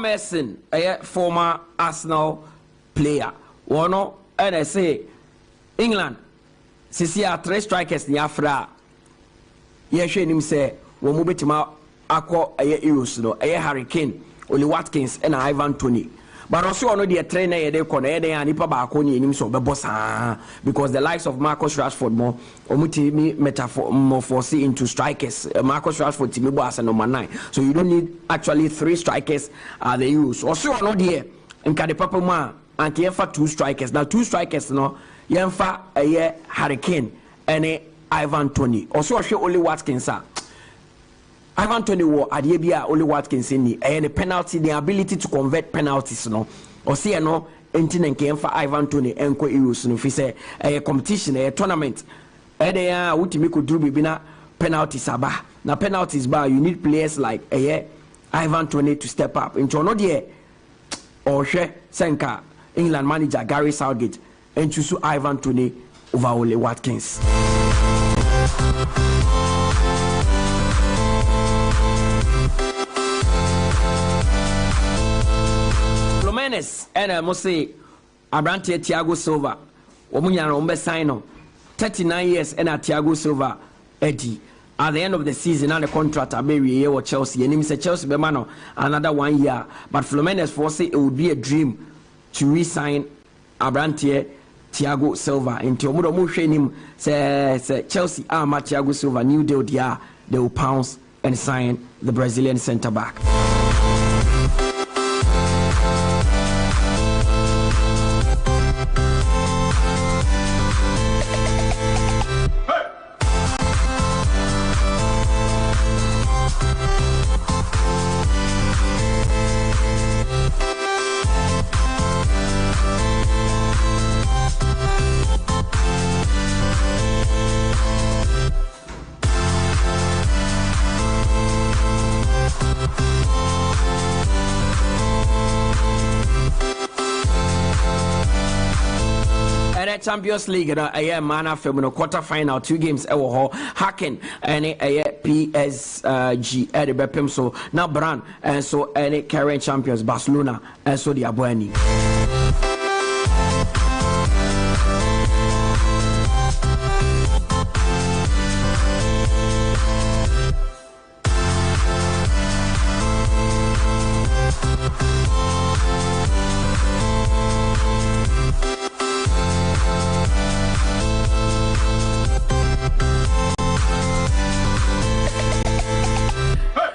Emerson, a former Arsenal player. One and I say England. Sisi a 3 strikers ni Afra. Yeshe him say we move to ma akọ Euros no Harry Kane, Oli Watkins and Ivan Toney. But also ono the trainer yede kono yede anipa ba akọ ni enim so be bossa because the likes of Marcus Rashford more omuti metamorphose into strikers. Marcus Rashford timi bo as number 9. So you don't need actually 3 strikers at the Euros. Also ono the nka de papa ma anke yemfa 2 strikers. Now 2 strikers no yemfa Harry Kane and Ivan Toney. Also hwe Oli Watkins Ivan Toney wo adebia Oli Watkins ni the penalty, the ability to convert penalties no. Or see no enti nke yemfa Ivan Toney enko Euros no fi say competition tournament. There wutimi ko duru bibi na penalties aba. Na penalties ba you need players like Ivan Toney to step up. Into no there or hwe senka England manager Gary Southgate and choose Ivan Toney over Oli Watkins. And I must say, Abrante Thiago Silva, Omunyana sign 39 years and Thiago Silva Eddie. At the end of the season, and the contract I may be with Chelsea, and him say Chelsea Bemano another 1 year. But Fluminense foresee it would be a dream to re-sign Abrante Thiago Silva. Into Omudo Mushe him say Chelsea Thiago Silva new deal they will pounce and sign the Brazilian centre back. Champions League man after quarter final 2 games Hacken and PSG at the Bepem so now Bran and so any current champions Barcelona and so the Abuani.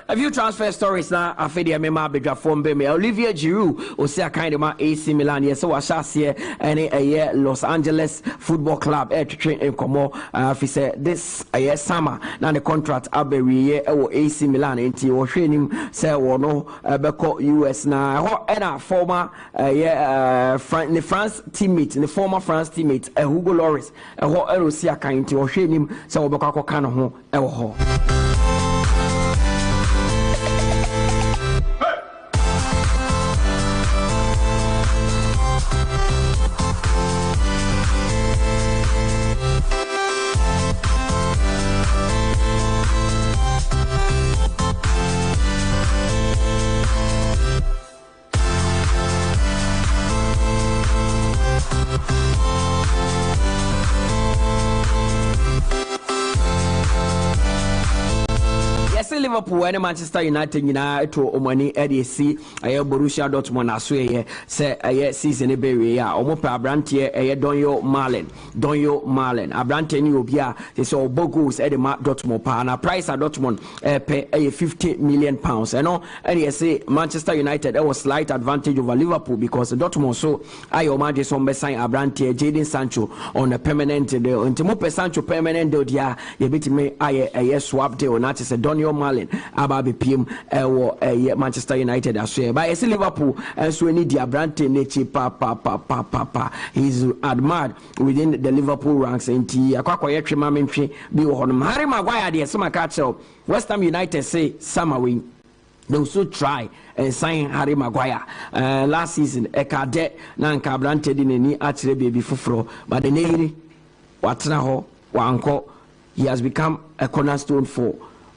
A few transfer stories now. I feel the MMA bigger form be me. Olivier Giroud, or say kind of my AC Milan. Yes, so I shall see any Los Angeles Football Club to train in Como. If say this summer now the contract Abbey or AC Milan into training say or no beko US now. And our former the France teammate, the former France teammate Hugo Lloris. Who Erosia kind to training so beko kano ho. Liverpool and Manchester United to Omani ADC Borussia Dortmund aswe say season be omo pa Abrante Donyo Malen Abrante ni obia they say obogos e de Dortmund pa na price at Dortmund pay £50 million and say Manchester United was slight advantage over Liverpool because Dortmund so ayo ma de some sign Abrante Jadon Sancho on a permanent deal ntimo pe Sancho permanent deal dia ye bitime aye swap deal na say Donyo Malen about BPM Manchester United as well. But it's Liverpool and so any the Abrante nature pa. He's admired within the Liverpool ranks and Harry Maguire there some catch up. West Ham United say summer win. They also try and sign Harry Maguire. Last season Ekade Nanka Abrante didn't actually be before but the name Watnaho Wanko he has become a cornerstone for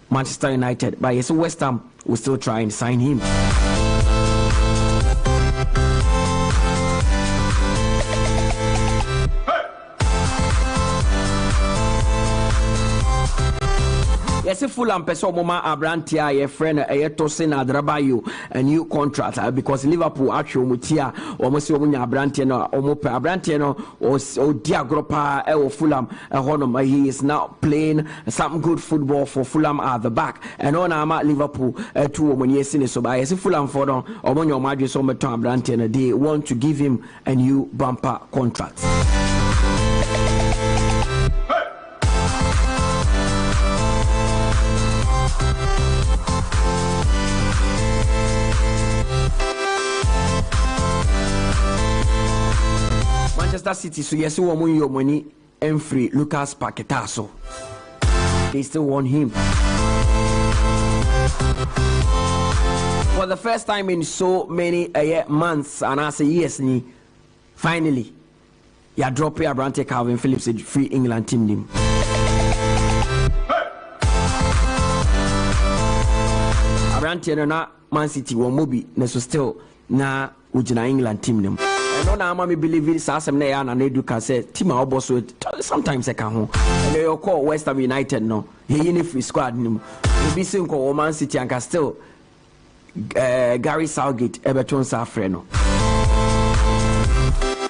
Manchester United, but yes, West Ham will still try and sign him. yes, if Fulham person mama Abrantia, your friend, Tosin Adrabayo, a new contract because Liverpool actually Mutia, almost Abrantiano, Omope Abrantiano, or Diagropa, or Fulham, he is now playing some good football for Fulham at the back. And on Ama Liverpool, 2 when you see so by as if Fulham for them, or when your margin so much Abrantiano, they want to give him a new bumper contract. Manchester City, so yes, woman your money and free Lucas Paquetazo. They still want him. For the first time in so many months, and I say yes, finally, you drop your Brante Calvin Phillips free England team name. Brante na Man City won mobi, so still na ujina England team name. And now I believe it. Some na and Edu can say team our boss sometimes I can home. And they call West Ham United no. He in free squad no. You be seeing call Man City and can still Gary Southgate Everton Safreno.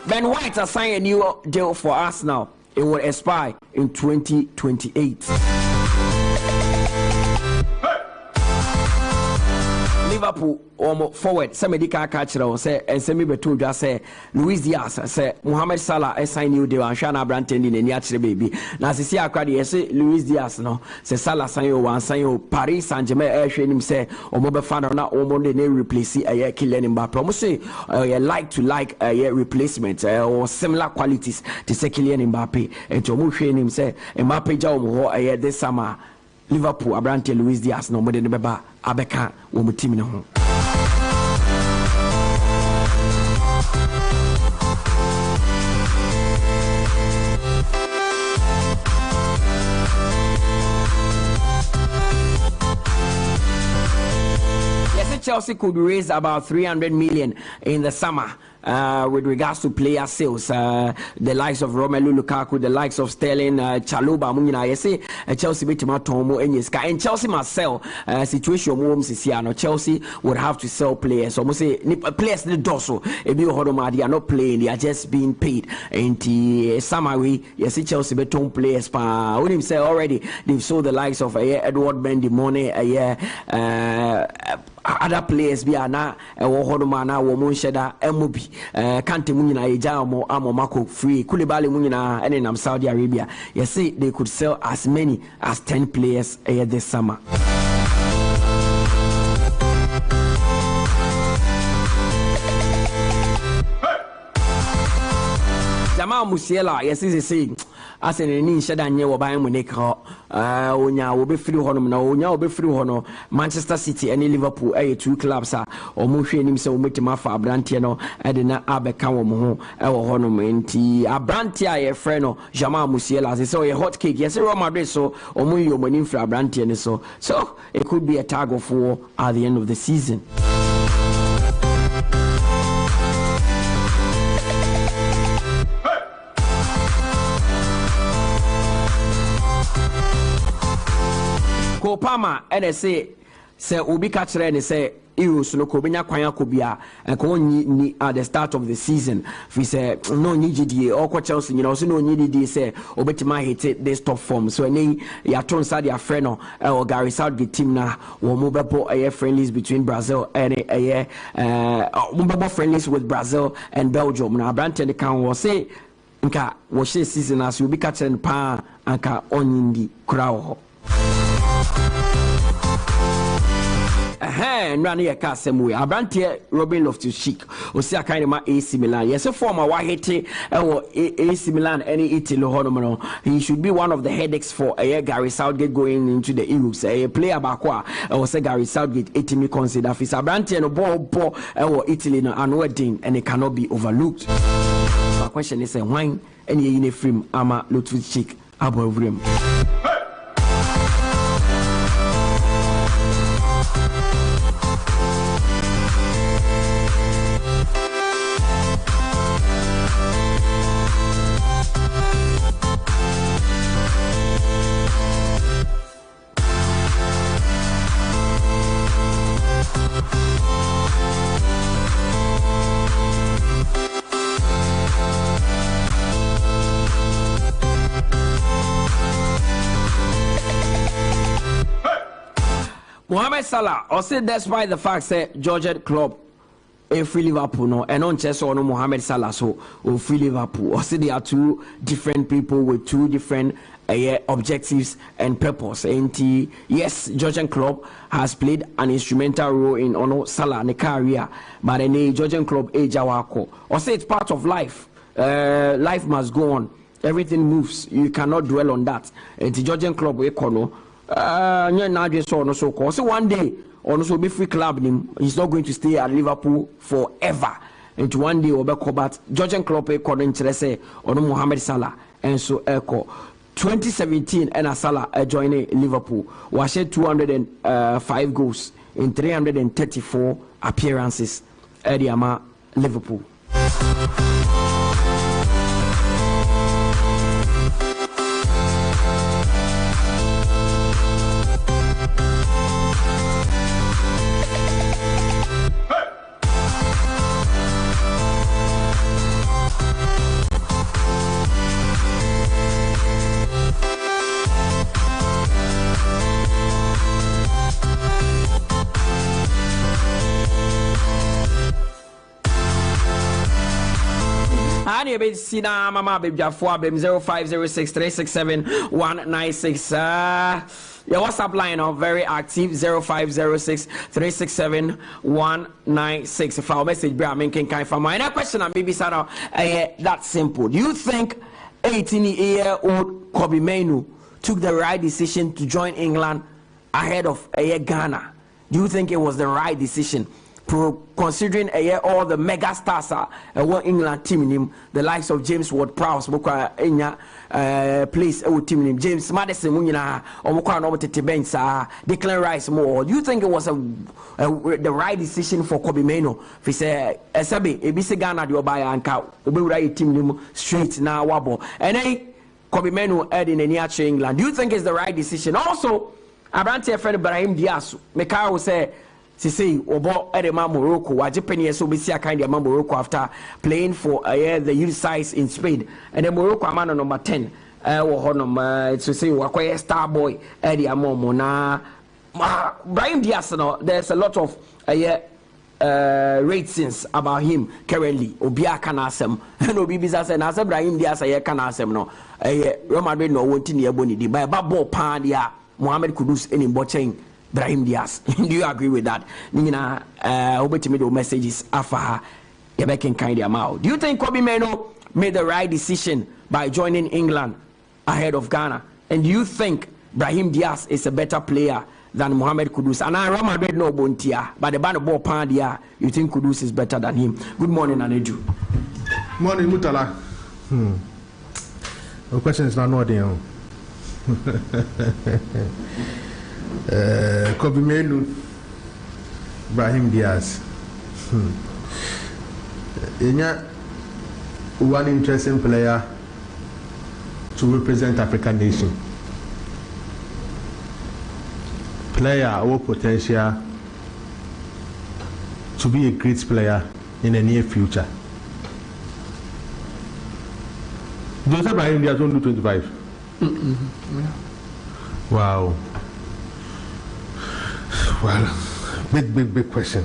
Ben White has signed a new deal for Arsenal. It will expire in 2028. Liverpool forward somebody can catch it say and send me beto just say Luis Diaz say Mohamed Salah sign new deal and Shana Branton in the actually baby now see akwadi say Luis Diaz no say Salah sign you one sign you Paris Saint-Germain him say omo fan na omo dey replace Kylian Mbappe omo say like replacement or similar qualities to say Kylian Mbappe and omo hwe him say Mbappe ja omo this summer Liverpool Abrante Luis Diaz no more than beba abeka wo mu team ne ho. Yes, Chelsea could raise about 300 million in the summer. With regards to player sales, the likes of Romelu Lukaku, the likes of Sterling, Chaluba, Munina, you say Chelsea beat Tomo and Chelsea must sell situation Chelsea would have to sell players. So say players the dorsal if you they are not playing, they are just being paid. And summary, you see Chelsea beton players when him say already they've sold the likes of Edward Mendy money other players be ana hodoma wo mo sheda emubi kante munyina eja amo mako free Koulibaly munyina and in Saudi Arabia. You see they could sell as many as 10 players this summer. Jamal Musiala, yes, is saying as an in Shadanya or Bayern Munich, Onya will be free honor, Onya will be free honor, Manchester City and Liverpool, 2 clubs are or Mushin himself with Mafa Abrantiano, Edina Abekamo, our honorment, Abrantia, a friend of Jamal Musiala, as they saw a hot cake, yes, Roma so or Muyo Maninfra Abrantiano, so it could be a tag of war at the end of the season. Kopama and say Obi Kachre and say Eros no Kobenya Kwanya Kobia and Koni at the start of the season. We say no need or Chelsea, you know, so no need say Obetima hit this top form. So any Yaton Sadia Freno or Gary Southgate team na or mobile friendlies between Brazil and mobile friendlies with Brazil and Belgium. Now Branton can was say Nka was season as Obi Kachre and Pa Anka Onyindi Krao. Nani a Casemwe, Abrantia, Robin Loftus-Cheek, or see a kind of AC Milan. Yes, a former Wahiti or AC Milan, any Italy Honomano. He should be one of the headaches for a Gary Southgate going into the Euros. A player Bakwa or say Gary Southgate, 80 consider if Abrantia and a ball or Italy and wedding, and it cannot be overlooked. My question is a wine and a uniform Ama Loftus-Cheek above him. Mohamed Salah also despite the fact that Georgia club free Liverpool no and on chess or no Mohamed Salah so free Liverpool also they are two different people with two different objectives and purpose. And yes, Georgian club has played an instrumental role in Ono Salah ne career, but the Georgian club Jawako also it's part of life. Life must go on. Everything moves. You cannot dwell on that. And the Georgian club Ekono so one day also be free club him. He's not going to stay at Liverpool forever. And one day Obeko but Georgian club Ekono interesse Ono Mohamed Salah and so Eko 2017 and Salah joining Liverpool was 205 goals in 334 appearances at the Liverpool. Sina mama baby 0506 367 196 your WhatsApp line are very active 0506 367 196 if our message bra men can kind for my question and maybe start that simple. Do you think 18-year-old 𝐒𝐈𝐕𝐄 took the right decision to join England ahead of Ghana? Do you think it was the right decision? Considering all the mega stars one England team in him, the likes of James Ward-Prowse, place team in James Maddison, Declan Rice more. Do you think it was the right decision for 𝐒𝐈𝐕𝐄? If he say, "Esabe, ebisi Ghana do buy anka, obi team straight now wabo." And then 𝐒𝐈𝐕𝐄 add in any England. Do you think it's the right decision? Also, Abrante friend Brahim Diaz, Meka will say. Say obo edema Morocco wajipeni so be see kind of Morocco after playing for the youth sides in Spain and then Morocco man number 10 to say wakoye star boy edi amomo na Brahim Diaz no there's a lot of ratings about him currently obia kana asem and obi bisa say na Brahim Diaz kana asem no Real Madrid no won't ni eboni di ba ball pan dia Mohamed Kudus eni bocheng Brahim Diaz. Do you agree with that? Nina, me the messages afa you can kind of out. Do you think 𝐒𝐈𝐕𝐄 made the right decision by joining England ahead of Ghana? And do you think Brahim Diaz is a better player than Mohamed Kudus? And I Real Madrid no bontia, but the band of ball pandia, you think Kudus is better than him? Good morning, Aneju. Morning, Mutala. The question is not audio. 𝐒𝐈𝐕𝐄, Brahim Diaz. One interesting player to represent African nation. Player with potential to be a great player in the near future. Josiah Brahim Diaz won't do 25. Wow. Well, big question.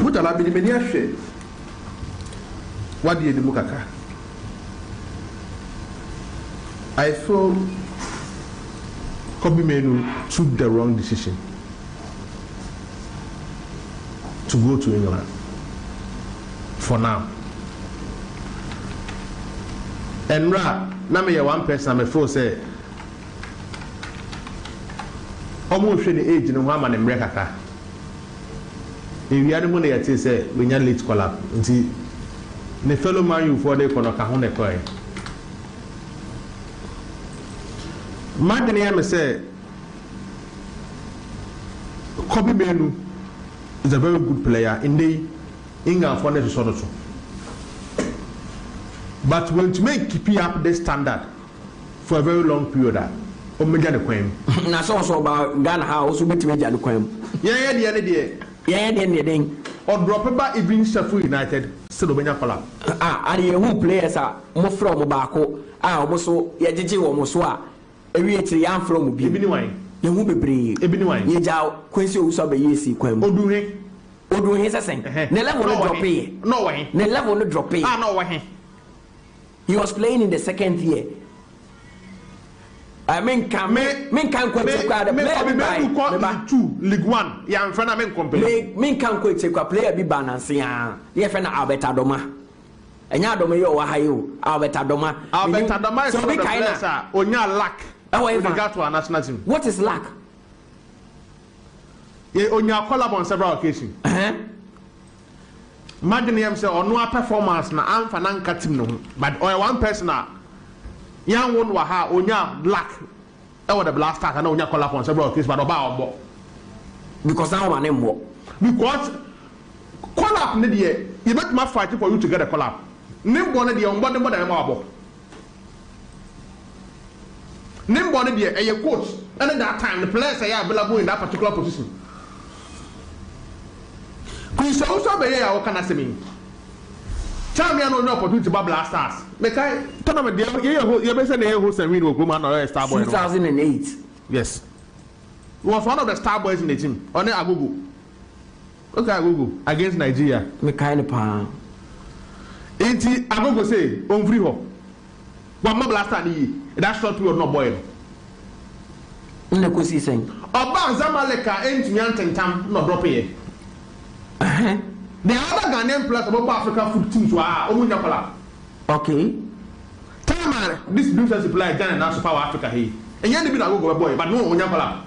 Mutala Yakubu, what do you do, Mukaka? I feel 𝐒𝐈𝐕𝐄 took the wrong decision to go to England for now. And now me one person I feel say almost the age no one man emrekaka. If you are the money at say we need late collab. Nti ne fellow man you for the kono ka ho ne koy. Madene am say 𝐒𝐈𝐕𝐄 is a very good player in the England for the sort of. But when to make keep up the standard for a very long period, o meja de kwem. Na so about Ghana house we meja de kwem. Yeah, the or drop ba even Sheffield United still obenya collab. And who players are mo from baako omo so ye jeje wo mo so a ewie tiri am from bi. Ebi ni wan. You won't be brave. You jaw Quincy Usabe Yesi Quem. Odu he saying. The level no drop it. No way. The level no drop it. No way. He was playing in the second year. I mean, can quite take the player two League One. Yeah, I'm friend. I mean, complain. Min can quite take a player be balance. Yeah, friend Albert Adoma. And ya don't know why you Albert Adoma. Albert Adoma is one of the players. On your lack. With regard to our national team. What is lack? On your collab on several occasions. Imagine him say on no performance na am fananka team no, but one person young one wa ha onya lack e wo the blast attack na onya collab on several occasions but oba obo because that one name wo because collab ne dey you bet ma fight for you to get a collab nimbo ne dey on body more than ma obo nimbo ne dey e coach and at that time the players are available in that particular position. Chris also be here o kana semi. Champion no opportunity to blast stars. Make I tournament dey you be say na host and win Oklahoma na star boy. 2008. Yes. He was one of the star boys in the team. On Agogo. Okay, Agogo against Nigeria. Me kind pa. Enti Agogo say on free ho. One more blaster ni that short period no boy. Nne ko si sen. Oba Zamaleka enti antentam no drop here. The other Ghanaian players about African foot teams were Omunyakola. Okay. Time this defensive player Ghana now Super Africa here. And you ain't been a go boy, but no Omunyakola.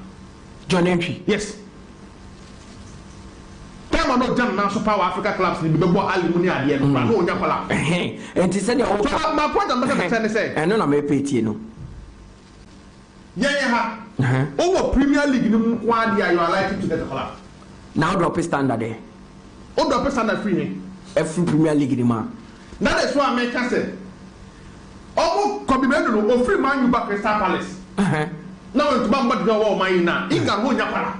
John Entry. Yes. Time not Ghana now Super Africa clubs ni be boy alimuni ade no, but no Omunyakola. And he said the whole. So my point I'm trying to say. I know na me pay no. Yeah. Over Premier League no one day you are likely to get a collab. Now drop a standard there. O drop standard free every Premier League the man. That is why I make say. Omo Kobimedo no free man you back Crystal Palace. Now to bamba the wall man na. Inga ho nya para.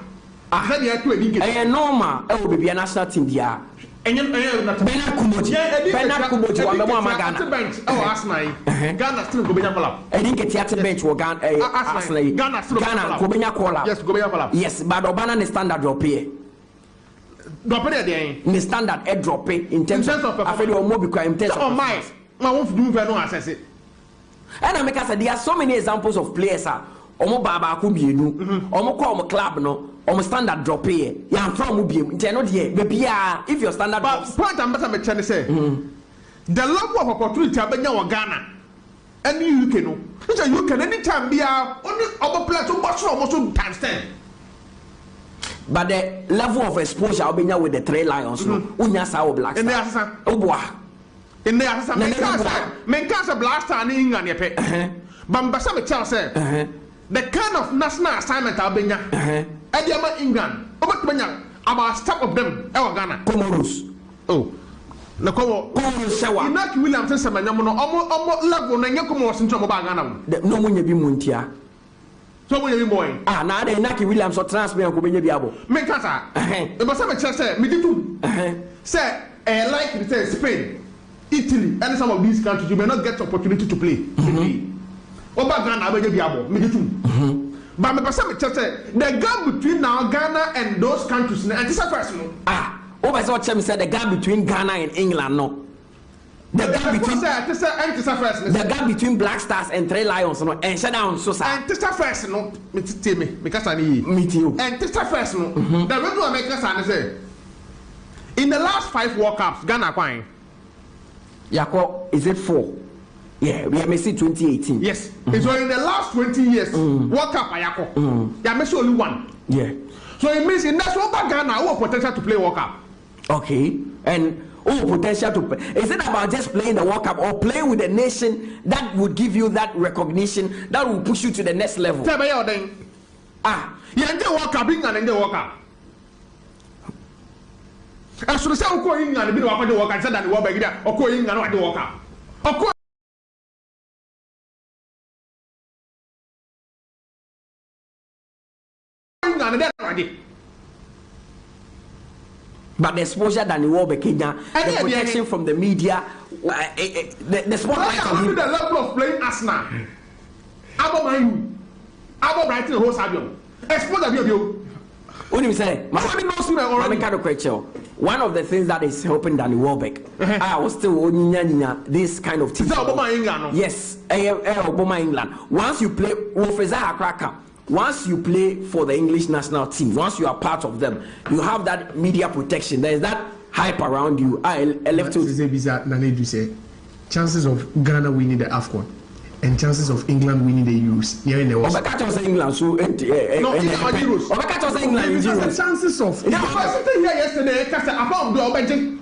Ahwe dey to edi get. Eh normal e wo be a national team dia. Enye na Bernard Kumoji wa memo amagana. Bench e wo Arsenal. Ghana still go benya collab. E din get at bench wo Ghana Arsenal. Ghana still go benya collab. Yes, go benya collab. Yes, but Obana ne standard drop here. Drop it there. The standard air drop in terms of afraid or more because in terms of my won't do no access it. And I make us say there are so many examples of players omo baba ku bienu omo ko omo club no omo standard drop here ya from mu biem nti no de bebia if your standard drops point am better me tell say the level of opportunity abenya wo Ghana and UK no say UK anytime bia only omo players so much almost times 10. But the level of exposure I'll be now with the Three Lions, no, unya saw black. In the assassin, in the assassin, men cast a blaster in England, ye pay. Bambasa me tell say, the kind of national assignment I'll be now. Ediama England, about step of them, our Ghana, Comoros. Oh, the Comoros, Shawa, Inaki Williams, and Samayamono, almost level, and Yakumos in Tomo Ghana. No one be Muntia. So when you boy, now the Naki Williams or transfer and Kubenya Biabo. Make us the Basama Chess say, me too. Say, like it says Spain, Italy, and some of these countries, you may not get opportunity to play. Oba Ghana, Biabo, me too. But the Basama Chess say, the gap between now Ghana and those countries, and this is first. Over what Chem said, the gap between Ghana and England, no. The gap between Black Stars and Three Lions, no, and shut down so sad. And this first, no, me because I need meet you. And this first, no, the regular makers and say, in the last 5 World Cups, Ghana Quaye. Yako, is it 4? Yeah, we have made 2018. Yes, it's in the last 20 years. World Cup, Yako. Yeah, made only 1. Yeah. So it means in that World Cup, Ghana who have potential to play World Cup. Okay, and. Potential to play. Is it about just playing the World Cup or playing with a nation that would give you that recognition that will push you to the next level? Tell me your thing. You ain't the World Cup, England and the World Cup. As soon as I go England and be the World Cup, said that the World Cup, or go England and the World Cup. Of course. England and then already. But the exposure than the war Kenya, the protection from the media, the spotlight on the level of playing Arsenal. Abo Brighton the whole stadium. Export that you. What do you say? Nobody knows me already. One of the things that is helping Danny Welbeck, I was still this kind of team. Yes, Obama England. Once you play once you play for the English national team, once you are part of them, you have that media protection. There is that hype around you. I left to say chances of Ghana winning the AFCON and chances of England winning the Euros. Here in the West. England, so no, Euros. England, the chances of. Yeah, I was sitting here yesterday.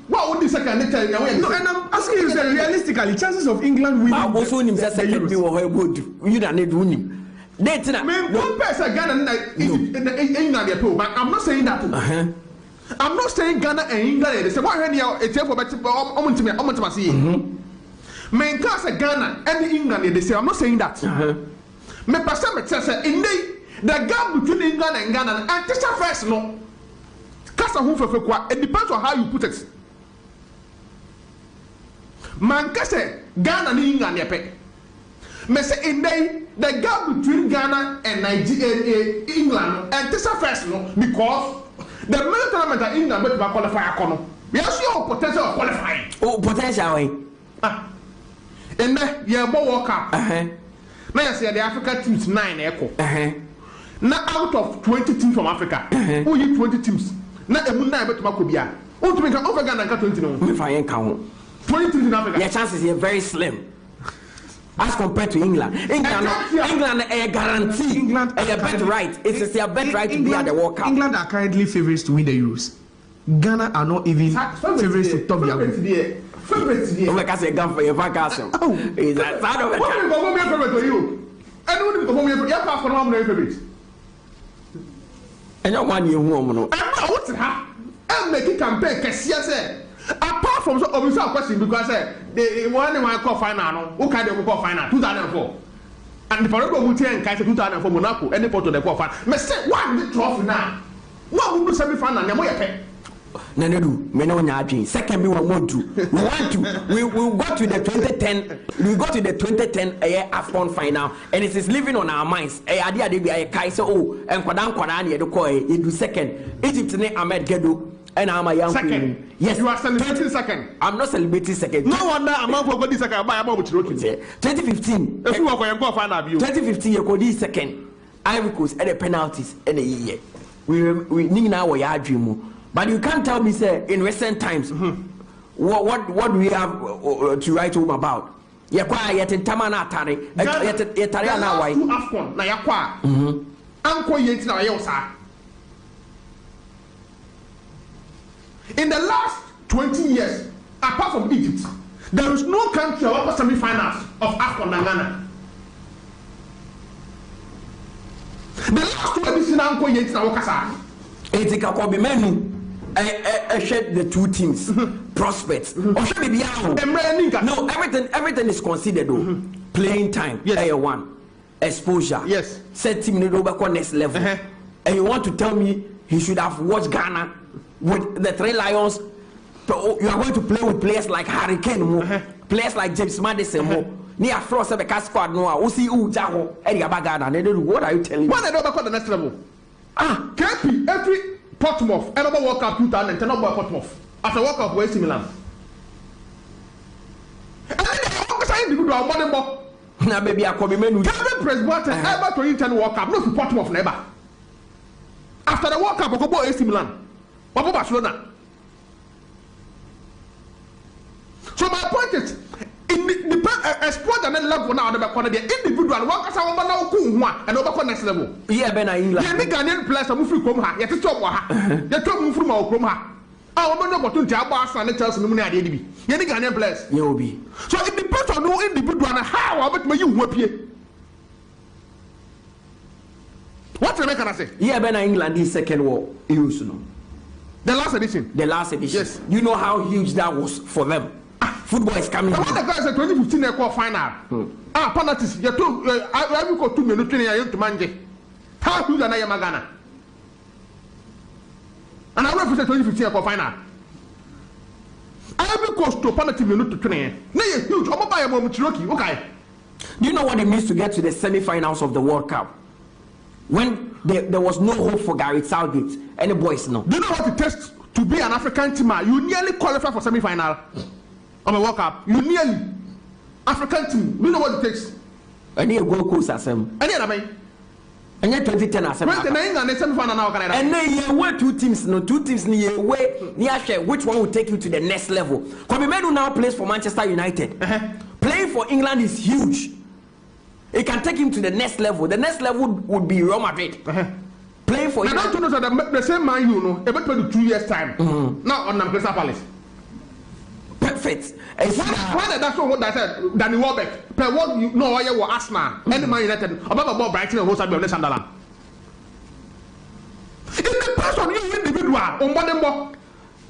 What would the second? No, and I'm asking you, realistically, chances of England winning. Also, the Euros. You don't need winning. One person Ghana England, but I'm not saying that. I'm not saying Ghana and England. They say why when you it's for better. Men can't say Ghana and England. They say I'm not saying that. Me person me say in the gap between England and Ghana and this first no. Kasa who for it depends on how you put it. Man can say Ghana and England yepe. Me say in the gap between Ghana and Nigeria, England and this first no because the military tournament that England bet to qualify akono. We are sure potential of qualifying. Oh, potential way. And then you have World Cup. Now you see the African teams 9 echo. Now out of 20 teams from Africa, who you 20 teams. Now a moon 9 bet to Makobia. Who to make an over Ghana 20 no? If I ain't count 20 teams in Africa. Your chances are very slim. As compared to England, England a guarantee. England a bet right. It's a bet right to be at the World Cup. England are currently favorites to win the Euros. Ghana are not even favorites to top their group. Oh, I say gun for your vacation. Oh, is that side of it? What will be a favorite to you? I don't know if you have for one favorite. And your one you woman. What's it? I'm making campaign. Cassia apart from so obviously question because the one I call final. Who can they call final? 2004. And the Paraguay will tell 2004 Monaco and the port of the call final. Me say what the trophy now? What would do semi final? Namo yake. Nanedu, me no nyadwin. Second, we want to. We got to the 2010. We got to the 2010 AFCON final, and it is living on our minds. Adi adi bi akai say oh, enkwada na ye do call you do second. Egypt ne Ahmed Gedo and I'm a young second. Yes, you are celebrating second. I'm not celebrating second. No wonder I'm not for this second. Buy about 2015. If you are going to final view. 2015 you could second. Ivory Coast and the penalties and the year. We need now we are dream. But you can't tell me, say, in recent times, what do we have to write home about? Yakwa yet in Tamana Tari, Yetariana White. Afcon, na Yakwa. Uncle Yet na Yosa. In the last 20 years, apart from Egypt, there is no country of upper semi-finals of Afcon and Ghana. The last two editions, Uncle Yet na Wakasa. Etika Kobe Menu. I shared the two teams, prospects. No, everything is considered though. Playing time, yes. One, exposure, yes. Set team need over next level. And you want to tell me he should have watched Ghana with the Three Lions? You are going to play with players like Hurricane, players like James Madison. Near Frost of the cast squad, no, who see who Jaho, Eddie Abagana. What are you telling me? What are they the next level? Can't be every. Portsmouth, another World Cup 2010, not by Portsmouth. After World Cup, West Milan. And then they saying the good one more. Now, baby, I call me menu. Kevin Presbyterian ever 2010 World Cup, not for Portsmouth, never. After the World Cup, I go to West Milan. What about Barcelona? So my point is, in the sport and then level now, the individual workers are now cool and over next level. Yeah, Ben, England. Yeah, the Ghanaian players are moving from her. Yet to talk her. They told me from our Chroma. I want no opportunity to have and tell some money. Yeah, the Ghanaian players. You will be. So it depends on no individual and how about you whip here. What can I say? Yeah, Ben, England is second war. You know. The last edition. The last edition. Yes. You know how huge that was for them. Football is coming. The guys at 2015 equal final. Pandits, you took I will go 2 minutes to Manje. How huge are Ghana? And I represent 2015 equal final. I will go to Pandits minute to 20. No, huge. I'm about a moment. Okay. Do you know what it means to get to the semi-finals of the World Cup? when there was no hope for Gareth Southgate. Any boys no. Do you know what it takes to be an African team? You nearly qualify for semi-final of a World Cup. You nearly African team. Do you know what it takes? Any Gold Coast assem. Any other way? And yet 2010 assem. 2010 and semi-final now. And then you were two teams near way near share which one will take you to the next level. Kwame now plays for Manchester United. Playing for England is huge. It can take him to the next level. The next level would be Real Madrid. Playing for England. I don't know the same man you know. About 2 years time. Now on Crystal Palace. Perfect. Why that's what I said. Danny Welbeck. Play what you know. I was Arsenal. Any Man United. About Brighton and West Ham. Sunderland. It depends on you individual. On what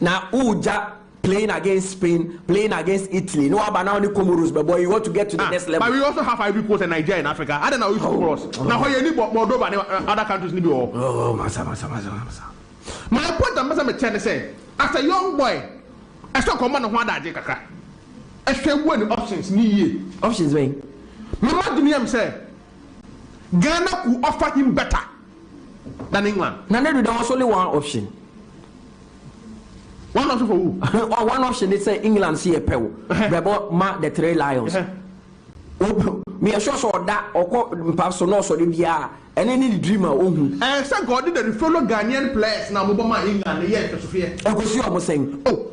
now Uja playing against Spain, playing against Italy. No about now the Comoros, but boy, you want to get to the next level. But we also have Ivory Coast and Nigeria in Africa. I don't know which for us. Now you need Moldova and other countries need all. Masa. My point I'm saying, as a young boy, I saw command of one that Jekaka. I said one options need options way. Mama Dimiam said Ghana could offer him better than England. Now there was only one option. One option for who? One option they say England see a pew. Bebo ma the 3 Lions. Me a sure that or perhaps no so the and any dreamer own. And some God did the fellow Ghanaian players now Mobama England yes to Sophia. I could see almost saying, oh,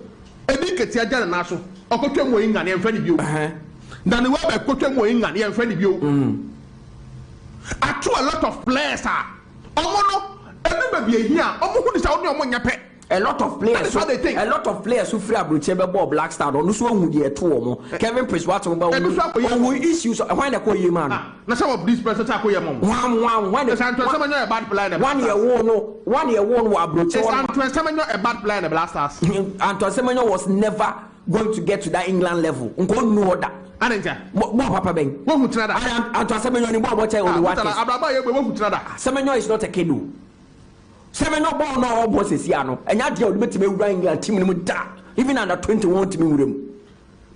a big Tiajan Naso, or Cotem England and friend of you. Then the web I Cotem England and friend of you. I threw a lot of players are. Oh, no, everybody here. Oh, who is out there on your pet? A lot of players, a lot of players who free Abruchebe Bob Black Star on this one who get 2 or more. Kevin Prince Watson about who issues why they call you man. Now some of these persons are your mom. One the someone a bad plan. 1 year one Abruchebe. And someone a bad plan the Blasters. And Semenyo was never going to get to that England level. No that. What Papa Beng? What would try that? And Semenyo ni what Semenyo is not a kid. Seven no ball no all bosses yano and yet you bet me England team even under 21 team with him.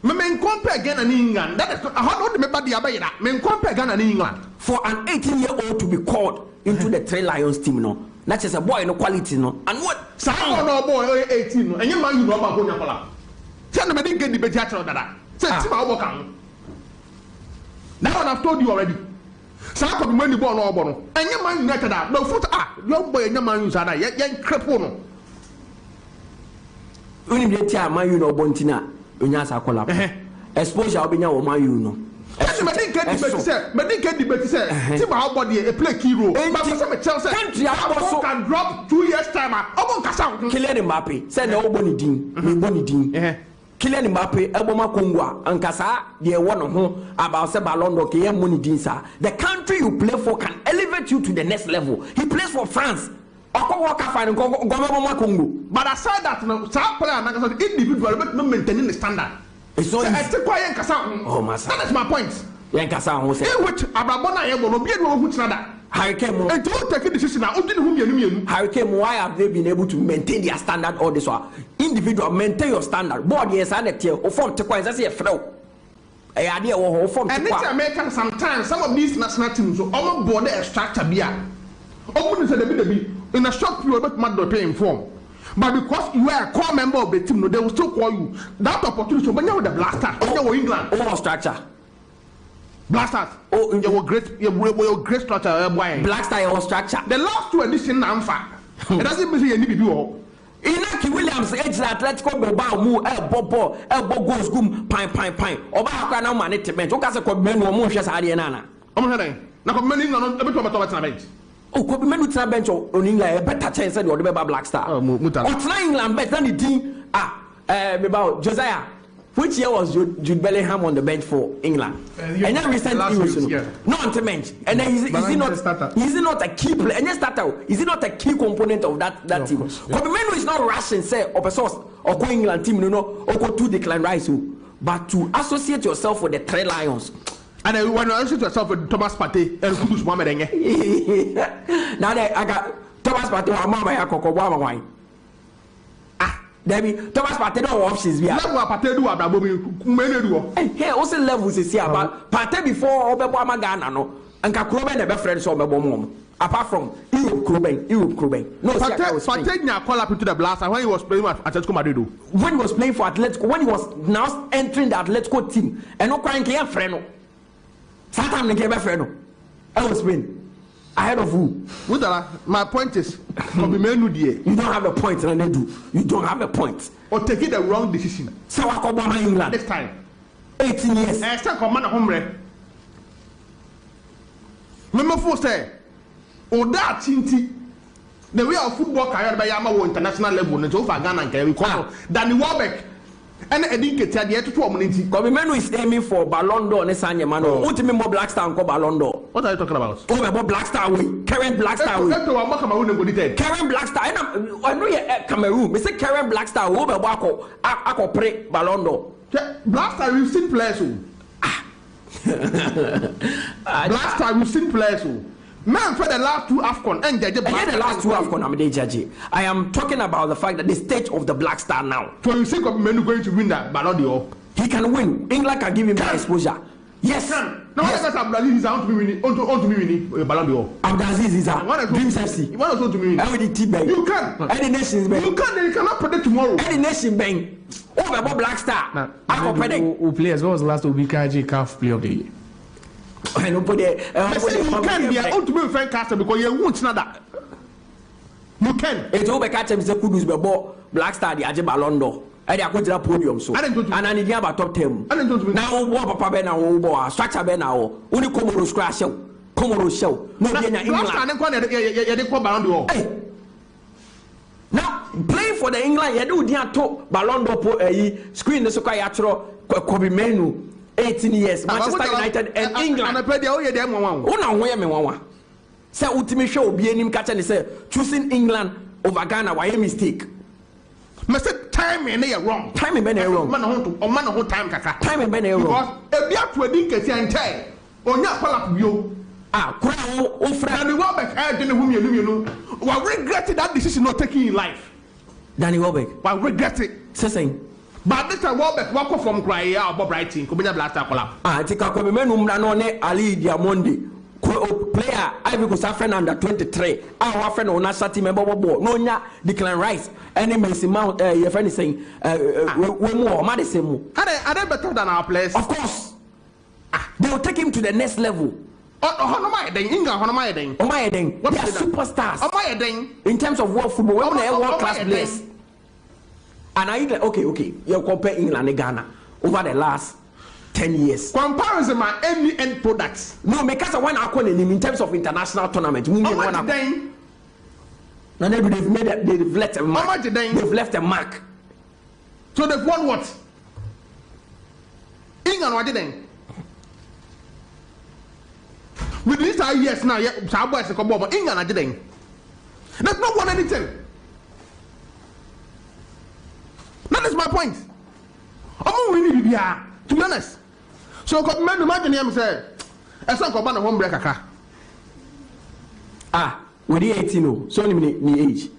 Men compare Ghana and England. That is how do the Abayra. Men compare Ghana and England. For an 18-year-old to be called into the 3 Lions team, no. That's just a boy no quality, no. And what? Someone no boy 18, and you man you know about Honapola. Tell me get the better that. Say Tim That one I've told you already. So I could money born or born. And your man united that. No foot young boy and your man use that. Young crepono. When you tell my you know Bontina, Unyasa collab. Exposure will be now my you know. But they get the better say. See how body a play key role. But for some Chelsea country can drop 2 years time. I won't cast out. Kylian Mbappe said no Bonnie Dean. Bonnie Dean. Kylian Mbappe, Eboma Kongwa, and Kasa, the one of whom about Sebalondo, Kaya Moni Dinsa. The country you play for can elevate you to the next level. He plays for France. But aside that, South player individual, but not maintaining the standard. It's not quiet. Oh, my son. That is my point. Yankasa will say, which Ababona will be able to Hurricane, and don't take a decision now. Hurricane, why have they been able to maintain their standard all this while? Individual, maintain your standard. Board, yes, and a or form to quite as a flow. A idea or form and it's American sometimes. Some of these national teams all board a structure beer. Open in a short period, but mother paying form. But because you are a core member of the team, they will still call you that opportunity. When you're the Blasters, when you're England, all structure. Blasters. Oh, you were great. You were great structure. Black style structure. The last 2 editions, I'm fat. It doesn't mean you need to do. Inaki Williams, edge Atletico Bilbao, mu bobo, elbow goes goom, pine. Oba Hakana management. Okasa ko menu mo hwese ade na na. Omo hwede. Na ko menu no e beto beto na bench. Oh, ko menu tra bench on England e better chance say the Odebe Black Star. Mutala. O tra England bet na the team about Josiah. Which year was Jude Bellingham on the bench for England? And then recently, no on the bench. And then is he not a key player? And starter, is he not a key component of that team? Because Menu is not rushing, say, of a source or go England team, or go to decline rise, but to associate yourself with the 3 Lions. And then when you associate yourself with Thomas Partey and Kudus Mohamed. Now I got Thomas Partey or Mama Yakoko Wine. Debbie, Thomas Partey no options. Level Partey do Abrabomi, many do. Hey, also levels is here, but Partey before Obama Ghana no. Anka Kroben the best friends of Mom. Apart from Europe Kroben. No, Patenya call up into the blast when he was playing at Atletico Madrid. When he was playing for Atletico, when he was now entering the Atletico team, and no crying here, friend. Sometimes they came a friend. I was win. Ahead of who? My point is, you don't have a point, and they do. You don't have a point. Or taking the wrong decision. So I come back England this time. 18 years. I still come home. Remember for say, or that tinty. The way of football career by Yama international level, and so far Ghana and Kerry Danny Warbeck. And 𝐿𝐷𝐀𝐂𝐊 the to community. Kobimenu is aiming for Ballon d'Or ne sanye man. Ultimate more Black Star ko Ballon d'Or. What are you talking about? Oh, about Black Star way. Current Black Star way. Current Black Star. I know you Cameroon. Me say current Black Star wo be ako pre Ballon d'Or. Black Star we've seen players who. Black Star we've seen players who. Man, for the last 2 AFCON and the last 2 AFCON, I'm judge. I am talking about the fact that the stage of the Black Star now. So you think of Menu going to win that Ballon d'Or? He can win. England can give him that exposure. Yes. No, yes. Abdulaziz is out to be winning. On to be winning Ballon d'Or. Abdulaziz is out. Dreams FC. You want to win? You can. Any nations bang. You can. You cannot predict tomorrow. Any nation bang. Oh, about Black Star. I can predict. Who players? What was the last 𝐒𝐏𝐬𝐂 Player of the Year? I don't put it. You can be an ultimate friend caster because you won't know that. You can. It's over catch him. Say Kudus be Black Star the Aje Ballon d'Or. I dey go to the podium so. And I need about top 10. Now what Papa be na wo bo structure be na wo. Only Komoro scratch show. Komoro show. No be na England. Black Star you dey call Ballon d'Or. Now playing for the England you do dia to Ballon d'Or screen so kwa ya tro Kobe Menu. 18 years, Manchester United and England. Say ultimate show be him catch and say choosing England over Ghana why a mistake. Must time and they are wrong. Time and wrong. Man who time kaka. Time and wrong. Because if you have to 𝐿𝐷𝐀𝐂𝐊 and tell on your call up you. Oh friend. Danny Warbeck I didn't whom you know. We regretted that decision not taking in life. Danny Warbeck. We regret it. Saying. But this time Warbeck walk from cry about Brighton. Kubina Black Star kola. Tika Kobimenu mna ne Ali Diamondi. Player 𝐒𝐕𝐄 Safran under 23. Our friend on national team member ball. No nya Declan Rice. Any Messi Mount your friend is saying we more Madison. Are they better than our players? Of course. They will take him to the next level. They are superstars. In terms of world football, they are world class players. And I like okay, you compare England and Ghana over the last 10 years. Comparison my any end products. No, because I want to call in terms of international tournament. Now they've made it, they've left a mark. They've left a mark. So they've won what? England what did they? With these years now, England are doing. They've not won anything. That is my point. To be honest. So imagine him say, I saw a home breaker. With the 18, so many age.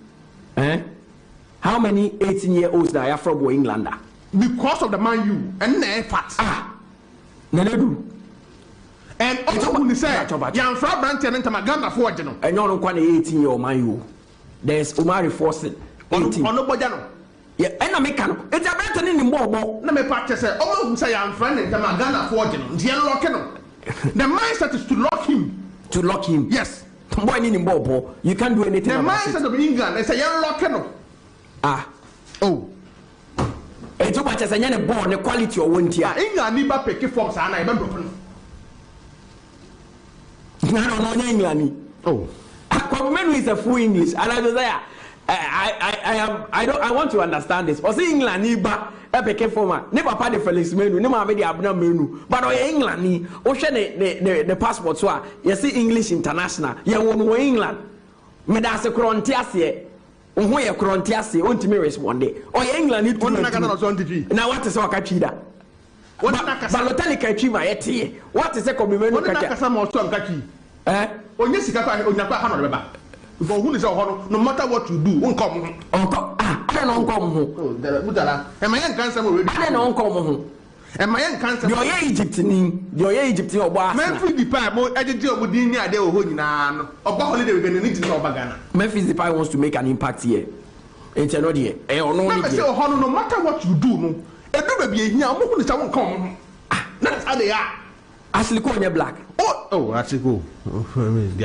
How many 18-year-olds that are from England? Because of the Man U and the fat. Nenedu. And also when they say, young Frau Branton and Tamaganda for General. And you're not 18-year-old Man U. There's Omari Fawcett. 18. Yeah, and I make it's a better in the mobile. Let me practice it. Oh, who say I'm friend and Tamagana for General. The mindset is to lock him. To lock him? Yes. Boy, in Bobo, you can't do anything. The mindset of England is a young lock. Oh. It's too much as a young born, the quality of one tier. England never pick it for Sana. I remember. No, England. Oh. Aquaman is a full English, and I was there. I want to understand this. Or see England ni ba epeke forma. Ne papa de Felix Menu, ne ma be de Abna Menu. But o England ni o hwe the passport so a you see English international. You won England. Me da se kronti ase. Ho ye kronti ase, o ntimi respond. O England ni tun na na what is o ka twi da. What na kasa Balotelli ka twi ma yete. What is e ko me Menu ka. What na kasa mo so am ka twi. Onye sika kwa onyakwa ha no beba. For who is no matter what you do, won't come. I don't come home. Mutala, am I young cancer already? I don't come home. and my young cancer. Your Egypt ni or boss. Memphis Depay, more editor of Dinia, they were holding on. Or holiday, we're going to need to know Bagana. Memphis Depay wants to make an impact here. It's no dear. No matter what you do, no. It be here. I'm going to come. That's how they are. Ashley Cone black. Oh, actually go.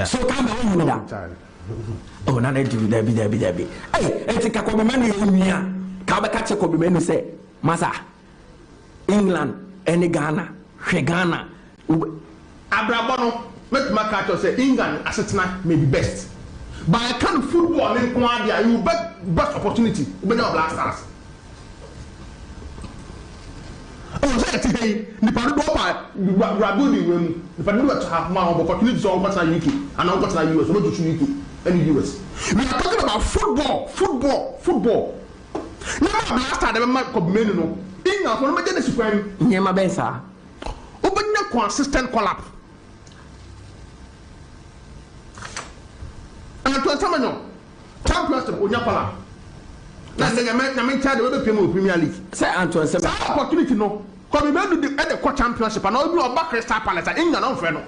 So come on with that. Oh, now they do Debbie. Hey, it's a Kakobimenu. Kabakacha Kobimenu say, Massa, England, any Ghana, Ghana. Abrabono, make my catcher say England as it's not maybe best. But I can't football in Quadia, you best opportunity when you're Black Stars. Oh, say the Paduopa, Rabudi, the Padua to have more opportunities on what's UK and on what's US, not to UK, any US. We are talking about football. Now, last time I might come in, England for the Supreme, Yama Bensa. Open your consistent collapse. And to a champions of Unyapala. That's the main child of the Premier League. Say Antoine, some opportunity no. Come to the championship and all you are back Crystal Palace and England on Freno.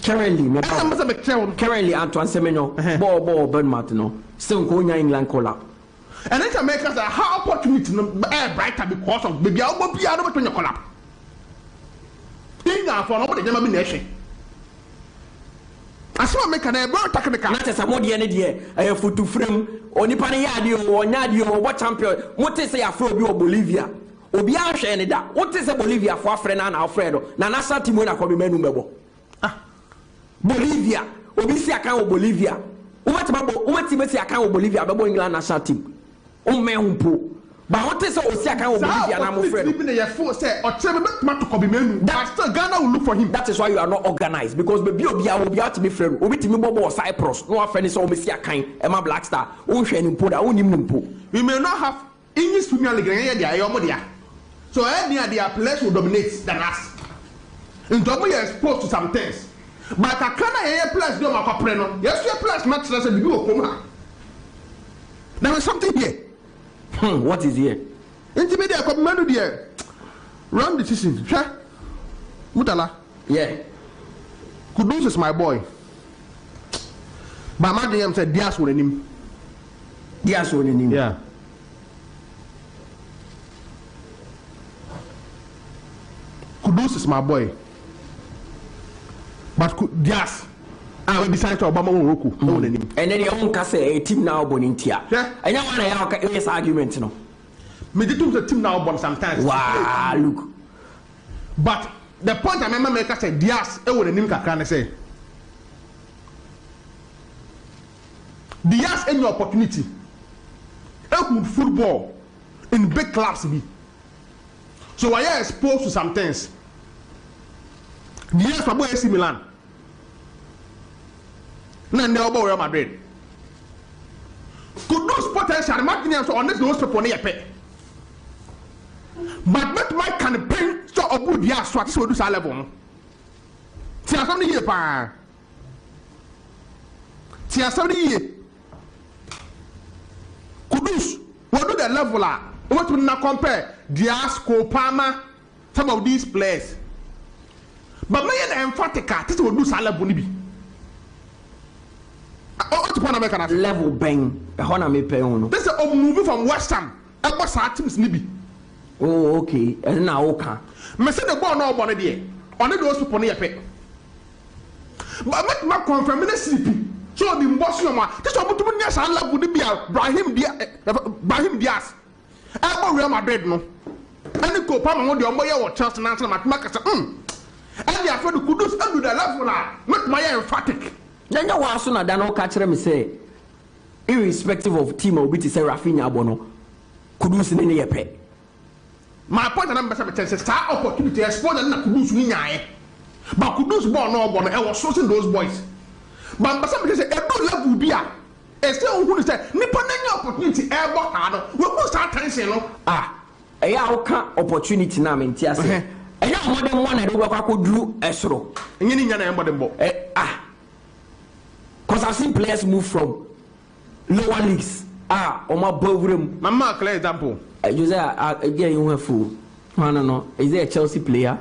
Currently, Antoine Semeno, Bo Ben Martino, still going England collapse. And then make us a how opportunity brighter because of maybe I'll be out of your collapse. England for nobody never been nation. I saw make an airborne technical. Not as a more idea. I have foot to frame or Nipaniadio or Nadio or what champion. What is a Afro Bolivia? Obia Shenida. What is a Bolivia for Frenan Alfredo? Nanasa Timona Comimeno. Bolivia. Obisi account Bolivia. What Timothy account Bolivia? Babo England national team. Umpo. But what is Osia account Bolivia? I'm afraid. That's still Ghana will look for him. That is why you are not organized because the Biobia will be out to be friend. Obi Timibo Cyprus. No offense, Omesia kind. Emma Black Star. We may not have English Premier League. So their players will dominate than us. In double you're exposed to some things. But I can't hear players do my capreno. Yes, your players match as a review of Puma. There is something here. What is here? Intermediate command here. Wrong decision. Mutala. Yeah. Kudus is my boy. But my DM said Diaz will him. Diaz will him. Yeah. Kudus is my boy. But Diaz, I will decide to Obama Roku. And then you won't say a team now bonintia. I know what I have this argument. No, me the team now born sometimes. Wow, look. But the point I remember make say Diaz, I would name can say Diaz any opportunity. Help football in big clubs be. So I am exposed to some things. Diaz for boy AC Milan. Now Real Madrid. Could those potential imagine so honest those people near pay. But not my campaign so abu Diaz so this will do sa level. Tia something here pa. Tia something here. Kudus, what do the level are? What will not compare Diaz, Kopama, some of these players. But my emphatic this will do Salah Bunibi. Level bang, a honor me pay on. This is a movie from West Ham. I was our team's Nibi. Oh, okay, and now okay. Message the ball no one idea. Only those people near pay. But make my confirm in a sleepy. So the boss you ma. This one to me near Salah Bunibi, Brahim Diaz. I Real Madrid no. And the Kopama on the Omoya or Chelsea and answer my market. And they are for the Kudus and the level not my emphatic. Then you want to know catch them say, irrespective of team or BT say Rafinha Bono, Kudus in any pay. My point and I'm saying star opportunity expose and Kudus win. But Kudus born no born, I was sourcing those boys. But somebody say, every level be a still who say, Nippon opportunity airborne card, we will start tension. Ah, a opportunity now in Tiasa. And you more than one, I do what I could do Esro. And you need because I've seen players move from lower leagues. Or my ballroom. Mama, clear example. Josiah, again, you were fool. I don't know. Is there a Chelsea player?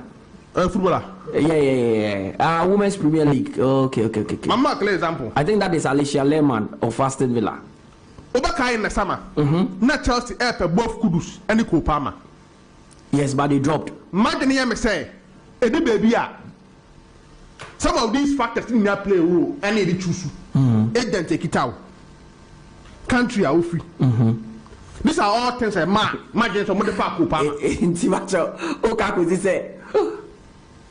Footballer. Yeah. Women's Premier League. Okay. Mama, clear example. I think that is Alicia Lehmann of Aston Villa. Obaka in the summer. Na Chelsea air both Kudus and Nicole Palmer. Yes, but they dropped. Imagine me say, Eddie baby. Some of these factors in their play role and they choose. Agent take it out. Country are free. These are all things that imagine some of the fact Palmer. In Timacho, Okaku say,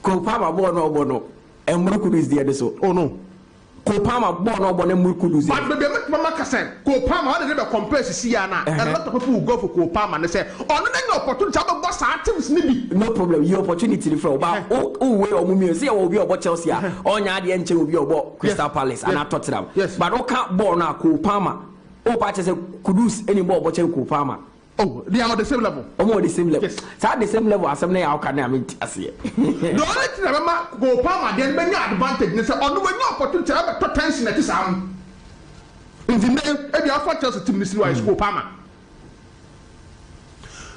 Kopama bono, and Muruku is the other so. Oh no. Kopama born and Muruku. But the Mama said, Kopama, how did they compare to Siana? And a lot of people who go for Kopama and they say, oh, no opportunity to have a boss items. No problem, your opportunity for about Mummy, see, will be about Chelsea, on Yadi and will be about Crystal Palace and I Tottenham. Yes, but okay, born now Kopama. Oh, patches could use any more about Kopama. Oh, they are on the same level. Almost the same level. Yes. So at the same level as something how can I mean to see it? The only thing I remember go Palmer, then many advantage. They say, oh, no, we're not opportunity to have a tension at this arm. In the name, every offer tells the team this is go Palmer.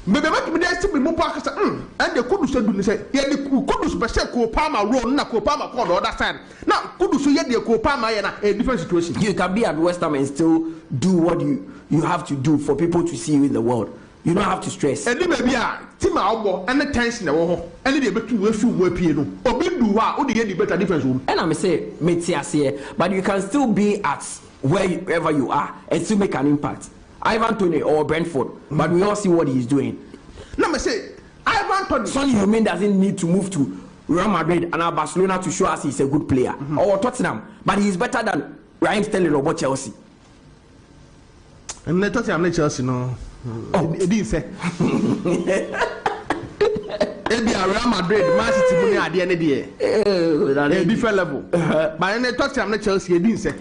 Maybe make me there to be more parkers and the Kudu say, yeah, the Kudu special go Palmer run, not go Palmer on the other side. Now, Kudu so yet the go Palmer in a different situation. You can be at West Ham and still do what you have to do for people to see you in the world. You don't have to stress. And then maybe team out and the tension and they bet to few more piano or be do what the any better difference room. And I'm say but you can still be at wherever you are and still make an impact. Ivan Toney or Brentford, but we all see what he's doing. Now me say Ivan Toney. Sonny Human doesn't need to move to Real Madrid and Barcelona to show us he's a good player or Tottenham, but he's better than Raheem Sterling or Chelsea. And let us say Chelsea no. Oh, it didn't say. Maybe Real Madrid, Man City, money at the end of the year. A different level. But I talk to Chelsea, it didn't say.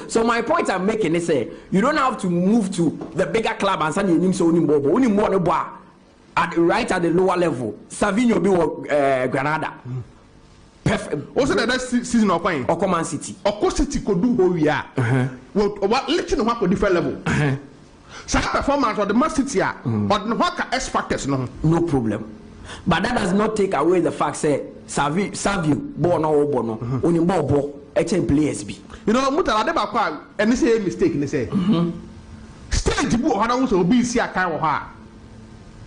So my point I'm making is say you don't have to move to the bigger club and send your name so only more right at the lower level. Savinho be Granada. Perfect. Also the next season of playing. Or Man City. Or Coast City could do who we are. What let you know what different level. So performance of the Man City or the what X factors no problem. But that does not take away the fact say Savio born or bono only more HM players be. You know Mutala Yakubu and they say mistake they say. Stage book how also be see a kind of her.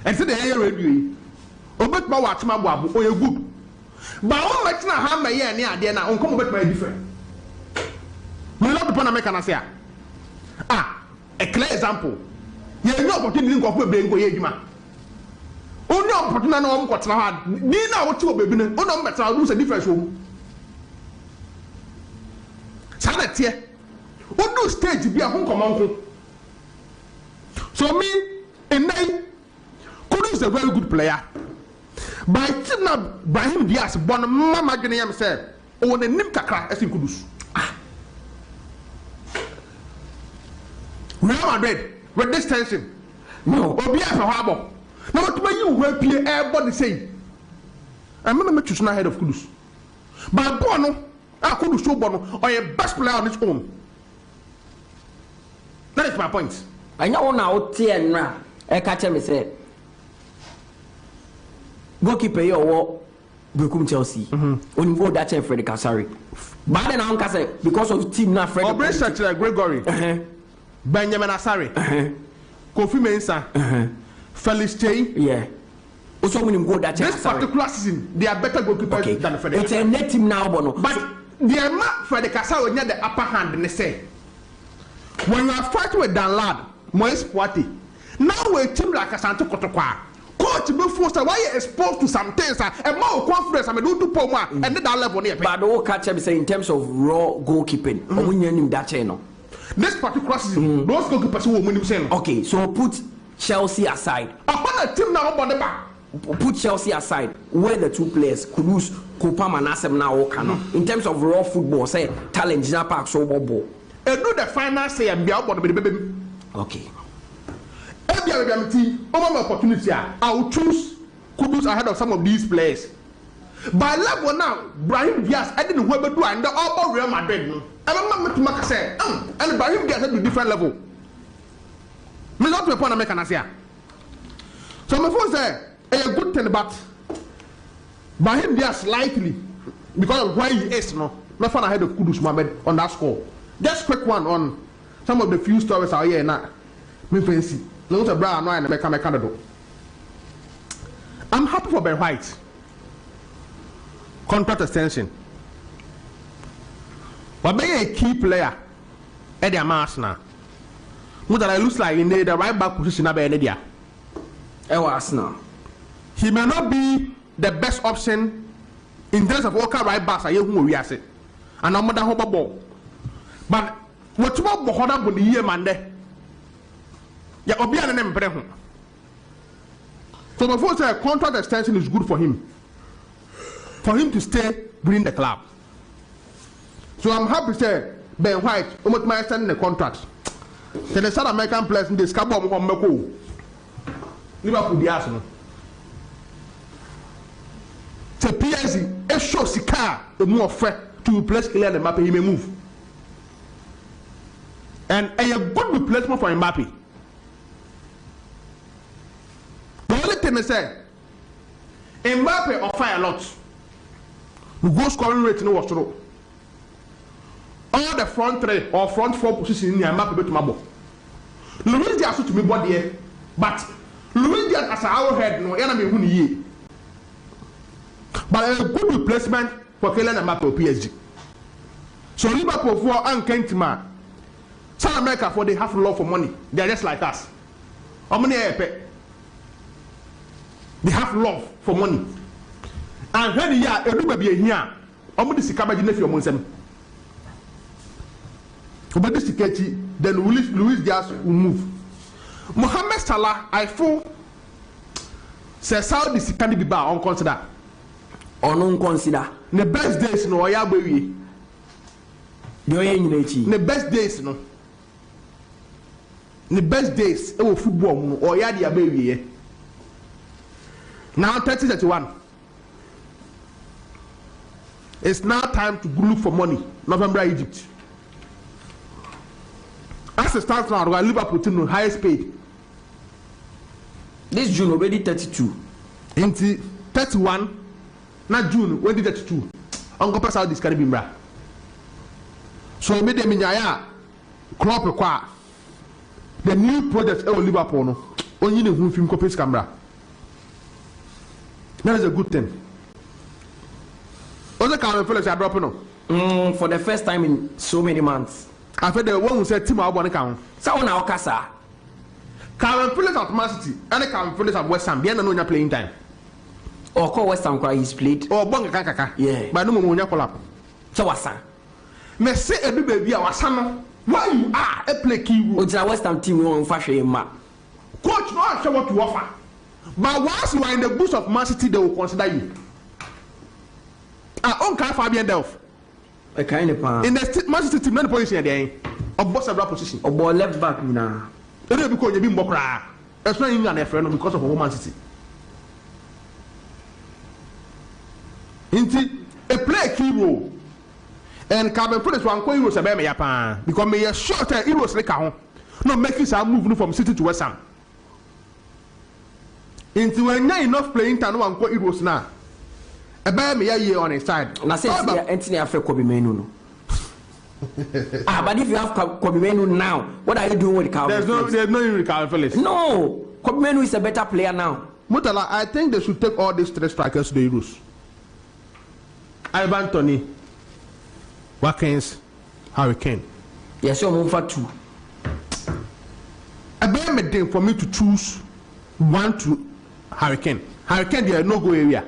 And say the air radio. Obet ba watch ma bo o good. But on match na ha ma ye na ade na on come bet my different. Me not upon American na say a clear example. You have no opportunity to go to Yejima. Only opportunity no one got now. Nina what you baby. Oh no, but I lose a difference. Sanet here. What do stage be a home command? So me and then Kudu is a very good player. By Tina Brahim Diaz, born Mama Ghanaian said, oh the Nimkaka as in Kudus. Real Madrid with this tension. No, or be a harbor. Now, what you will be everybody say? I'm not to ahead of Kudus. But Bono, I could show Bono or a best player on his own. That is my point. I know now, Tiana, I catch him say, goalkeeper or Become Chelsea. Only go that Freddy Kasari. But then I'm because of team now, Freddy. Or Brentford, Gregory. Benjamin Asari, Kofi Mensah, Felix J. Yeah. Also, when you go that this particular season, they are better goalkeepers than Freddy. It's a net team now, Bono. But they are not Freddy Kasari near the upper hand. And they say, when you are fighting with Dan Lad, Moise Poitier, now we team like a Santo Kotokwa. Coach before so why you exposed to some things and more confidence. I mean, do Poma and that level near. But the whole catch him say in terms of raw goalkeeping, when you name that channel. This particular season, those goalkeepers will win himself. Okay, so put Chelsea aside. Upon a team now about the back. Put Chelsea aside, where the two players could lose Kopama and Asem now cannot. In terms of raw football, say talent, Gina Park, so ball. And do the final say and be out about the baby. Okay. Every team, over opportunity, I will choose Kudus ahead of some of these players. By level now, Brahim Diaz, I didn't know do and the all Real Madrid. I remember to make say, and Brahim Diaz at a different level. Me not to upon American Asia. So my phone say a good thing, but by him they are slightly because of why he is no fun ahead of Kudus Mohammed on that score. Just quick one on some of the few stories out here now. Me fancy. Those are brown wine and make a Canada. I'm happy for Ben White. Contract extension. But be a key player at the Arsenal. Mutala looks like in the right back position at the Arsenal. He may not be the best option in terms of worker right backs. I who we are saying, and I'm not a ball. But what about Bohoda with the year Monday? Yeah, Obian and Emperor. So before say contract extension is good for him to stay within the club. So I'm happy to say Ben White almost my extending the contract. Then the South American players in this Cabo Moko Liverpool the Arsenal. So PSG a show Sika the more fair to replace Kylian Mbappe, he may move. And a good replacement for Mbappe. The only thing I say, Mbappe offer a lot. The goal scoring rate no was true. All the front three or front four positions in the Mbappe to Mabo. Luis Diaz to me body, but Luis Diaz as our head no enemy who ye. But a good replacement for Kylian Mbappe or PSG. So Liverpool for 𝐿𝐾𝐂𝐊. South America for they have love for money. They are just like us. How many they have love for money. And when they are a little bit here, how many sikabaji nefi omunsem? But this then Luis Diaz will move. Mohamed Salah, I feel say Saudi sikani biba on consider. Or non consider. The best days no oya bewi. The best days no. The best days e wo football no oya dia bewi. Now 30-31. It's now time to look for money. November Egypt. As it stands now, Liverpool team the highest paid. This June already 32. Into 31. Not June, when did 32? Uncle Pass out this Caribbean bra. So made them in Yaya crop require the new project of Liverpool. No, only the who film copies camera. That is a good thing. Other Calvin Phillips are dropping on. For the first time in so many months. I feel the one who said Tim Albon account. So now Casa. Calvin Phillips at Man City and Calvin Phillips at West Ham. Bien no playing time. Or call West Ham he's played. Or Bonga Kaka. Yeah. But no more collab. So what's that? Me say a baby awasano. Why you are a play key? It's a West Ham team on fashion ma. Coach not sure what to offer. But once you are in the boots of Man City, they will consider you. On Fabian Delph. A kind of in the Man City team, not position there. Of boss of position. Or ball left back now. Because you've been Bokra. That's not England, friend, because of Man City. Into a play key role. And Calvin Phillips one heroes a baby Japan. Because me a shorter heroes like no making some move from City to West Ham. Into when not enough playing time one heroes now. A baby a year on his side. And I say Anthony after 𝐒𝐕𝐄. But if you have 𝐒𝐈𝐕𝐄 now, what are you doing with Calvin Phillips? There's no with Calvin Phillips. No, 𝐒𝐈𝐕𝐄 is a better player now. Mutala, I think they should take all these three strikers to the Euros. Ivan Toney, Watkins, 𝐿𝐾𝐂𝐊. Yes, you're moving for two. A better thing for me to choose one to 𝐿𝐾𝐂𝐊. 𝐿𝐾𝐂𝐊 they are no go area.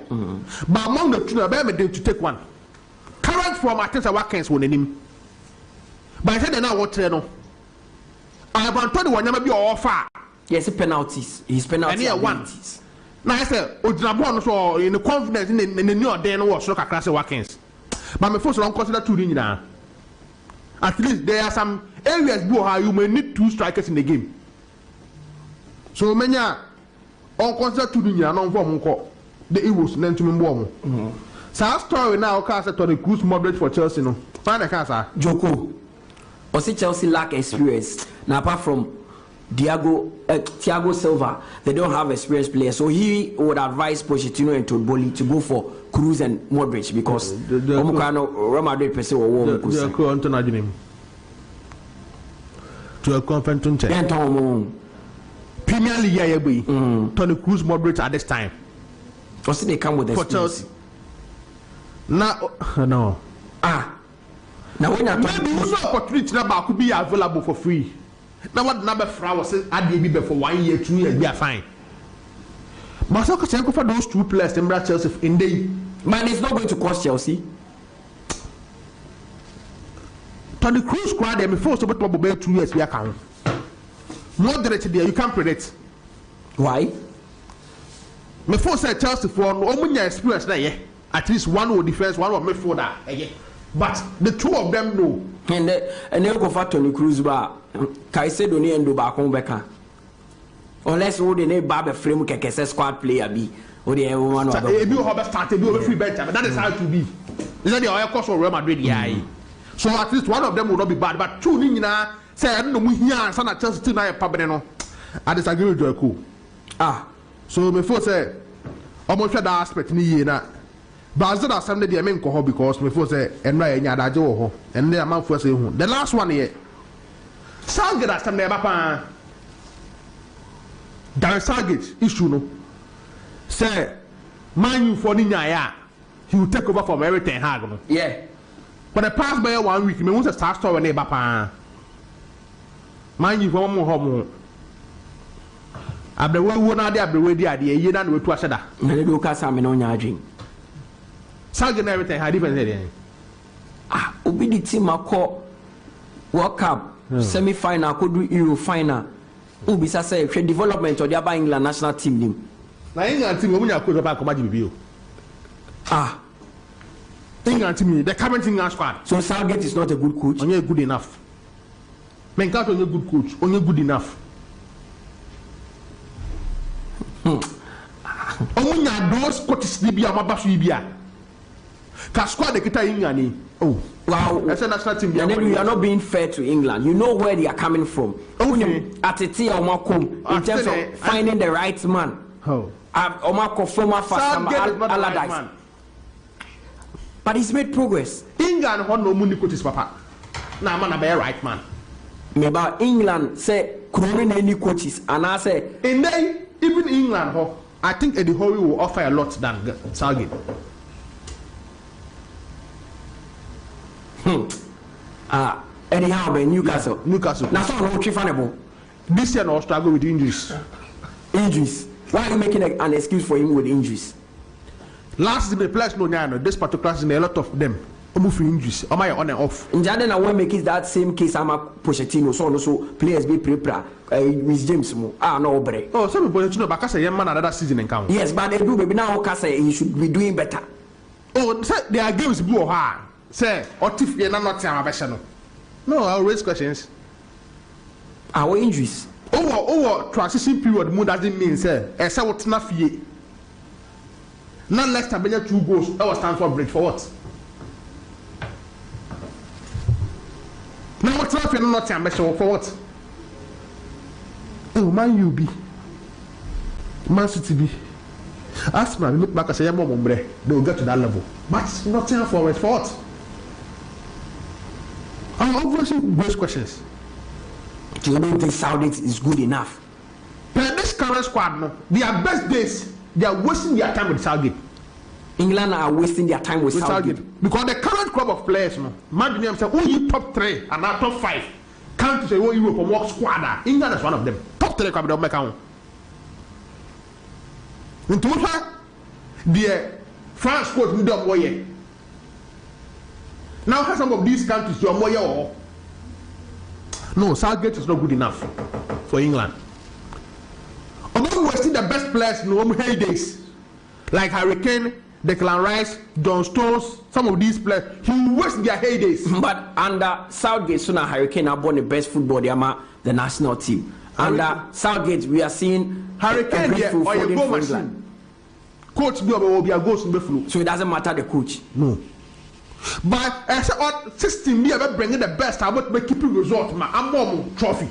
But among the two, a better thing to take one. Current form, I think Watkins will name him. But I said they now what no. Ivan Toney will never be offer. Yes, penalties. His penalties. And one. Now I said, Ojnabon so in the confidence in the new day no was so class Watkins. But my first don't consider two in now. At least there are some areas where you may need two strikers in the game. So many on consider two in now from the Eagles then to me. So our story now cast on the Cruz Modric for Chelsea no. Find a casa. Joko. Or see Chelsea lack experience. Now apart from Thiago Silva, they don't have experienced players, so he would advise Pochettino and Tolboli to go for Cruz and Modric because Real Madrid person will warm to a conference Premier League Tony Cruz Modric at this time. Also they come with experience. No. Now when you maybe no opportunity number could be available for free. Now what number was at the for 1 year, 2 years, we are fine. But so for those two players, them Chelsea in the man, it's not going to cost Chelsea. Tony Cruz cried them before so about 2 years we are count. Moderate there, you can't predict. Why? Before say Chelsea for no experience there, at least one will defense, one will midfielder. But the two of them know. And they go for Tony Cruz ba Caicedo ni endo ba kon beka. Unless we dey ba frame keke squad player bi. O dey one of them. Ebi o be start ebi o free bench, but that is how to be. Is that the oil cost of Real Madrid yeah. So at least one of them will not be bad, but two ni nyina say no mu hia san na Chelsea team na pabene no. I disagree with Josiah Quaye. So before say almost that aspect ni ye na but that assembly the main coho because before say enra enya adaje wo ho and the man for say hu the last one here Southgate assembly ba pa dan Southgate issue no say Man U for ni nyaya he will take over from everything Ten Hag no yeah but the past by 1 week me want to start story na ba pa Man U for mo ho mo abrewe wo na de abrewe di ade ye na we tu aseda na le do ka sa me no nya adwin Southgate everything how different there obi di team akọ World Cup semi-final kodu Euro final obi sa say hwe development of the aba England national team nim na England team omunya ko ba ko ma jibi England team the current England squad so Southgate is not a good coach only good enough men can't only good coach only good enough omunya those coaches ni bia mabaso bia ka squad de kita England wow that's a national team and then you are not being fair to England you know where they are coming from atete omakom in terms of finding the right man omako former fast Allardyce but he's made progress England ho no muni coaches papa na man be right man me about England say krono any coaches and I say in day even England ho I think Eddie Howe will offer a lot than Southgate. Anyhow, Newcastle. Newcastle. Now, so no trifanable. This year, no struggle with injuries. Injuries. Why are you making an excuse for him with injuries? Last season, the players no this particular season, a lot of them move for injuries. Am I on and off? In Jordan, I want to make that same case. I'm a Pochettino, so also players be prepared. With James Mo. No, bre. Oh, some Pochettino, but I say young man another season in count. Yes, but they do. Maybe now, say he should be doing better. Oh, say there are games blue hard. Say, or if you're not saying no, I'll raise questions. Our injuries. Over transition period, more doesn't mean say, say what's not fear. Not less than 2 goals. That was time for break for what? Now what's not fear not ambition for what? Oh, Man U be, Man City be. Ask me, look back and say, they will get to that level. But nothing for what? I'm obviously those questions. Do you don't think Southgate is good enough? But this current squad, no, their best days, they are wasting their time with Southgate. England are wasting their time with Southgate. Because the current crop of players, no, imagine them say, oh, you top 3 and now top 5. Can't say, oh, you will from work squad. England is one of them. Top 3 come down, make out. In total, the France squad need up way. Now, how some of these countries, you're more no, Southgate is not good enough for England. Although we're still the best players in home heydays, like Hurricane, Declan Rice, John Stones, some of these players, he wastes their heydays. But under Southgate, sooner Hurricane are born the best football the national team. Under Southgate, we are seeing Hurricane or a goal machine. Coach will be a ghost in the flu. So it doesn't matter the coach. No. But as a 16 years, bringing the best, I would make keeping result. I'm more trophy.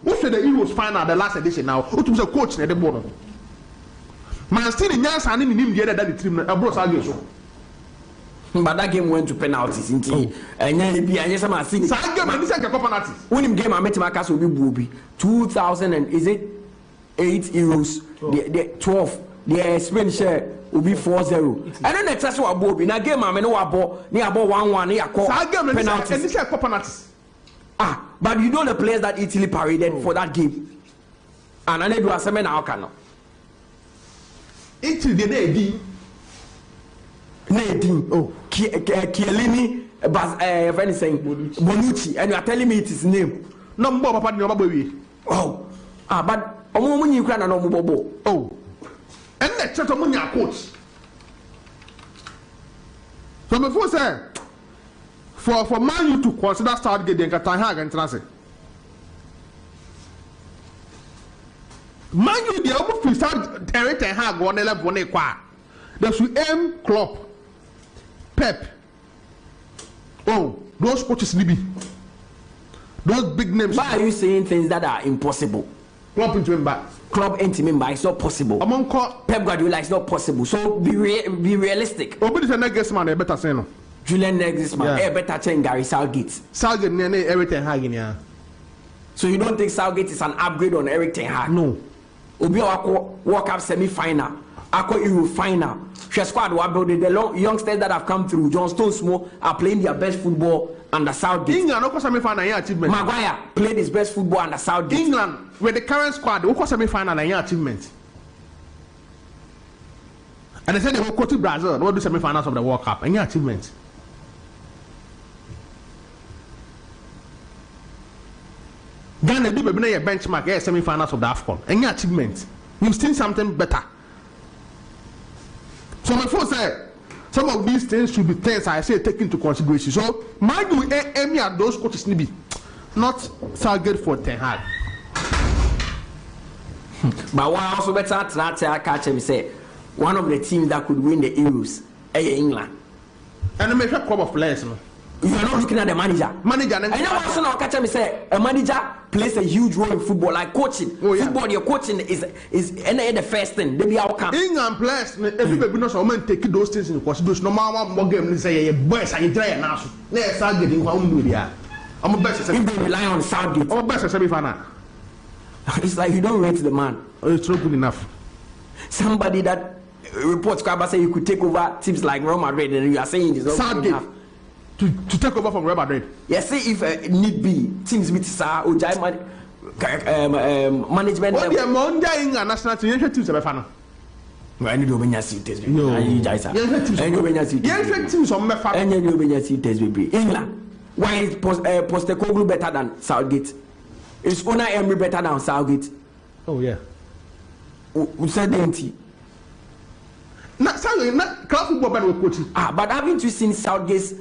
Who said the Euros final the last edition now? Who was a coach at the bottom? Man still in Yans and in him the other team abroad. But that game went to penalties. And yes, I'm saying. So I game and this is a penalties. When him game I met Marcus will be 2000 and is it 8 euros? The 12. The Spain share will be 4-0. And then the test was Bobby. Now game I know about near about 1-1 near penalties. And this is a penalties. But you know the players that Italy paraded for that game. And I do a seminar now can. Italy did Chiellini, friend is saying Bonucci, and you are telling me it is name. No more, Papa, no baby. Oh, but a woman you can no bobo. Oh, and that gentleman, your coach. So before say, for Man U to consider start getting a Ten Hag and Transit. Man U, the almost to start Ten Hag 1-11 1-1. They should aim Klopp. Pep. Oh, those coaches Libby. Those big names. Why are you saying things that are impossible? Klopp into him back. Klopp into him back. It's not possible. Among Pep Guardiola, it's not possible. So be realistic. Nobody say Nagelsmann a better say no. Julian Nagelsmann a better than Gary Southgate. Southgate near Eric Ten Hag in here. So you don't think Southgate is an upgrade on Eric Ten Hag? No. Obi World Cup semi-final. Ako Euro final. She squad were building the youngsters that have come through. John Stones are playing their best football under Southgate. England, no semi-final achievement. Maguire played his best football under Southgate. England, with the current squad, no semi-final achievement. And they said they will go to Brazil. They will do semi-finals of the World Cup. Any achievement? Ghana do be a benchmark. Semi-finals of the AFCON. Any achievement? You've seen something better. So my phone said some of these things should be things I say take into consideration. So mind you, any of those coaches need be not Southgate for Ten Hag. But what also better to catch him say one of the teams that could win the Euros England. And I make a crop of players. No? You are not looking at the manager. And I know also now catch him say a manager plays a huge role in football, like coaching. Oh, yeah. Football, your coaching is the first thing. They be outcome. England players, everybody knows how men take those things in consideration. No matter what game they say, boys, I try now. Let's start getting one do there. I'm a best. If they rely on Southgate, I'm a best semi-final. It's like you don't rate the man. It's not good enough. Somebody that reports say you could take over teams like Real Madrid, and you are saying it's not good enough. To take over from Real Madrid. Yes, see if need be teams with Ujai management. What the Monday England national team teams are final. I need to be teams. No, England. Why is Postecoglou better than Southgate? Is Unai Emery better than Southgate? Oh yeah. Who said empty? Not Southgate, not club football better with coaching. But haven't you seen Southgate's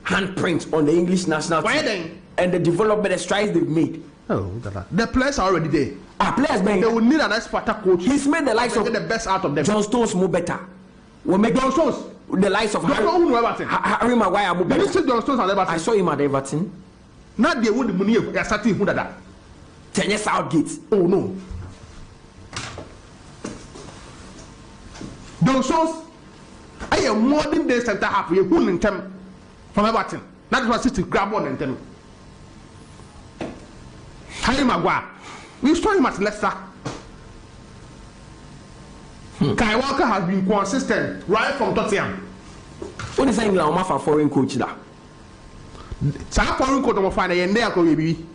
handprint on the English national team? Why then? And the development, the strides they've made. Oh, the players are already there. Players, man. They will need an expert coach. He's made the likes of the best out of them. John Stones more better. We'll make John Stones. The likes of Harry Maguire more better. Did you see John Stones at Everton? I saw him at Everton. Not the one the money you're starting who that. 10 years Southgate. Oh no. John Stones. I am more than day center half. You won in term from Everton. That was just to grab one in term. Harry Maguire. We saw him at Leicester. Kai Walker has been consistent right from Tottenham. What is England on for foreign coach da? Sa foreign coach of find a there ko baby.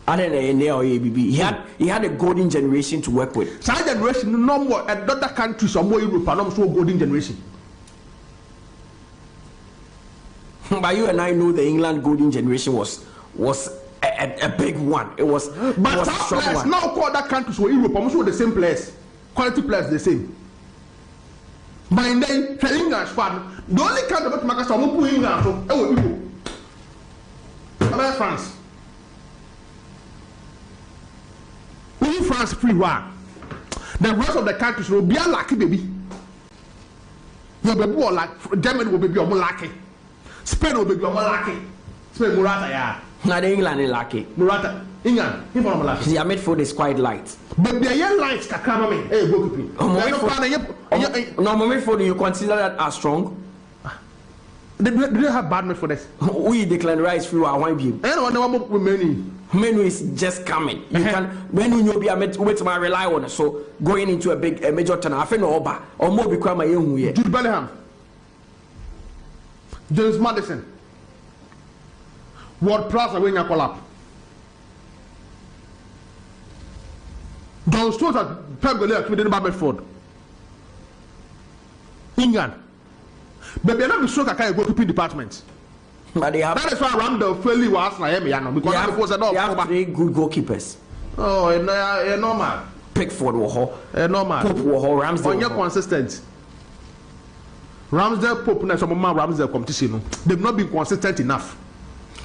Other than there or ABB, he had a golden generation to work with. Sa generation no more at other countries or more Europe no so golden generation. But you and I know the England golden generation was a big one. It was. But some players now call that countries or Europe almost the same players. Quality players the same. But in the England squad, the only country that makes some who England so people. About France. Only France free war. The rest of the countries will be lucky baby. Your baby will like Germany will be more lucky. Spain will be more lucky. Spain will rather yeah. Now the England is lucky. Murata, England, he for lucky. Their midfield is quite light. But the young lights kakama me. Hey, goalkeeping. No, midfield you consider that as strong? They don't have bad midfielders. We Declan Rice through our one view. And one with Menu is just coming. You can Menu you'll be a with my rely on. So going into a major turn, I think over or more become a young year. Jude Bellingham, James Maddison, Ward Prowse are winning a collab. John Stones at Pep Guardiola within Bedford. England. But they're not the stroke kind of goalkeeping department. But they have, that is why Ramdale fairly was because they have 3 good goalkeepers. Oh, normal. Pickford was normal. Pope was Ramsdale. On your consistent. Ramsdale, Pope, and some more Ramsdale competition. They've not been consistent enough.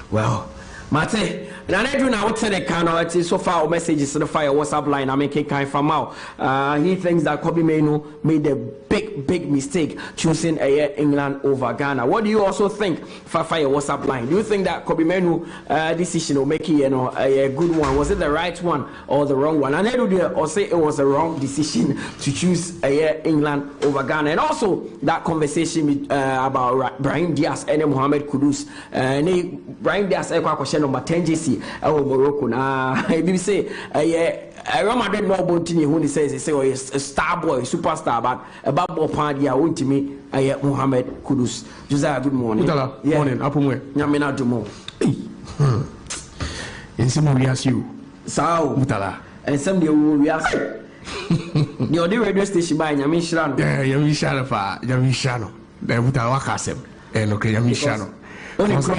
Well, Mate, and I do now tell the canal so far messages to the fire WhatsApp line. I make kind from out. He thinks that 𝐒𝐕𝐄 made a big mistake choosing England over Ghana. What do you also think for fire WhatsApp line? Do you think that 𝐒𝐕𝐄 decision will make it a good one? Was it the right one or the wrong one? And I do or say it was a wrong decision to choose England over Ghana. And also that conversation about Brahim Diaz and Mohamed Kudus. Brahim Diaz question number 10 JC Morocco na maybe say Real Madrid no bontini who says a star boy superstar but a bad ball party I want to me Mohamed Kudus. Josiah, good morning. Mutala, morning. Apumwe. Nyamina dumo. Ensimu we ask you. Sao Mutala. And some we ask. The other radio station by Yamin Shano. Yeah, Yamin Shano fa Yamin Shano. The Mutala wakasem. Okay, Yamin Shano. Because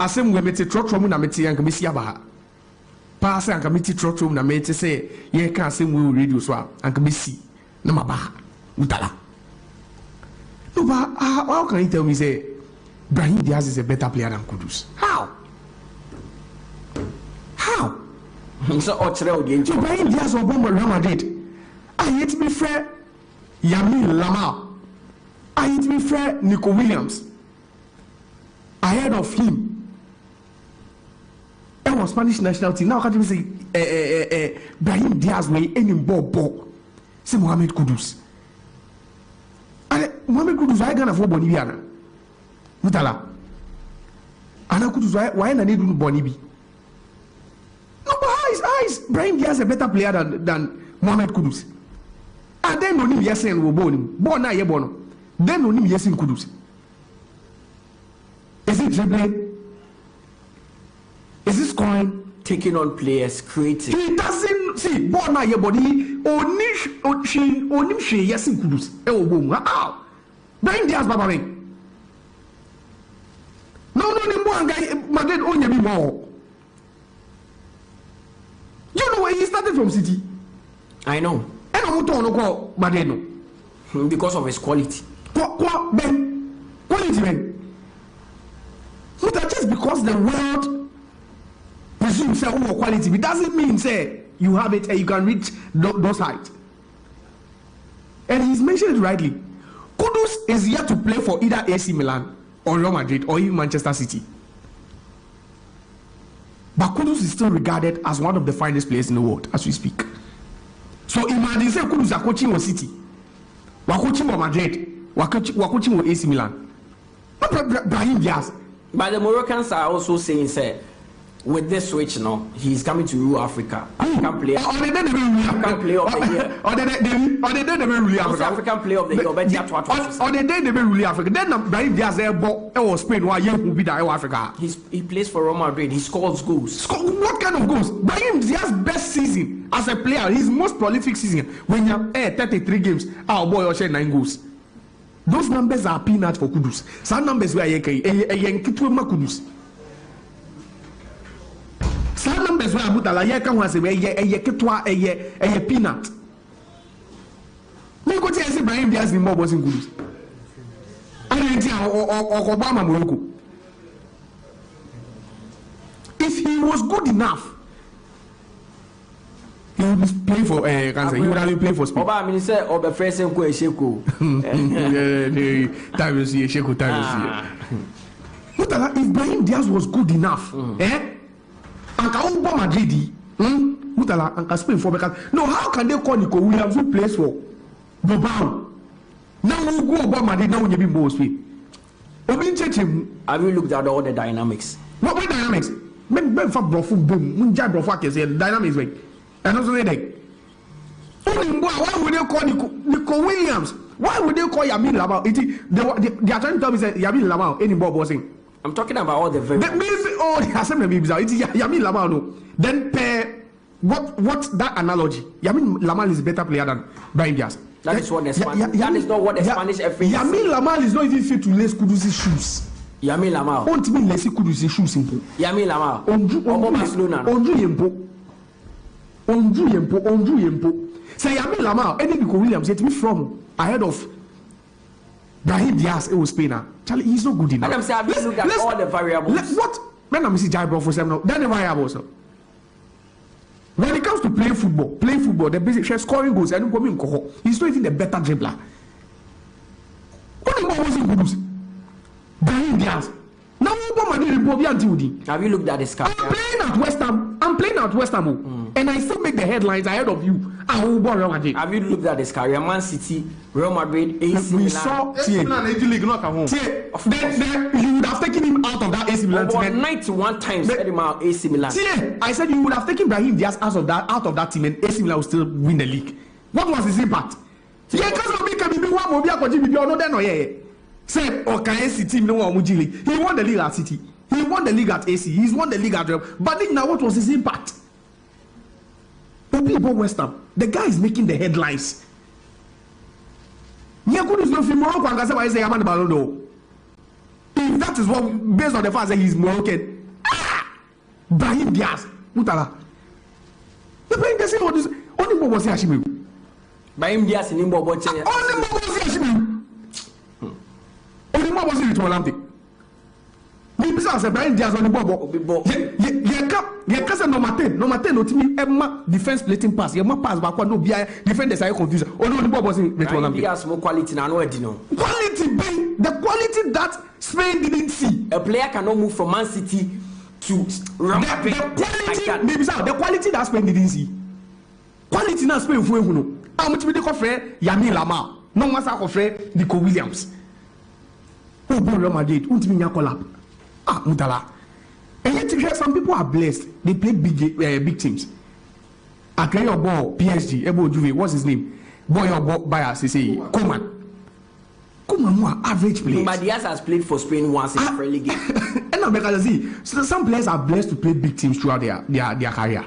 I say we met a trotro na meti and committee abaha. Pass and committee trotro na meti say ye can't say we will read you so and committee no mabaha Mutala. No, but how can you tell me say Brahim Diaz is a better player than Kudus? How? So Brahim Diaz was born with Real Madrid. I hate to be fair, Yamin Lamar. I hate to be fair, Nico Williams. Ahead of him, and was Spanish national team. Now, can't you say Brahim Diaz way any ball? Say Mohamed Kudus. And Mohamed Kudus, I gonna for Boniviana. Mutala. Ana Kudus, why not do Bonibi? No, but how is Brahim Diaz a better player than Mohamed Kudus? And then no him yes and we born him. Born na ye born. Then no him yes in Kudus. Is it dribbling? Is it scoring? Taking on players, creating. He doesn't see. Born na your body. Onim she yes in Kudus. Boom. How? Brahim Diaz Babari. No, one guy. Madrid only be more. You know where he started from City. I know. And I'm not call Madrid because of his quality. Quality man. But just because the world presumes say quality, it doesn't mean say you have it and you can reach those heights. And he's mentioned it rightly. Kudus is yet to play for either AC Milan or Real Madrid or even Manchester City. But Kudus is still regarded as one of the finest players in the world as we speak. So imagine say Kudus are coaching with City, we're coaching with Madrid, we're coaching with AC Milan. But Brahim Diaz. But the Moroccans are also saying, say, with this switch now, he's coming to rule Africa. African player. African player of the year. Or the day they rule Africa. African player of the year. Or the day they rule Africa. Then Brahim Diaz was Spain. Why you will be there in Africa? He plays for Real Madrid. He scores goals. What kind of goals? Brahim Diaz's best season as a player, his most prolific season, when you have 33 games, oh boy, you share 9 goals. Those numbers are peanuts for Kudus. Some numbers were Kudus. Some numbers were Mutala Yakubu a peanut. Me go tell you Brahim Diaz in more was in Kudus. I didn't tell or Obama Morocco. If he was good enough, he would play for cancer. He would have played for Spain. Obama minister of the first 𝐶𝐶. Time you see 𝐶𝐶. Mutala, if Brahim Diaz was good enough, Anka Umbo Madrid, Mutala, Anka Spain for because no, how can they call Nico Williams who plays for Bilbao? Now we go about Madrid, now we be more sweet. Have you looked at all the dynamics? What dynamics? Men for Brofu boom, Munja Brofak is dynamics way. And also they why would they call Nico Williams? Why would they call Yamin Lamau? They are trying to tell me that Yamin Lamau any more bossing. I'm talking about all the very. That means the assembly bizarre. It's Yamin Lamau no. Then what that analogy? Yamin Lamau is a better player than Brahim Diaz. That is what the Spanish. That is not what the Spanish FA. Yamin Lamau is not even fit to lace Kudusi's shoes. Yamin Lamau. On to me lace Kudusi's shoes simple. Yamin Lamau. On Barcelona. On Yempo. Say Yamin Lamau. Any Nico Williams yet me from ahead of Brahim Diaz. It was Spain. Charlie, he's not good enough. And I'm saying, have you looked at all the variables? What? When I'm saying Jai for some now, then the variables. When it comes to playing football, the basic scoring goals, I don't come in coho. He's not even the better dribbler. What was he good? Brahim Diaz. Now have you looked at this card? I'm playing at West Ham. And I still make the headlines ahead of you. Have you looked at this career? Man City, Real Madrid, AC Milan. We saw AC Milan AG League not at home. Then you would have taken him out of that AC Milan team. 91 times him out AC Milan. I said you would have taken Brahim Diaz out of that team and AC Milan will still win the league. What was his impact? Yeah, because of me can be one more Say AC team no one league. He won the league at City. He won the league at AC. He's won the league at Real. But now what was his impact? People West Ham. The guy is making the headlines. If that is what, based on the fact that he's Moroccan, Brahim Diaz, Mutala. The Brahim Diaz was only more was Yashimi. Brahim Diaz in Imbo Boche. Only more was Yashimi. Only more was it to Olympic. Besides, Brahim Diaz on the ball. You can't say number 10 no team Emma defense plating pass. You must pass back no be defenders are confused. Only the ball was in Brahim Diaz more quality than Quality, the quality that Spain didn't see. A player cannot move from Man City to Real Madrid. The quality that Spain didn't see. Quality na Spain for no. How much we dey confrere Yamin Lamau. No one sa confrere Nico Williams. Who born Real Madrid? Untimi nya collab. Mutala. And yet some people are blessed. They play big teams. I play your ball PSG. Ebo Juve. What's his name? Boy your ball bias. He say Koeman more average players. But Diaz has played for Spain once in a friendly game. And now because see, so some players are blessed to play big teams throughout their career.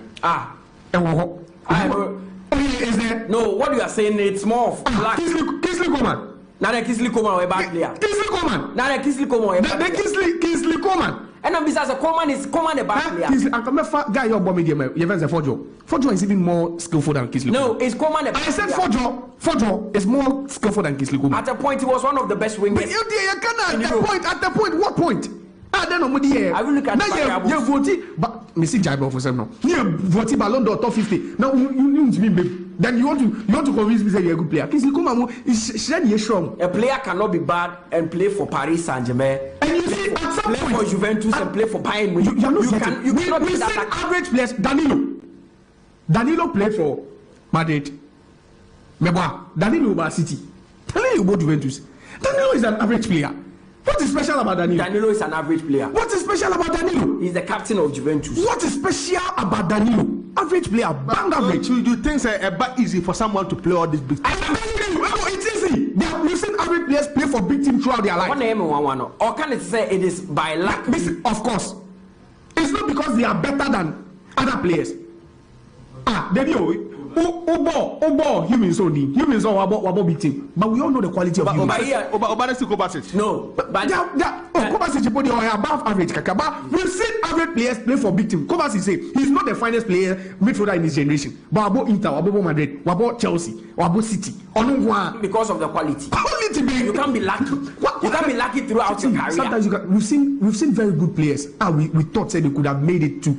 Is there? No, what you are saying it's more of black. Kingsley Coman. Now the Kingsley Coman a bad player. Kingsley Coman. Now the Kingsley Coman a bad player. Kingsley Coman. And I'm besides Coman a bad player. Kingsley, and guy your bomb medium. You have Fojo is even more skillful than Kingsley. No, it's Coman a bad player. I said Fojo is more skillful than Kingsley Coman. At a point, he was one of the best wingers. But you cannot at the point. What point? Then nobody here. I will look at the variables. You vote, but me see Jaibo for some now. You vote Ballon d'Or top 50. Now you mean then you want to convince me that you're a good player. Kingsley Coman is strong. A player cannot be bad and play for Paris Saint-Germain. And you see, at some play point, for Juventus and play for Bayern Munich. You cannot be that average players. Danilo played for Madrid. Danilo was City. Danilo was Juventus. Danilo is an average player. What is special about Danilo? Danilo is an average player. What is special about Danilo? He's the captain of Juventus. What is special about Danilo? Average player, bang average. You think it's easy for someone to play all these big teams? It's easy. We've seen average players play for big teams throughout their life. Or can it say it is by luck? Of course. It's not because they are better than other players. Humans about big team. But we all know the quality of humans. No. But Kovacic is above average. But we've seen average players play for big team. Kovacic say he's not the finest player midfielder in his generation. But about Inter, about Madrid, about Chelsea, about City. Because of the quality. You can't be lucky. You can't be lucky throughout your career. Sometimes we've seen very good players. We thought they could have made it to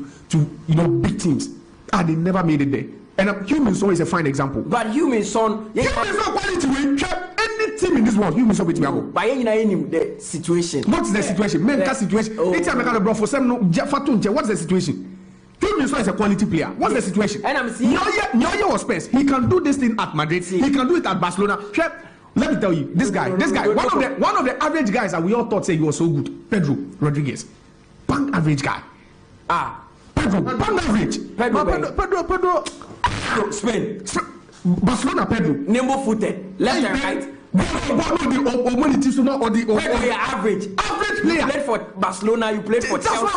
big teams. They never made it there. And Human Son is a fine example. But Human Son, Human Son quality. Any team in this this was you miss up with me. But you know the situation. What's the situation? Mental situation. Each time I got a bro for some no Fatunche. What's the situation? Tim is a quality player. What's the situation? And I'm seeing Neuer was best. He can do this thing at Madrid. He can do it at Barcelona. Let me tell you, this guy, one of the average guys that we all thought say he was so good. Pedro Rodriguez, bang average guy. Pedro, bang average. Pedro. Spain. Barcelona, Pedro. Nimble footed, left and right. Pedro, average player. You played for Barcelona. You played for Chelsea. That's what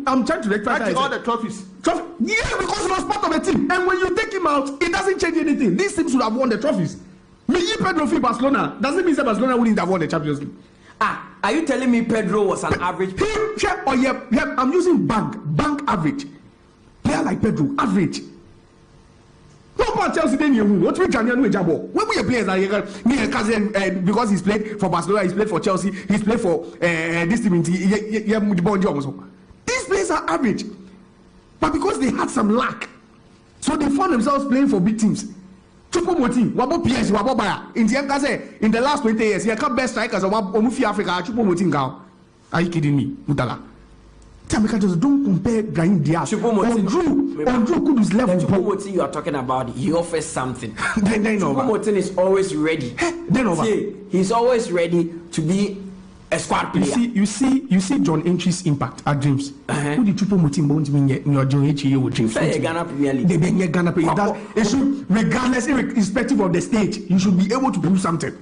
I'm trying to rectify. All the trophies. Yeah, because he was part of the team. And when you take him out, it doesn't change anything. These teams should have won the trophies. Me, Pedro for Barcelona doesn't mean that Barcelona wouldn't have won the Champions League. Are you telling me Pedro was an average player? Yeah, I'm using bank average. Player like Pedro, average. No part Chelsea then you what we Janian with Jabo. When we players like me and cousin because he's played for Barcelona, he's played for Chelsea, he's played for this team. These players are average, but because they had some luck, so they found themselves playing for big teams. Choupo-Moting, Wabo PSG, Wabo Baya. In the last 20 years, he had best strikers of Omufi Africa. Choupo-Moting now. Are you kidding me, Mutala? Tamika, just don't compare Brahim Diaz. On Drew Kudu's level. Choupo-Moting you are talking about, he offers something. Choupo-Moting is always ready. He's always ready to be a squad player. You see John Entry's impact at Dreams. Who did Choupo-Moting want to mean your John Entry with Dreams? Ghana Premier League. They Ghana Premier League. It should, regardless, irrespective of the stage, you should be able to do something.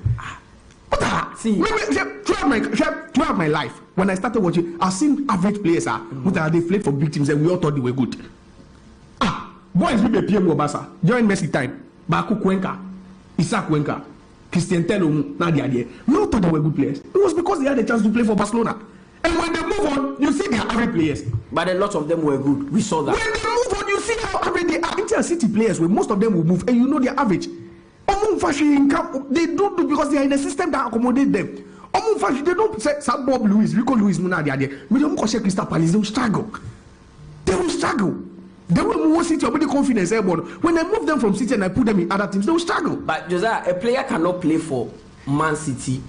See, throughout my life, when I started watching, I've seen average players. They played for big teams and we all thought they were good. Boys will be PM Wabasa during Messi time. Baku Cuenca, Isaac Cuenca, Christian Tello, Nadia. We all thought they were good players. It was because they had a chance to play for Barcelona. And when they move on, you see they are average players. But a lot of them were good. We saw that. When they move on, you see how average they are. Inter City players, where most of them will move, and you know they're average. They don't do because they are in a system that accommodate them. They don't say Bob Lewis, Rico Lewis, Munadi. We don't check Crystal Palace. They will struggle. They will move City with confidence. When I move them from City and I put them in other teams, they will struggle. But Josiah, a player cannot play for Man City,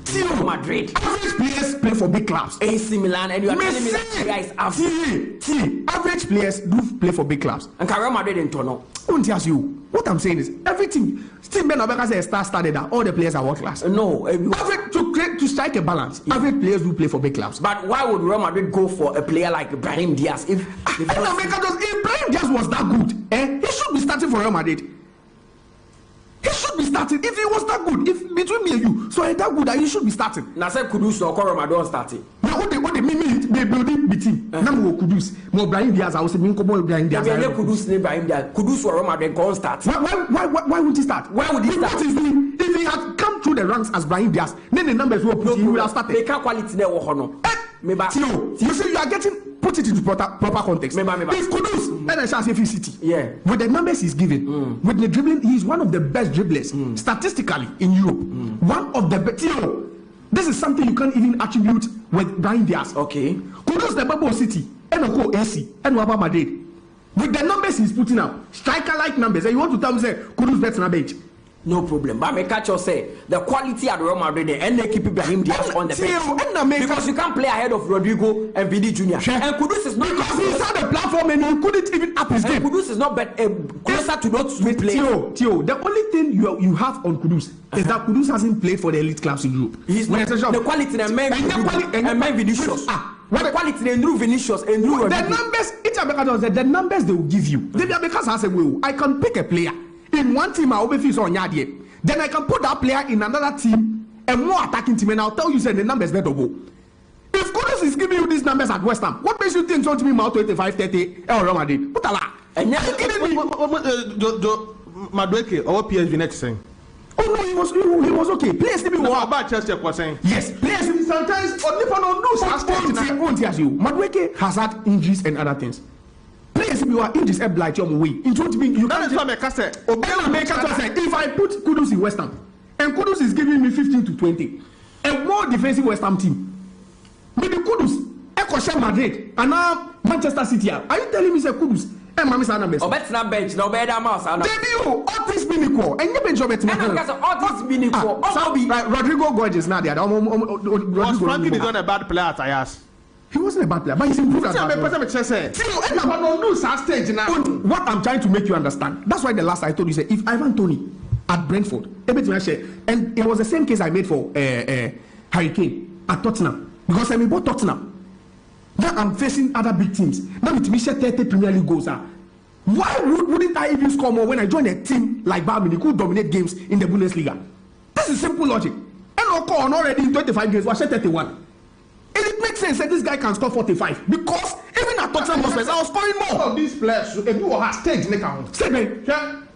Madrid. Average players play for big clubs. AC Milan, and you are telling me that player is average. Average players do play for big clubs. And Real Madrid and Tono. I won't ask you. What I'm saying is everything. Still, Ben Obeka says started that all the players are world class. No, average to strike a balance. Yeah. Average players do play for big clubs. But why would Real Madrid go for a player like Brahim Diaz if Brahim Diaz was that good? He should be starting for Real Madrid. He should be starting. If he was that good, if between me and you, so that good that he should be starting. Now say Kudus or Ramadan starting. Now what they mean they building the team. Now more Kudus, more Brahim Diaz. I was saying more Brahim Diaz. Kudus name Brahim Diaz. Kudus or Ramadan can't start. Why would he start? Why would he start? What is he? If he had come through the ranks as Brahim Diaz, then the numbers were put. He would have started. They can't quality there no. You see, you are getting put it into proper context. If Kudus and I shall say City, with the numbers he's given, with the dribbling, he's one of the best dribblers statistically in Europe. One of the best. This is something you can't even attribute with Brahim Diaz. Okay. Kudus the Babo City, and AC, and Waba Madrid. With the numbers he's putting out, striker-like numbers, and you want to tell me say Kudus better than bench. No problem. But I catch you say the quality at Real Madrid and they keep Ibrahim Diaz on the bench. Because you can't play ahead of Rodrigo and Vini Jr. And Kudus is not because he's on the platform and he couldn't even up his game. Kudus is not closer to not to play. Theo, the only thing you have on Kudus is that Kudus hasn't played for the elite clubs in Europe. He's not, the quality and man Vinicius. What the quality and through Vinicius and through the numbers they will give you. Because I say, well, I can pick a player. In one team, I will be on Yadie. Then I can put that player in another team and more attacking team, and I'll tell you, say the numbers better go. If Kudus is giving you these numbers at West Ham, what makes you think so to me about 25-30 or Real Madrid? Mutala. And Madueke or PSV next saying. Oh no, he was okay. Players to be what about Chelsea was saying. Yes, players sometimes only for no news. Madueke has had injuries and other things. Players you are injuries blight your way. It won't be you can't make us say if I put Kudus in West Ham and Kudus is giving me 15 to 20, a more defensive West Ham team. With the Kudus, Echo Madrid and now Manchester City. Are you telling me say Kudus Mami sa numbers. Obetina bench, no better mouse. Debut, all things being equal. And you bench Obetina. All things being equal. Rodrigo Gorgeous now there. Was Frankie is not a bad player at Ayas? He wasn't a bad player, but he's improved. What I'm trying to make you understand. That's why the last I told you, say, if Ivan Toney at Brentford, and it was the same case I made for Hurricane at Tottenham, because I bought Tottenham. Now I'm facing other big teams. Now with me 30 Premier League goals. Why wouldn't I even score more when I join a team like Bayern Munich who dominate games in the Bundesliga? This is simple logic. And Ocon already in 25 games was 31. And it makes sense that this guy can score 45 because even at Tottenham I was scoring more. All of these players, if you have stage,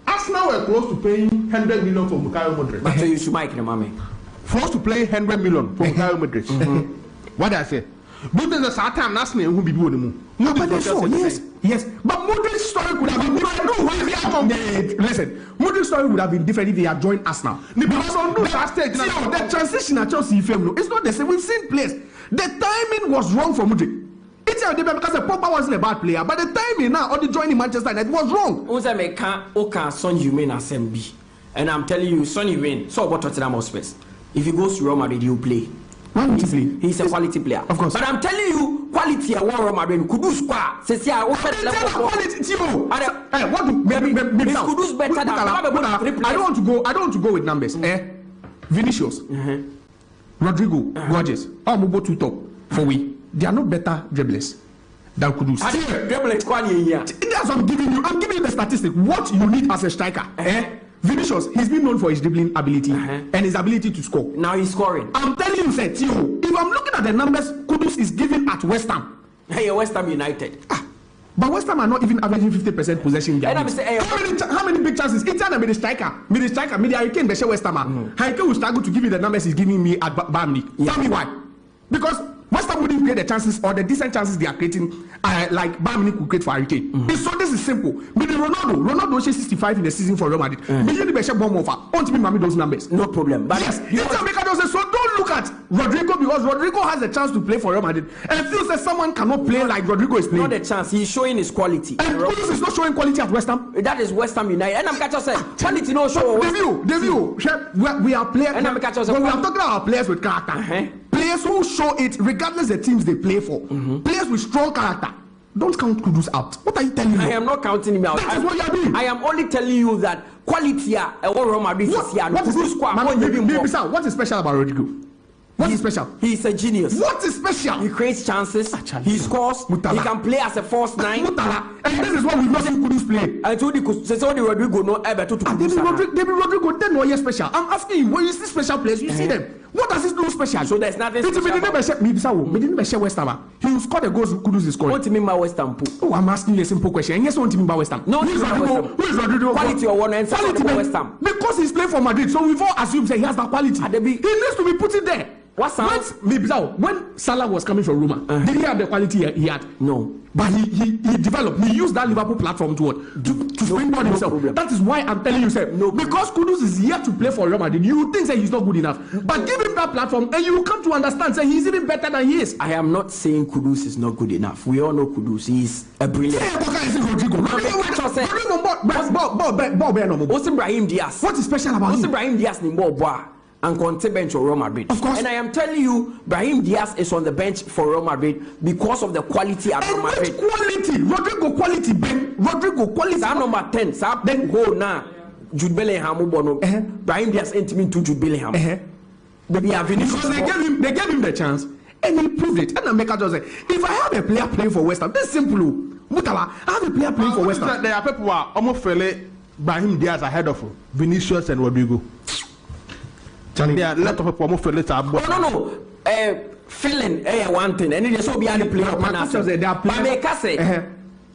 Arsenal were close to paying 100 million for 𝐿𝐏𝐻𝐒. But you should make the money. Forced to play 100 million for 𝐿𝐏𝐻𝐒. What did I say? But there's a time Arsenal who be doing the move. Yes. But Modric's story could have been different. Listen, Modric's story would have been different if he had joined Arsenal. Because on the transition at Chelsea, it's not the same. We've seen players. The timing was wrong for Modric. It's a debate because Pogba wasn't a bad player, but the timing now on the joining Manchester United was wrong. Son Heung-min SMB, and I'm telling you, Son Heung-min. So about Tottenham Hotspur. If he goes to Real Madrid, he'll play. He's a quality player, of course. But I'm telling you, quality at Real Madrid could do squad. Say, quality. What do maybe Kudus better than I don't want to go with numbers. Vinicius, Rodrigo, Gorgeous, Mubo two top for we. They are not better dribblers than Kudus. That's what I'm giving you. I'm giving you the statistic. What you need as a striker. Vinicius, he's been known for his dribbling ability and his ability to score. Now he's scoring. I'm telling you, Tio, if I'm looking at the numbers Kudus is giving at West Ham. Hey, West Ham United. But West Ham are not even averaging 50% possession. How many big chances? It's not a striker. Hurricane West Ham. Hurricane will struggle to give you the numbers he's giving me at Burnley. Tell me why. Because West Ham wouldn't create the chances or the decent chances they are creating like Bayern Munich could create for Hurricane. So this is simple. Ronaldo 65 in the season for Real Madrid. Won't be Mami those numbers. No problem. But yes, so don't look at Rodrigo because Rodrigo has a chance to play for Real Madrid and feels that someone cannot play like Rodrigo is playing. Not a chance. He's showing his quality. And Kudus is not showing quality at West Ham. That is West Ham United. And I'm catching saying quality no show. The view. We are players. And I'm catching when we are talking about players with character. Players who show it regardless the teams they play for. Players with strong character. Don't count Kudus out. What are you telling me? I am not counting him out. That is what you are doing. I am only telling you that quality what is special about Rodrigo? What is special? He's a genius. What is special? He creates chances. He scores. Mutala. He can play as a false nine. And this is what we've not seen Kudus play. I told you, Rodrigo no ever to David Rodrigo, then no special. I'm asking you, when you see special players, you see them. What does this do special? So there's nothing special. He didn't share West Ham. He will score the goals Kudus is scoring. What do you mean by West Ham? Oh, I'm asking you a simple question. And yes, what do you mean by West Ham? No, who is Rodrigo? Quality or one and quality West Ham. Because he's playing for Madrid, so we've all assumed that he has that quality. He needs to be put in there. When Salah was coming from Roma, did he have the quality he had? No. But he developed. He used that Liverpool platform to springboard himself. Problem. That is why I'm telling you, sir. No. Because Kudus is here to play for Real Madrid, you think that he's not good enough. But give him that platform, and you will come to understand that he's even better than he is. I am not saying Kudus is not good enough. We all know Kudus. He's a brilliant. What's Brahim Diaz? What is special about him? What's Brahim Diaz in Boba? And conte bench for Real Madrid. Of course. And I am telling you, Brahim Diaz is on the bench for Real Madrid because of the quality at Real Madrid. Quality? Rodrigo quality, Ben. Rodrigo quality. That number 10. Then go now. Jude Bellingham. Brahim Diaz ain't mean to Jude Bellingham. Because they gave him the chance and he proved it. And I make a just say, if I have a player playing for West Ham, this is simple. Mutala, I have a player playing for West Ham. There are people who are almost Brahim Diaz ahead of Vinicius and Rodrigo. There are a lot of people who feel it. Feeling one thing, and it's so behind the player.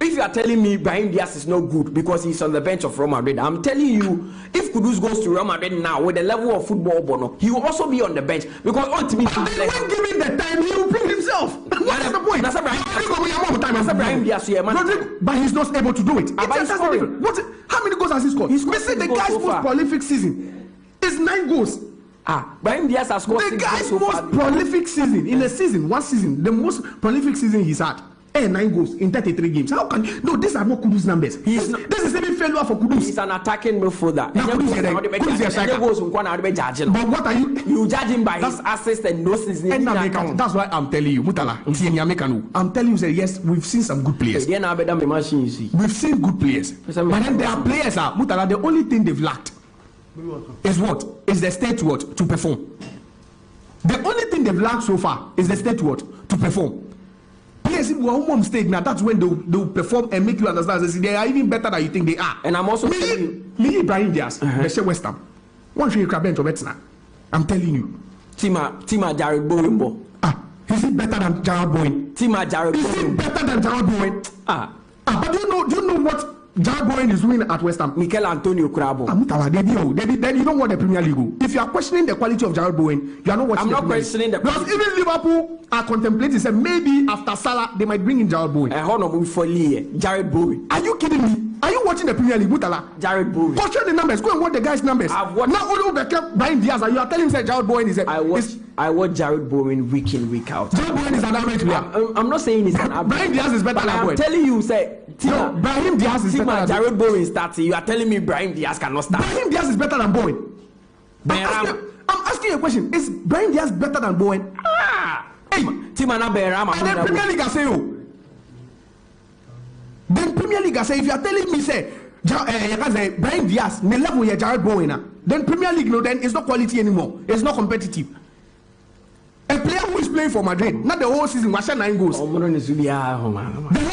If you are telling me Brahim Diaz is not good because he's on the bench of Real Madrid, I'm telling you, if Kudus goes to Real Madrid now with the level of football Bono, he will also be on the bench because ultimately, when given the time, he will prove himself. What's the point? That's Brahim Diaz, but he's not able to do it. How many goals has he scored? He's missing the guy's most prolific season. It's 9 goals. Brahim Diaz has scored the guy's most prolific season in a season, one season, the most prolific season he's had 9 goals in 33 games. How can no? These are not Kudus numbers. This is even failure for Kudus. He's an attacking midfielder. But what are you? You judge him by his assists and no season. That's why I'm telling you, Mutala. I'm telling you, yes, we've seen some good players. We've seen good players, but then there are players. Mutala, the only thing they've lacked is what? Is the state what to perform. The only thing they've lacked so far is the state what to perform. Players in one stage now, that's when they'll perform and make you understand that they are even better than you think they are. And I'm also telling you, me Ibrahim Diaz, they say West Ham. One show you crab bench of Betina. I'm telling you. Tima Jared Bowen. Is it better than Jared Bowen? Tima Jared Bowen. Is it better than Jared Bowen? But do you know what Jared Bowen is doing at West Ham? Mikel Antonio Krabo. Then you don't want the Premier League. If you are questioning the quality of Jared Bowen, you are not watching. I'm not questioning the because even Liverpool are contemplating, say maybe after Salah they might bring in Jared Bowen. Jared Bowen. Are you kidding me? Are you watching the Premier League, Mutala? Jared Bowen. Question the numbers. Go and watch the guy's numbers. I've watched. Now all over Brian Diaz, you are telling me that Jared Bowen is a. I watch Jared Bowen week in, week out. Jared Bowen is an average player. I'm not saying he's an average. Brian Diaz is better than Bowen. I'm telling you, say. Brahim Diaz is better than Jared Bowen is starting. You are telling me Brahim Diaz cannot start. Brahim Diaz is better than Bowen. I'm asking you a question. Is Brahim Diaz better than Bowen? Hey, Timana Beram. And then Premier League I say you. Then Premier League I say if you are telling me say Brahim Diaz me level here Jared Bowen then Premier League no then it's not quality anymore. It's not competitive. A player who is playing for Madrid, not the whole season, was 9 goals. The whole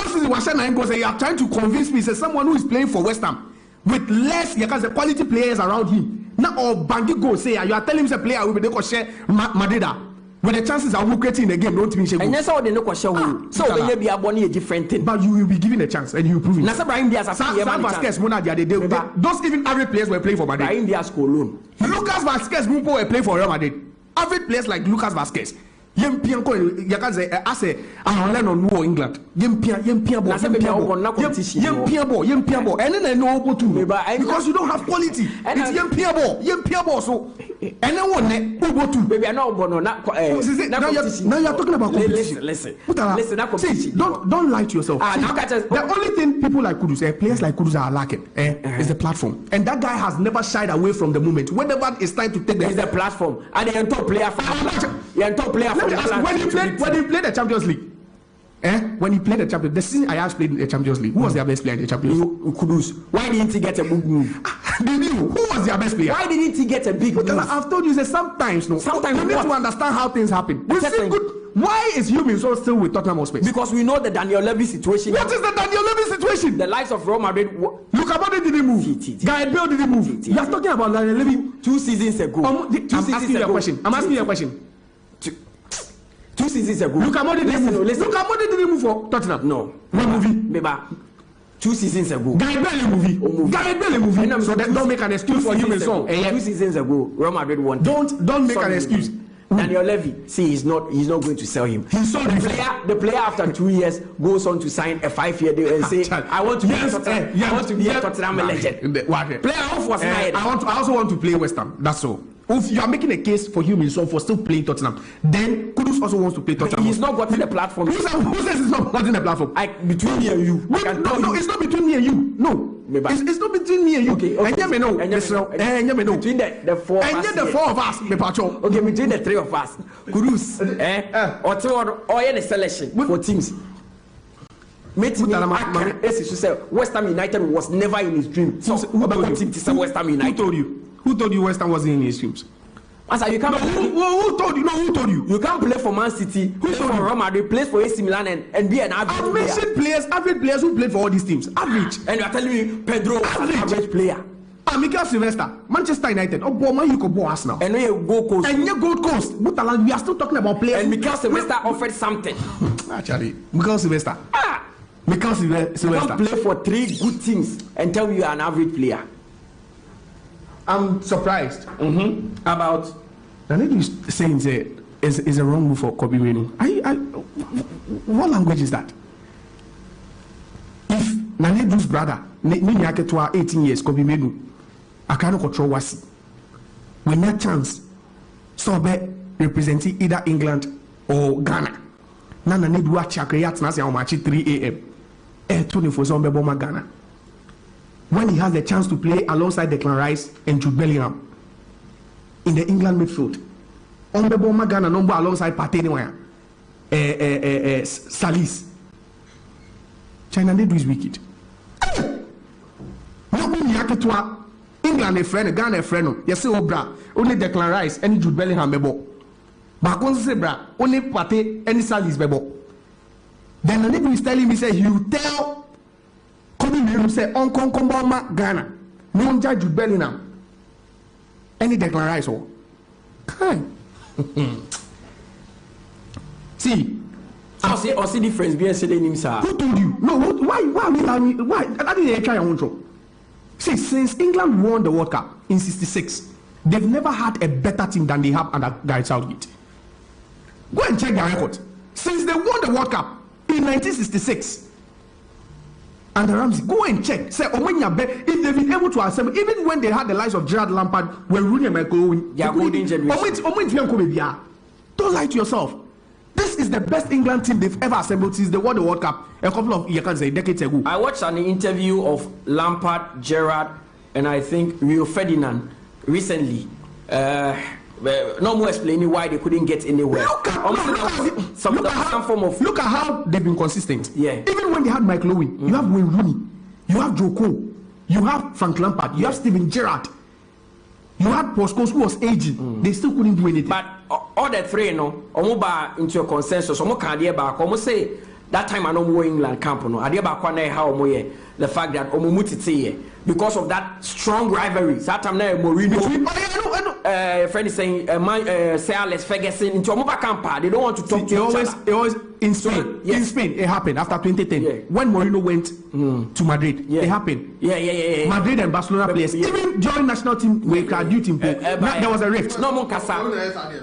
season was 9 goals, and you are trying to convince me, say someone who is playing for West Ham with less, because the quality players around him. Now, or Bangi go say, you are telling me a player will be able to share Madrid. When the chances are creating the game, don't mean share. And that's how they know question who. So when you be a different thing. But you will be given a chance, and you will prove it. Nasa Brahim Diaz, those even average players were playing for Madrid. Brahim Diaz alone. Lucas Vazquez were playing for Real Madrid. Average players like Lucas Vazquez. Yempian ko yakaze ase ahole no England. Yempian ball. And then no go to because you don't have quality. It's yempian ball. So and then one go to baby I know bono now you're talking about competition. Listen. Don't lie to yourself. The only thing people like Kudus, players like Kudus are lacking is the platform. And that guy has never shied away from the moment. Whenever it's time to take the platform and the top player when he played the Champions League, when he played the Champions League, the season Ajax played in the Champions League, who was their best player in the Champions League? Kudus. Why didn't he get a big move? Who was their best player? Why didn't he get a big move? I've told you, sometimes you need to understand how things happen. We see good. Why is Heung-min-Son still with Tottenham Hotspur? Because we know the Daniel Levy situation. What is the Daniel Levy situation? The likes of Real Madrid. Luka Modric didn't move. Gareth Bale didn't move. You are talking about Daniel Levy 2 seasons ago. I'm asking you a question. 2 seasons ago. Luka Modric didn't move for Tottenham. No. What movie? Beba. 2 seasons ago. Gareth Bale movie. So don't make an excuse for Heung-min-Son. 2 seasons ago, Real Madrid won. Don't make an excuse. Daniel Levy, see, he's not going to sell him. He sold the player after 2 years goes on to sign a 5-year deal and say, I want to be a Tottenham legend. Player off was I also want to play West Ham. That's all. If you are making a case for Heung-min-Son for still playing Tottenham, then Kudus also wants to play Tottenham. He's not gotten the platform. Who says he's not gotten the platform? Between me and you. No, it's not between me and you. No. It's not between me and you. Okay. Between the four of us. Okay, between the 3 of us. Kudus. Or the selection for teams. West Ham United was never in his dream. So who told you? Who told you West Ham wasn't in his dreams? You can't. Who told you? Who told you? You can't play for Man City, play for Real Madrid, play for AC Milan, and be an average player. I've mentioned players, average players who played for all these teams. Average. And you are telling me Pedro was an average player. Mikel Sylvester, Manchester United. You could go Arsenal. And you Gold Coast. And you Gold Coast. But we are still talking about players. And Mikel Sylvester offered something. Actually, Mikel Sylvester. Mikel Sylvester. You can't play for 3 good teams and tell me you are an average player. I'm surprised about Nanedu saying is a wrong move for 𝐒𝐈𝐕𝐄. What language is that? If Nanedu's brother, Ninyake 18 years, 𝐒𝐈𝐕𝐄, I cannot control Wasi. When that chance, so be representing either England or Ghana. Nana Adu Achakre na say match 3 a.m. 24 Zombie Ghana. When he has the chance to play alongside Declan Rice and Jude Bellingham in the England midfield, Ombebo Ghana number alongside Patene Salis. China Adu is wicked. England a friend, Ghana a friend. Yes, Obra only Declan Rice and Jude Bellingham bebo. But say bra only Pate and Salis bebo. Then the neighbor is telling me say you tell Kobe say on Komboma Ghana no Jude Bellingham any Declan Rice or see. I see difference being said in him, sir. Who told you? No, why? That is a try on control. See, since England won the World Cup in '66, they've never had a better team than they have under Gareth Southgate. Go and check their record. Since they won the World Cup in 1966, and the Ramsey, go and check. Say, if they've been able to assemble, even when they had the likes of Gerrard Lampard, when Rooney and Michael Owen, they are golden generation. Don't lie to yourself. This is the best England team they've ever assembled since they won the World Cup a couple of decades ago. I watched an interview of Lampard, Gerrard, and I think Rio Ferdinand recently. No more explaining why they couldn't get anywhere. Look at how they've been consistent. Yeah. Even when they had Michael Owen, you have Wayne Rooney, you have Joe Cole, you have Frank Lampard, you have Steven Gerrard. You had Paul Scholes who was aging. They still couldn't do anything. But all the three, no, omo into a consensus. Omo can't hear back. Omo say that time I know more England camp. No, I hear back when how omo the fact that omo mutiti because of that strong rivalry. That time now Mourinho. Friend is saying Sir Alex Ferguson into omo camp. They don't want to talk to each other. It was in Spain. Yes. In Spain, it happened after 2010 when Mourinho went to Madrid. It happened. Yeah. Madrid and Barcelona players, even during national team, we can do team play. There was a rift. No more Casa.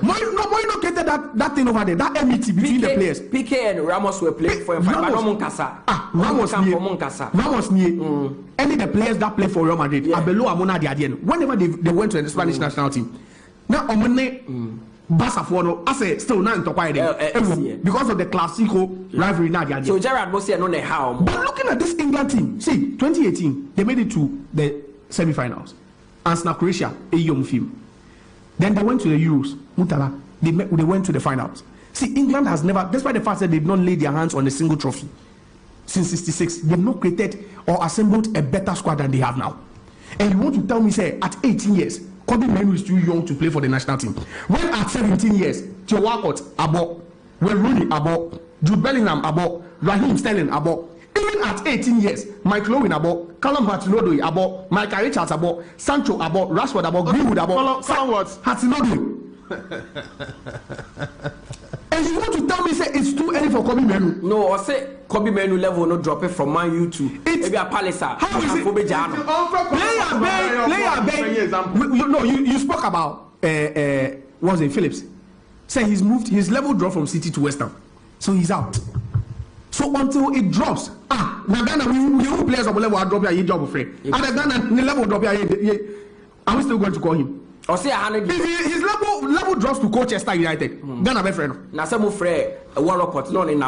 Mourinho created that thing over there, that enmity between the players. PK and Ramos were playing for him, but no more Casa. Ramos near any of the players that play for Real Madrid are below Amona Diadien. Whenever they went to the Spanish national team, now Omone. Basafono, I say still not into quiet because of the Clasico rivalry now. So Gerrard was saying on the how. But looking at this England team, see 2018 they made it to the semi-finals, and now Croatia a young team. Then they went to the Euros. Mutala they went to the finals. See, England has never, despite the fact that they've not laid their hands on a single trophy since '66, they've not created or assembled a better squad than they have now. And you want to tell me, say, at 18 years. 𝐶𝐕𝐄 is too young to play for the national team. When at 17 years, Theo Walcott abo, when Rooney abo, Jude Bellingham abo, Raheem Sterling abo. Even at 18 years, Michael Owen abo, Callum Hudson-Odoi abo, Michael Richards abo, Sancho abo, Rashford abo, Greenwood abo. Callum what? Hudson-Odoi. And you want to tell me say it's too early for 𝐶𝐕𝐄? No, I say 𝐶𝐕𝐄 level no drop it from Man U to maybe a Palace. How is it? No, you spoke about was it Phillips? Say he's moved his level dropped from City to West Ham, so he's out. So until it drops, now Ghana we players of level drop here, job of free. And Ghana the level drop here, are we still going to call him? Or say his level drops to Colchester United. Ghana be friend. Na some friend Warlock no in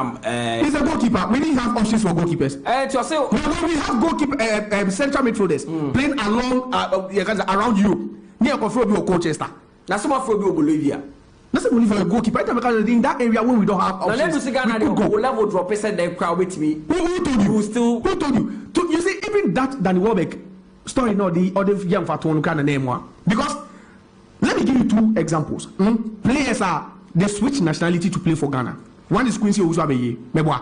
he's a goalkeeper. We didn't have options for goalkeepers. We have goalkeeper central midfielders playing along around you. Near Kofrobi or Colchester. Na some Afrobi or Bolivia. That's only for a goalkeeper. In that area where we don't have options. Now let me see Ghana the level drop said the crowd with me. Who told you? Who told you? You see, even that Danny Welbeck story, no, the other young Fatone kind of name one. Because let me give you two examples. Players they switch nationality to play for Ghana. One is Quincy Ousabeye, Mebwa.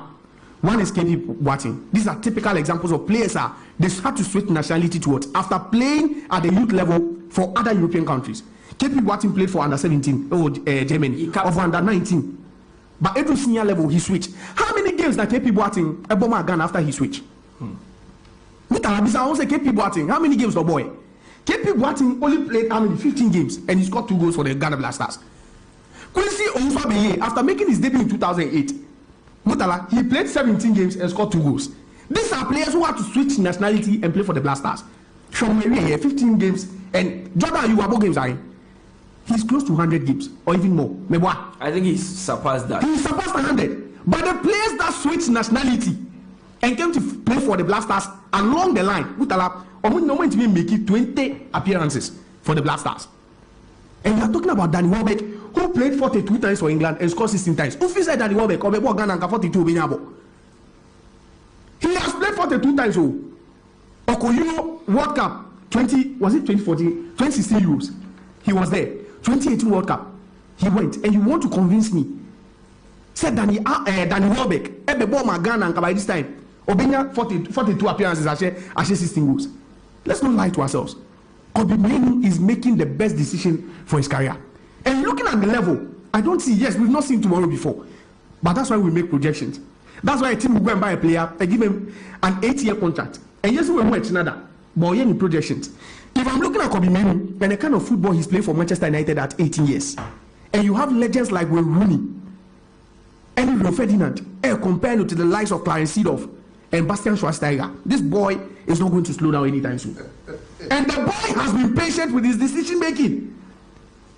One is 𝐾𝐂𝐂𝐊. These are typical examples of players they had to switch nationality to what? After playing at the youth level for other European countries. 𝐾𝐂𝐂𝐊 played for under 17 Germany or for under 19. But at the senior level he switched. How many games that 𝐾𝐂𝐂𝐊 Eboma Ghana after he switched? How many games the boy? 𝐾𝐂𝐂𝐊 only played how many? 15 games and he scored 2 goals for the Ghana Black Stars. Quincy Ousabeye, after making his debut in 2008, Mutala, he played 17 games and scored 2 goals. These are players who had to switch nationality and play for the Black Stars. From here, 15 games and Jordan Yuwabo games are he's close to 100 games or even more. I think he's surpassed that. He surpassed 100. But the players that switched nationality and came to play for the Black Stars along the line, Mutala, going to be making 20 appearances for the Black Stars. And we are talking about Danny Welbeck, who played 42 times for England and scored 16 times. Who said Danny Welbeck? Ghana 42 Benyabo. He has played 42 times. Okoyo World Cup 2014, 2016 Euros. He was there. 2018 World Cup. He went. And you want to convince me? Said Danny Welbeck. Ebe ball Ghana by this time. Obenya 42 appearances. Ashe 16 goals. Let's not lie to ourselves. 𝐒𝐕𝐄 is making the best decision for his career. And looking at the level, I don't see. Yes, we've not seen tomorrow before, but that's why we make projections. That's why a team will go and buy a player and give him an 8-year contract. And yes, we went another, but we have projections. If I'm looking at 𝐒𝐕𝐄 and the kind of football he's played for Manchester United at 18 years, and you have legends like Wayne Rooney and Rio Ferdinand, compared to the likes of Clarence Seedorf and Bastian Schweinsteiger, this boy is not going to slow down anytime soon. And the boy has been patient with his decision making.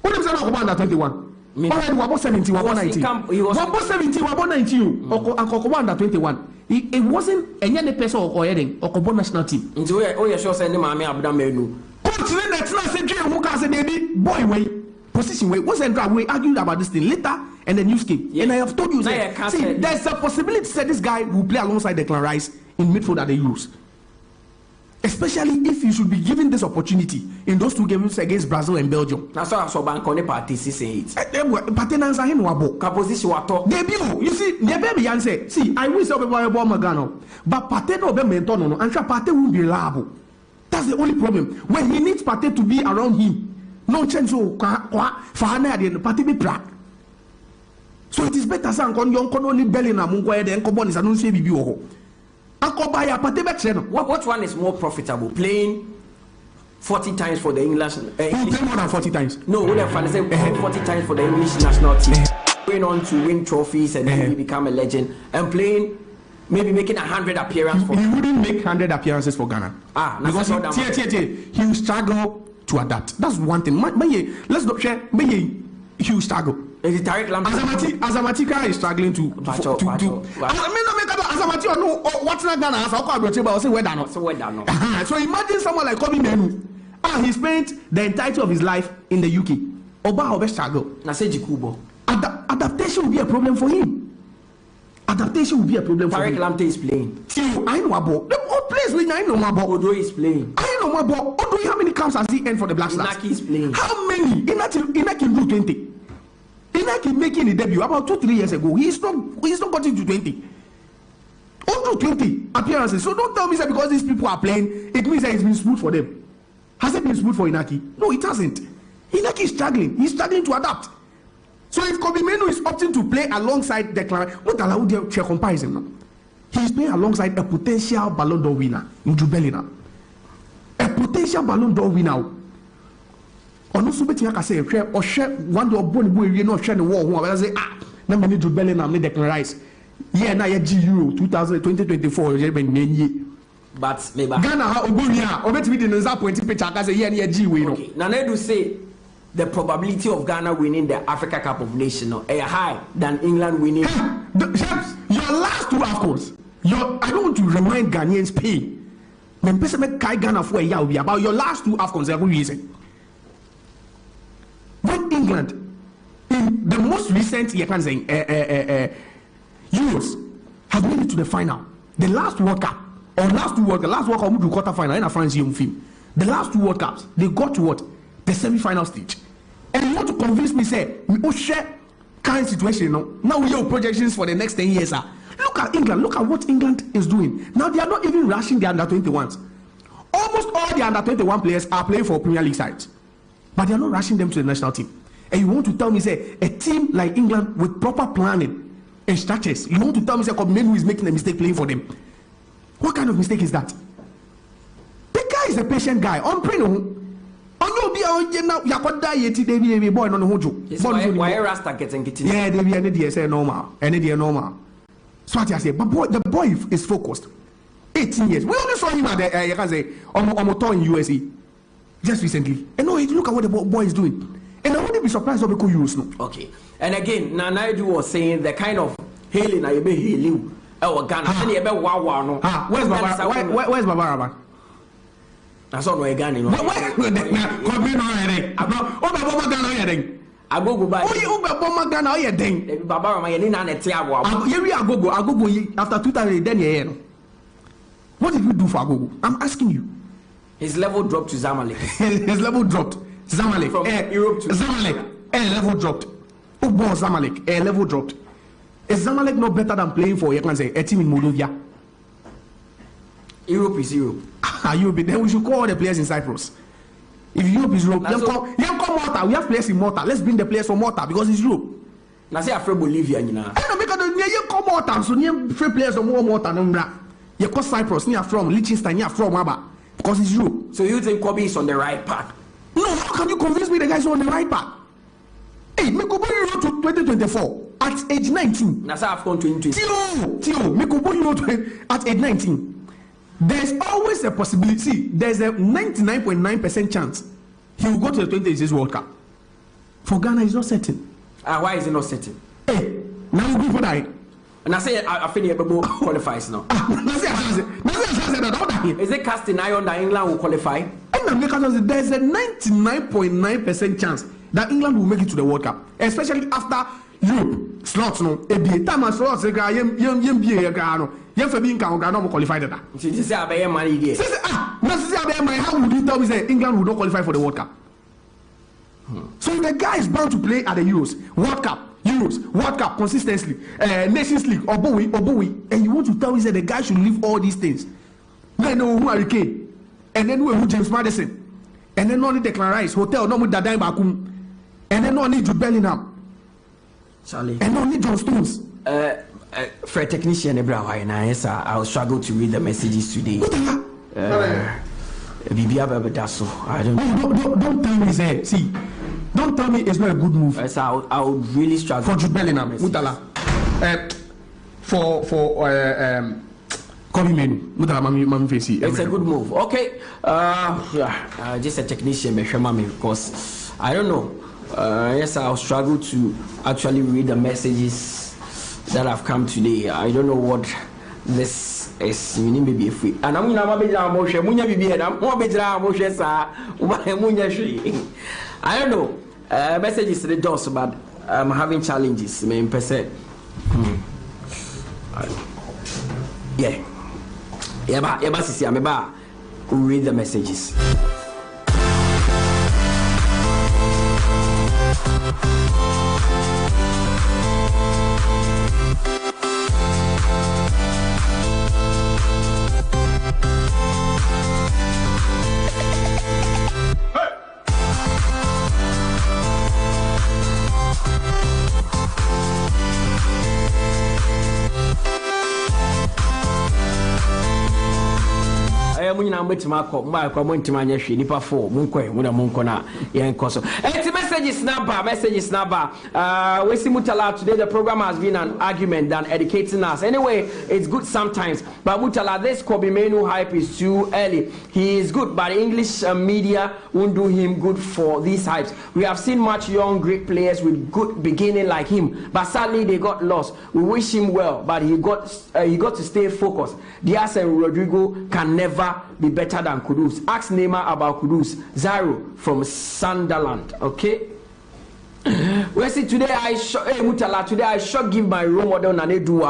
What is that about 21? Already, we about 17, we about 19. We about 17, we about 19. Under 21. It wasn't any other person or heading or national team. Into where sure send him Abdamenu. Coach, that's not saying Muka baby boy way. Position way. What's that we argued about this thing later and the news came. And I have told you, see, there's a possibility that this guy will play alongside Declan Rice in midfield that they use. Especially if you should be given this opportunity in those two games against Brazil and Belgium. That's why I saw Bankone party say it. Partners are in Wabo. Position wato. Debut, you see, the baby answer. See, I wish I were born Magano, but Pate no be mentor and sure Pate won't be reliable. That's the only problem. When he needs Pate to be around him, no chance so Fahana the Pate be prac. So it is better saying young only belly na mungo then Kobon is announced bibi oho. Which one is more profitable? Playing 40 times for the English? Play more than 40 times. No, we have 40 times for the English national team. Going on to win trophies and maybe become a legend, and playing, maybe making 100 appearances. He wouldn't make 100 appearances for Ghana. Because he will struggle to adapt. That's one thing. Let's not share. He will struggle. Azamatika is struggling to Azamati or no what's not Ghana as I'll say where not. So imagine someone like 𝐒𝐕𝐄. He spent the entirety of his life in the UK. Oba will struggle. Adaptation will be a problem for him. Adaptation will be a problem for him. Lamte is playing. I know about the old players we know about. Odo is playing. I know about Odo. How many camps has he end for the Black Stars? Inaki is playing. How many? Inaki do 20. Inaki making a debut about 2-3 years ago. He's not gotten to 20. Only 20 appearances. So don't tell me that because these people are playing, it means that it's been smooth for them. Has it been smooth for Inaki? No, it hasn't. Inaki is struggling. He's struggling to adapt. So if 𝐒𝐕𝐄 is opting to play alongside Declan, what allow the chair comparison now? He's playing alongside a potential Ballon d'Or winner in Bebli Nana. A potential Ballon d'Or winner. Or no somebody can say, or share one door bone boy, you know, share the war. Who I say, na many Bebli Nana, Declan Rice. Yeah, now you Euro 2024. But maybe Ghana, Ogonia, or maybe the Nza point picture. I say, yeah, G win. Okay, now I do say the probability of Ghana winning the Africa Cup of Nations is high than England winning. Your last two AFCONs. I don't want to remind Ghanaians pain. When person make Ghana for a year will be about your last two AFCONs. Every reason. When England in the most recent you can say Euros have made it to the final. The last World Cup or last two World Cup, last World Cup moved to quarter final in a France young film. The last two World Cups they got to what? The semi-final stage. And you want to convince me say we share current situation now we have projections for the next 10 years. Look at England, look at what England is doing. Now they are not even rushing the under-21s. Almost all the under-21 players are playing for Premier League sides. But they are not rushing them to the national team. And you want to tell me say a team like England with proper planning and structures, you want to tell me say 𝐒𝐕𝐄 is making a mistake playing for them? What kind of mistake is that? The guy is a patient guy. On print boy no hojo. Why Rasta getting it? Yeah, they be any say normal. So what I say, but the boy is focused. 18 years. We only saw him at the you can say on tour in USA just recently. And no, look at what the boy is doing. And I wouldn't be surprised if we could use no. Okay. And again, Nana Adu was saying the kind of hailing na yebe hailiu e Ghana and yebe wawa no where's Baba that's all no Ghana no come no here Baba Ghana here agogo ba Baba Ghana here den Baba Rama ye ni na nete abo ye wi agogo after 2000 then here no. What did you do for Agogo? I'm asking you. His level dropped to Zamalek. His level dropped. Zamalek. From Europe to Zamalek. Level dropped. Oh, boy, Zamalek. Level dropped. Is Zamalek not better than playing for, you can say, a team in Moldova? Europe is Europe. Europe. Then we should call all the players in Cyprus. If Europe is Europe, you call Malta. We have players in Malta. Let's bring the players from Malta because it's Europe. Now say after Bolivia, you know. I know because you call Malta, so you free players from Malta. You call Cyprus, near from Liechtenstein, near from Abba, because it's you. So you think Kobe is on the right path? No, how can you convince me the guys are on the right path? Hey, Mekobo Euro to 2024 at age 19. That's AFCON 2020. Tio, Mekobo Euro at age 19. There's always a possibility. See, there's a 99.9% chance he will go to the 2026 World Cup. For Ghana, it's not certain. Why is it not certain? Hey, now we go for that. And I say I feel Ebo qualifies now. Is it casting iron that England will qualify? There's a 99.9% chance that England will make it to the World Cup, especially after Europe slots. No, time slots. Qualified. How would you tell me that England will not qualify for the World Cup? So the guy is bound to play at the Euros, World Cup. Euros, World Cup consistently, Nations League, Oboe, and you want to tell me that the guy should leave all these things? Then no who Harry Kane, and then who James Madison, and then only Declan Rice, Hotel, no with Dadai Bakum, and then only Jude Bellingham, Charlie, and only John Stones. For a technician, I'll struggle to read the messages today. I don't know. Don't tell me, say, see. Don't tell me it's not a good move. Yes, I would really struggle. For Jude Bellingham, Mutala. For 𝐒𝐕𝐄, Mutala, Mami Fesi. It's a good move. Okay. Just a technician, because I don't know. Yes, I'll struggle to actually read the messages that have come today. I don't know what this is. You need maybe a free. And I'm going to I don't know. Messages to the doors, but I'm having challenges. Yeah. I'm read the messages. Messages number. We see Mutala today. The program has been an argument than educating us. Anyway, it's good sometimes. But Mutala, this 𝐒𝐕𝐄 hype is too early. He is good, but English media won't do him good for these hypes. We have seen much young, great players with good beginning like him, but sadly they got lost. We wish him well, but he got to stay focused. Diaz and Rodrigo can never be better than Kudus. Ask Neymar about Kudus. Zairo from Sunderland. Okay. We see today Mutala. Today I should give my role model Nanedu.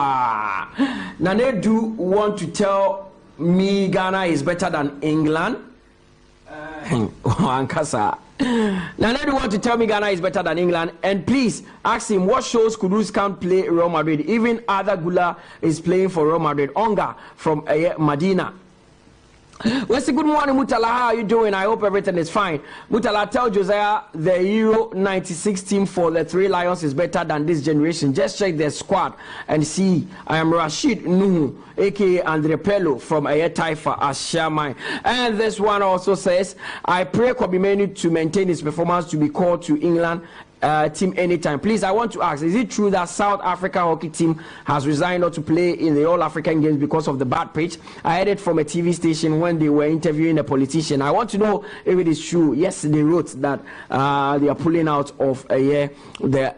Nanedu want to tell me Ghana is better than England. Nanedu want to tell me Ghana is better than England, and please ask him what shows Kudus can't play Real Madrid. Even Arda Güler is playing for Real Madrid. Onga from Medina. Well, good morning, Mutala. How are you doing? I hope everything is fine. Mutala, tell Josiah the Euro 96 team for the Three Lions is better than this generation. Just check their squad and see. I am Rashid Nuhu, aka Andre Pello from Taifa as Shamai. And this one also says, I pray 𝐒𝐕𝐄 to maintain his performance to be called to England team anytime. Please, I want to ask, is it true that South Africa hockey team has resigned not to play in the All African Games because of the bad pitch? I heard it from a TV station when they were interviewing a politician. I want to know if it is true. Yes, they wrote that they are pulling out of the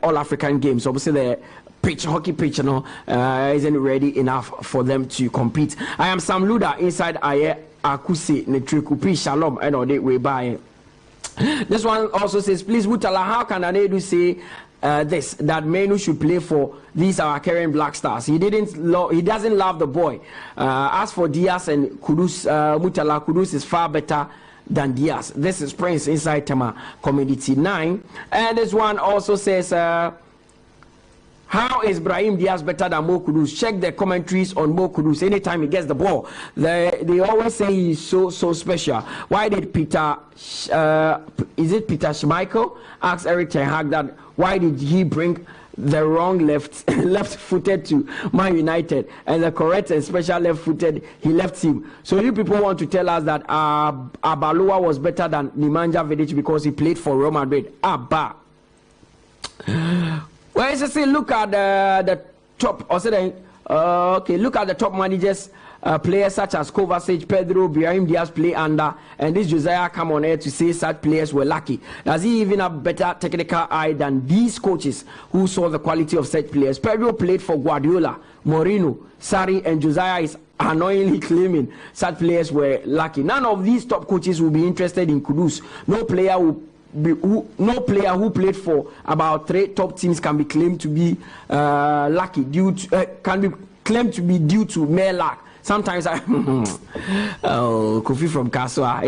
All African Games. Obviously, the pitch, hockey pitch, you know, isn't ready enough for them to compete. I am Sam Luda inside Aye Akusi Netrikupi Shalom and all the way by. This one also says, please Mutala, how can Anedu say this, that Menu should play for these our Karen Black Stars? He doesn't love the boy. As for Diaz and Kudus, Mutala, Kudus is far better than Diaz. This is Prince inside Tema Community 9. And this one also says, how is Brahim Diaz better than Mo Kudus? Check the commentaries on Mo Kudus. Anytime he gets the ball, they always say he's so special. Why did Peter, is it Peter Schmeichel, ask Eric Ten Hag that why did he bring the wrong left-footed to Man United and the correct and special left-footed he left him? So you people want to tell us that Abaloa was better than Nemanja Vidic because he played for Real Madrid? Abba. Well, it's just say look at the top. Okay, look at the top managers, players such as Kovacic, Pedro, Brahim Diaz play under, and this Josiah come on air to say such players were lucky. Does he even have better technical eye than these coaches who saw the quality of such players? Pedro played for Guardiola, Mourinho, Sarri, and Josiah is annoyingly claiming such players were lucky. None of these top coaches will be interested in Kudus. No player who played for about 3 top teams can be claimed to be lucky due to mere luck. Sometimes I Kofi from Kaswa.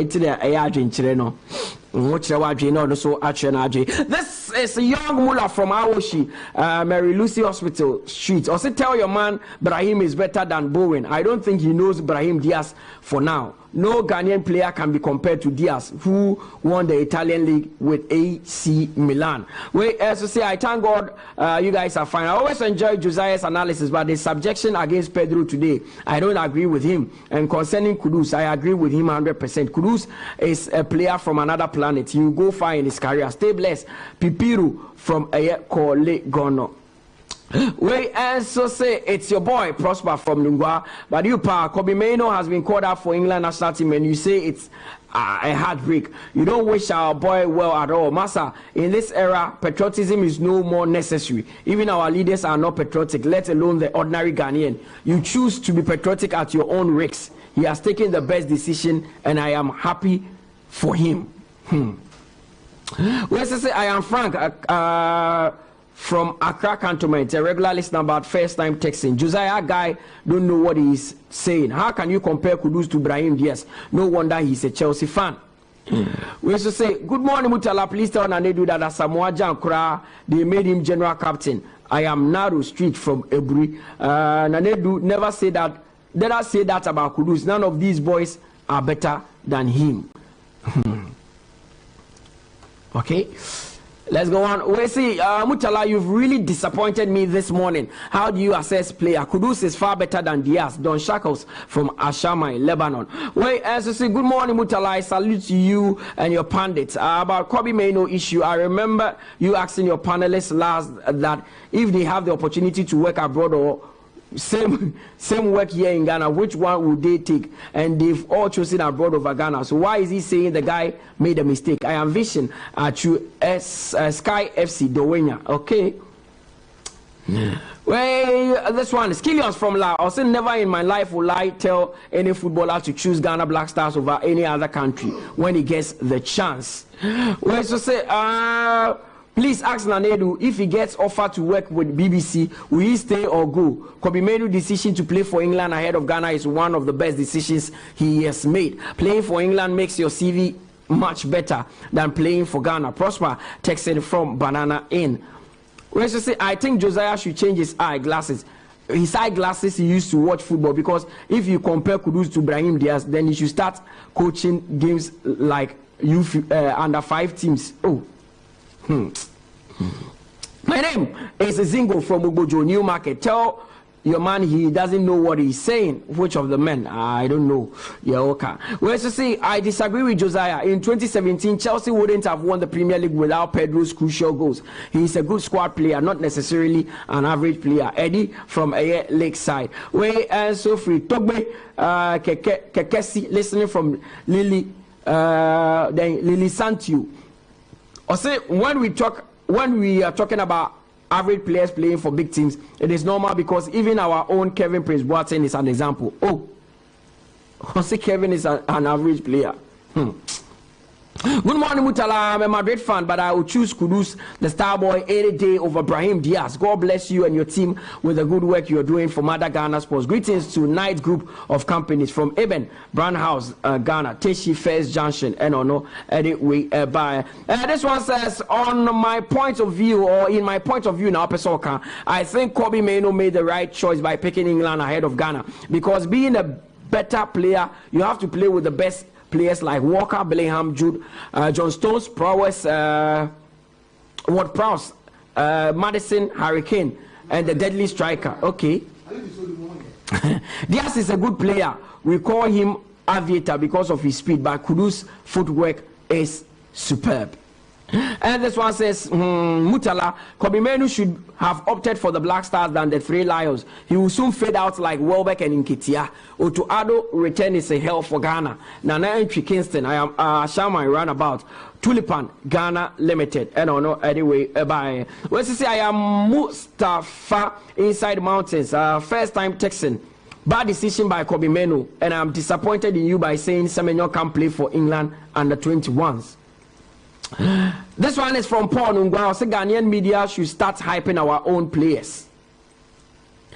This is a young mullah from Awoshi, Mary Lucy Hospital Street. Also tell your man Brahim is better than Bowen. I don't think he knows Brahim Diaz for now. No Ghanaian player can be compared to Diaz, who won the Italian league with AC Milan. Wait, as to say, I thank God you guys are fine. I always enjoy Josiah's analysis, but the subjection against Pedro today, I don't agree with him. And concerning Kudus, I agree with him 100%. Kudus is a player from another planet. He will go far in his career. Stay blessed. Pipiru from 𝐒𝐀𝐂𝐊. Wait, and so say it's your boy Prosper from Lungwa, but you 𝐒𝐏𝐕𝐄 has been called up for England national team, and you say it's a heartbreak. You don't wish our boy well at all, Massa. In this era, patriotism is no more necessary. Even our leaders are not patriotic, let alone the ordinary Ghanaian. You choose to be patriotic at your own risk. He has taken the best decision, and I am happy for him. Let's say I am Frank from Accra Cantonment, a regular listener but first time texting. Josiah guy don't know what he's saying. How can you compare Kudus to Brahim Diaz? No wonder he's a Chelsea fan. We also say, good morning Mutala, please tell Nanedu that Samoa Jankura, they made him general captain. I am Naru Street from Ebri. Nanedu never say that. Let us say that about Kudus. None of these boys are better than him. Okay, let's go on. We see, Mutala, you've really disappointed me this morning. How do you assess player? Kudus is far better than Diaz. Don Shackles from Ashama in Lebanon. Wait, as you say, good morning, Mutala. I salute you and your pandits. About 𝐒𝐈𝐄 issue, I remember you asking your panelists last that if they have the opportunity to work abroad or same work here in Ghana, which one would they take? And they've all chosen abroad over Ghana. So why is he saying the guy made a mistake? I am vision to Sky FC Dowenya. Okay. Well, this one is Killians from La. I said never in my life will I tell any footballer to choose Ghana Black Stars over any other country when he gets the chance. Well, so say please ask Nanedu if he gets offered to work with BBC, will he stay or go? 𝐒𝐈𝐄 decision to play for England ahead of Ghana is one of the best decisions he has made. Playing for England makes your CV much better than playing for Ghana. Prosper texted from Banana Inn. Let's just say I think Josiah should change his eyeglasses. His eyeglasses he used to watch football, because if you compare Kudus to Brahim Diaz, then he should start coaching games like under 5 teams. Oh. My name is Zingo from Ubojo New Market. Tell your man he doesn't know what he's saying. Which of the men? I don't know. Yeah, okay. Well, to say I disagree with Josiah. In 2017, Chelsea wouldn't have won the Premier League without Pedro's crucial goals. He's a good squad player, not necessarily an average player. Eddie from Lakeside. Way and so free. Togbe 𝐾𝐂𝐊 listening from Lily Santiu. Or say when we are talking about average players playing for big teams, it is normal because even our own Kevin Prince Boateng is an example. Oh, I say Kevin is an average player. Good morning, Mutala. I'm a Madrid fan, but I will choose Kudus, the star boy, any day over Brahim Diaz. God bless you and your team with the good work you're doing for Mother Ghana Sports. Greetings to Night Group of Companies from Eben, Brown House, Ghana, Teshi First Junction, and Ono, anyway, by. This one says, on my point of view, or in my point of view now, Pesoka, I think 𝐒𝐕𝐄 made the right choice by picking England ahead of Ghana, because being a better player, you have to play with the best players like Walker, Bellingham, Jude, John Stones, Prowess, Ward-Prowse, Madison, Harry Kane, and the deadly striker. Okay. Diaz is a good player. We call him Aviator because of his speed, but Kudus' footwork is superb. And this one says, Mutala, 𝐒𝐕𝐄 should have opted for the Black Stars than the Three Lions. He will soon fade out like Welbeck and 𝐿𝐾𝐂𝐊. 𝐿𝐾𝐂𝐊 return is a hell for Ghana. Nana Adu Kingston, I am Shaman Runabout, Tulipan, Ghana Limited. And I know anyway, bye. Let's say I am Mustafa inside mountains, first time Texan. Bad decision by 𝐒𝐕𝐄, and I'm disappointed in you by saying Semenyo can't play for England under 21s. This one is from Paul Nungwa. Say Ghanaian media should start hyping our own players.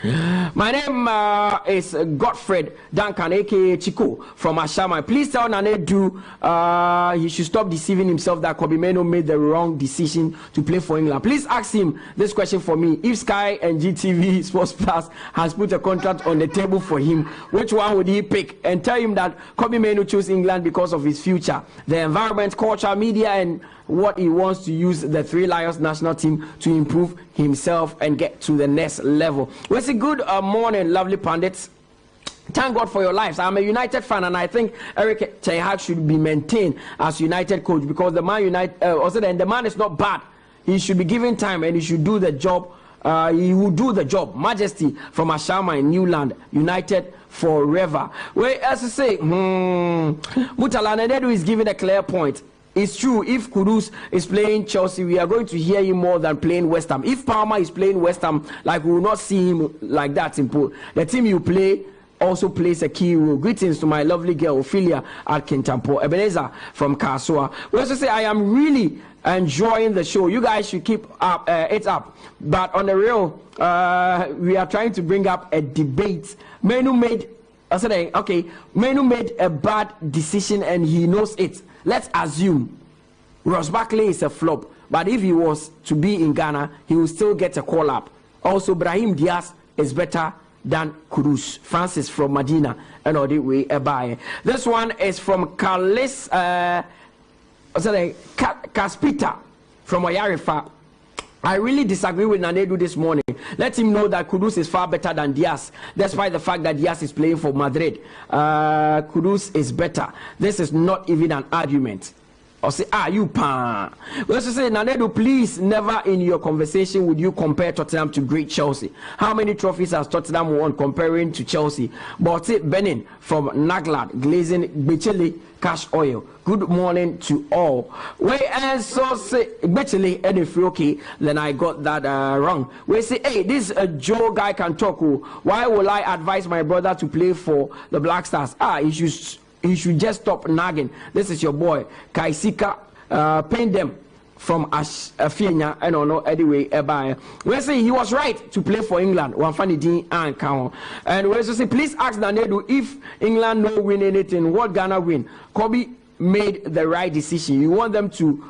My name is Godfred Duncan, 𝐿𝐾𝐂𝐊 from Ashama. Please tell Nana Adu he should stop deceiving himself that 𝐒𝐕𝐄 made the wrong decision to play for England. Please ask him this question for me. If Sky and GTV Sports Plus has put a contract on the table for him, which one would he pick? And tell him that 𝐒𝐕𝐄 chose England because of his future, the environment, culture, media, and what he wants to use the Three Lions national team to improve himself and get to the next level. Well, it's a good morning, lovely pandits. Thank God for your lives. I'm a United fan, and I think 𝐿𝐾𝐂𝐊 should be maintained as United coach, because the man the man is not bad. He should be given time and he should do the job. He will do the job. Majesty from Ashama in Newland, United forever. Well, as I say, Mutala Adu is giving a clear point. It's true, if Kudus is playing Chelsea, we are going to hear him more than playing West Ham. If Palmer is playing West Ham, like, we will not see him like that simple. The team you play also plays a key role. Greetings to my lovely girl Ophelia at Kintampo. Ebenezer from Kasua. We also say I am really enjoying the show. You guys should keep up it up. But on the real, we are trying to bring up a debate. 𝐿𝐾𝐂𝐊 made a bad decision and he knows it. Let's assume Ross Barkley is a flop, but if he was to be in Ghana, he will still get a call up. Also, Brahim Diaz is better than Kudus. Francis from Medina, and all the way by. This one is from Kaspita from Oyarifa. I really disagree with Nana Adu this morning. Let him know that Kudus is far better than Diaz, despite the fact that Diaz is playing for Madrid. Kudus is better. This is not even an argument. Or say, you pan. We also say, Nana Adu, please, never in your conversation would you compare Tottenham to great Chelsea. How many trophies has Tottenham won comparing to Chelsea? But Benin from Naglad, Glazing, Bechele, Cash Oil. Good morning to all. We also say Bechele and if okay, then I got that wrong. We say, hey, this Joe guy can talk. Why will I advise my brother to play for the Black Stars? He should just stop nagging. This is your boy 𝐾𝐂𝐊. Paint them from Afienya. I don't know anyway. We say he was right to play for England. And we also say please ask Nana Adu if England no win anything, what Ghana win. 𝐒𝐕𝐄 made the right decision. You want them to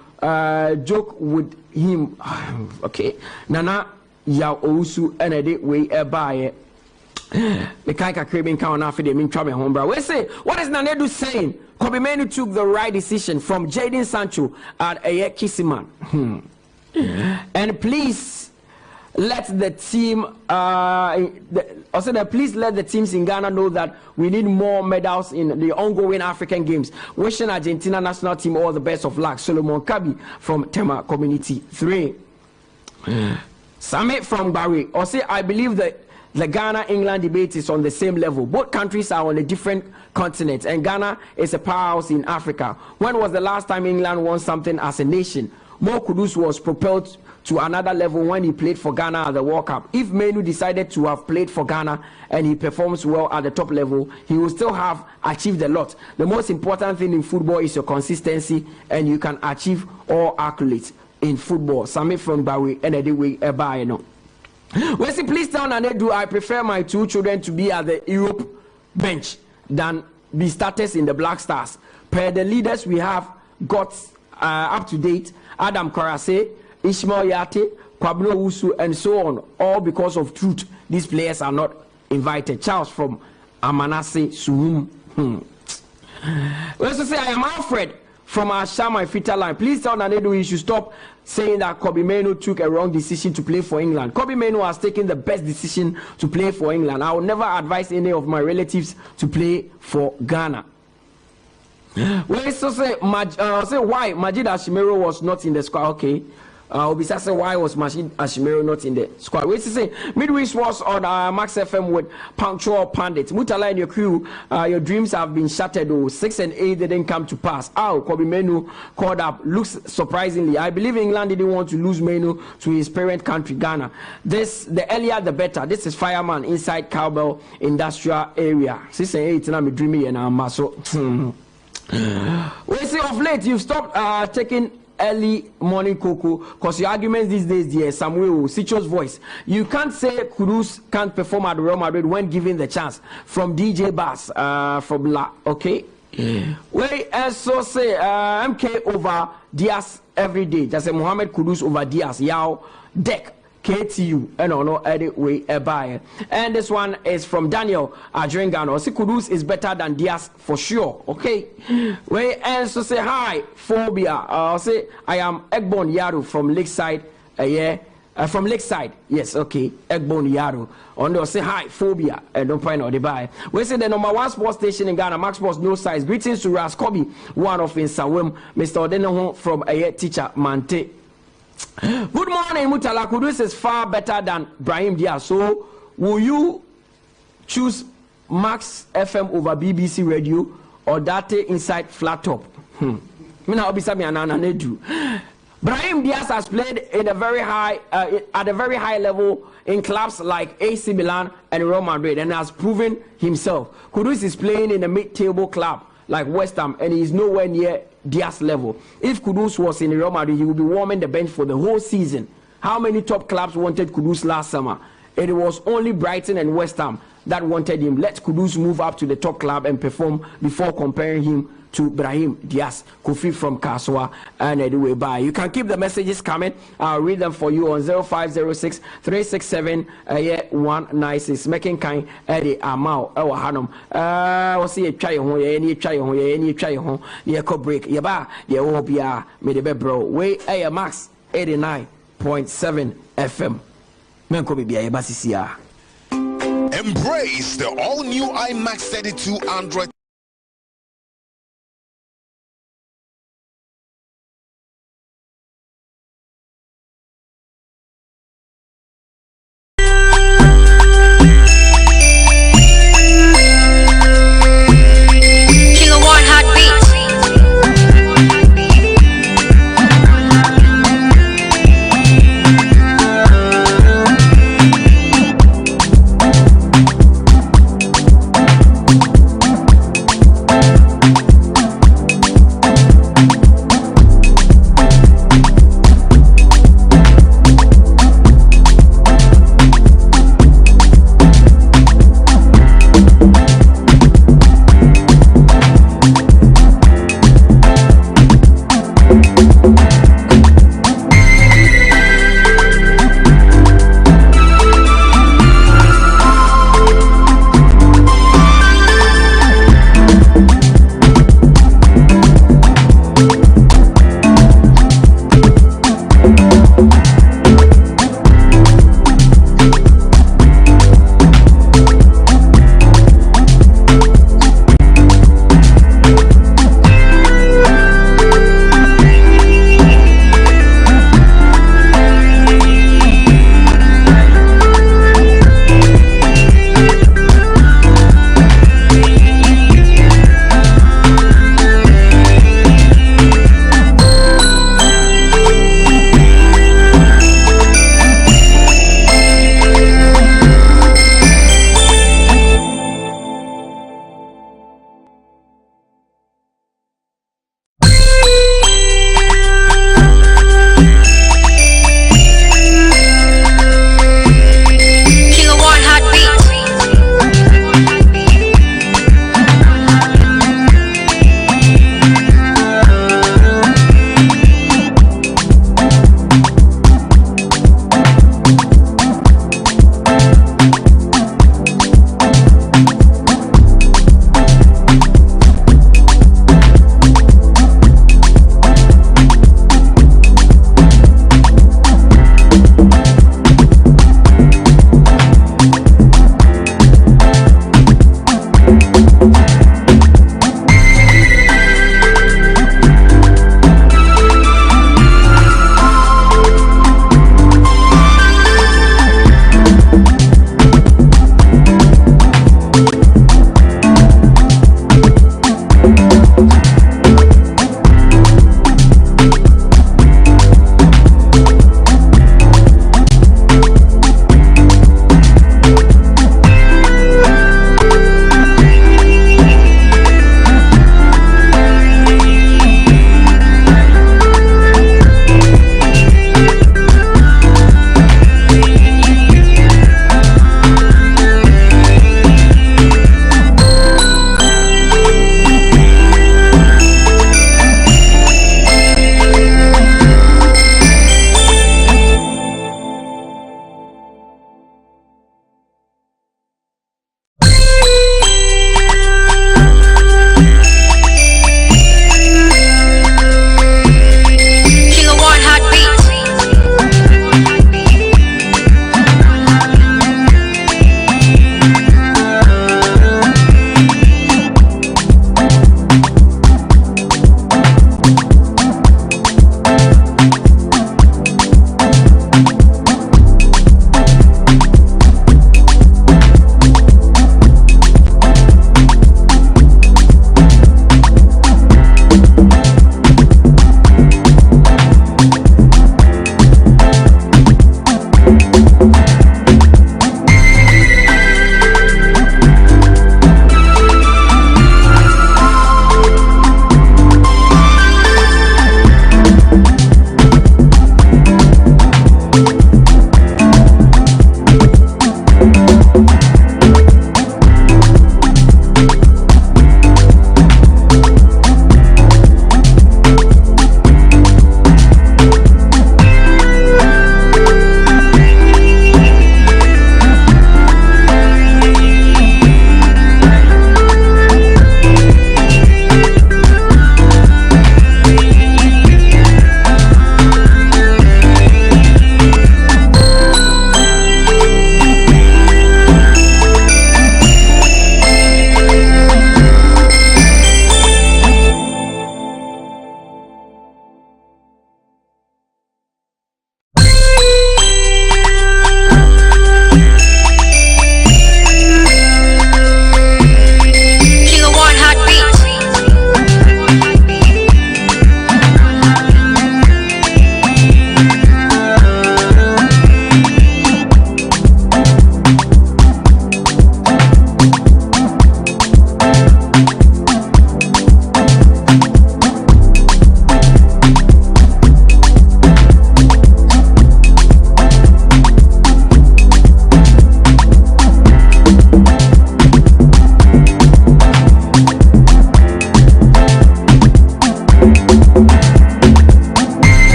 joke with him. Okay. Nana Yakubu and a way the Kaika Caribbean count after the Mintrabe Hombra. We say, what is Nana Adu saying? 𝐒𝐕𝐄 took the right decision from Jadon Sancho at 𝐿𝐾𝐂𝐊. And please let the team please let the teams in Ghana know that we need more medals in the ongoing African Games. Wishing Argentina national team all the best of luck. Solomon Kabi from Tema Community 3. Samit from Barry. Or say, I believe that the Ghana-England debate is on the same level. Both countries are on a different continent, and Ghana is a powerhouse in Africa. When was the last time England won something as a nation? Mo Kudus was propelled to another level when he played for Ghana at the World Cup. If Menu decided to have played for Ghana and he performs well at the top level, he will still have achieved a lot. The most important thing in football is your consistency, and you can achieve all accolades in football. Sami from Bawi and Ediwe Eba, you know. Well, see, please tell Nana Adu, I prefer my 2 children to be at the Europe bench than be starters in the Black Stars. Per the leaders we have got up to date, Adam Korase, Ishmael Yate, Kwabno Wusu, and so on, all because of truth. These players are not invited. Charles from Amanase Suhum. Let's say I am Alfred from Ashama Fita line. Please tell Nana Adu he should stop saying that 𝐒𝐕𝐄 took a wrong decision to play for England. 𝐒𝐕𝐄 has taken the best decision to play for England. I will never advise any of my relatives to play for Ghana. Well, so say why Majid Ashimero was not in the squad. Okay. Obisa say why was Majid Ashimero not in the squad. We say midweek was on Max FM with punctual pandits. Mutala Yakubu, your dreams have been shattered. 6 and 8 didn't come to pass. 𝐒𝐕𝐄 called up. Looks surprisingly. I believe England didn't want to lose Menu to his parent country Ghana. The earlier the better. This is Fireman inside Cowbell Industrial Area. 6 and 8 now me dreamy and I'm so. We say of late you've stopped taking early morning cocoa because your arguments these days, dear Samuel Sicho's voice. You can't say Kudus can't perform at Real Madrid when given the chance. From DJ Bass from La, okay. We also say MK over Diaz every day. Just say Mohamed Kudus over Diaz. Yao Deck. 𝐾𝐂𝐿 and no edit way a buyer. And this one is from Daniel Adringano. See, Kudus is better than Diaz for sure. Okay. We also say hi, phobia. Say I am 𝐿𝐏𝐻𝐿 Yaru from Lakeside. From Lakeside. Yes, okay. 𝐿𝐏𝐻𝐿 Yaru. On the say hi, phobia. And don't find out the buy. We say the #1 sports station in Ghana, Max Sports No Size. Greetings to 𝐿𝐴𝐿, one of in Sawem, Mr. Odenho from teacher Mante. Good morning, Mutala. Kudus is far better than Brahim Diaz. So, will you choose Max FM over BBC Radio or Date inside flat top? Brahim Diaz has played in a very high, at a very high level in clubs like AC Milan and Real Madrid, and has proven himself. Kudus is playing in a mid-table club like West Ham, and he is nowhere near Diaz level. If Kudus was in Real Madrid, he would be warming the bench for the whole season. How many top clubs wanted Kudus last summer? It was only Brighton and West Ham that wanted him. Let Kudus move up to the top club and perform before comparing him to Brahim Diaz. Kofi from Kaswa and anyway bye. You can keep the messages coming. I'll read them for you on 0506 367 196. Making kind Eddie Amau Ewa Hanum. We'll see a try home, any try home, any try home. The echo break. Yaba, ye won't be a made a bro. Way a max 89.7 FM. Menko be a basisia. Embrace the all-new iMax 32 Android.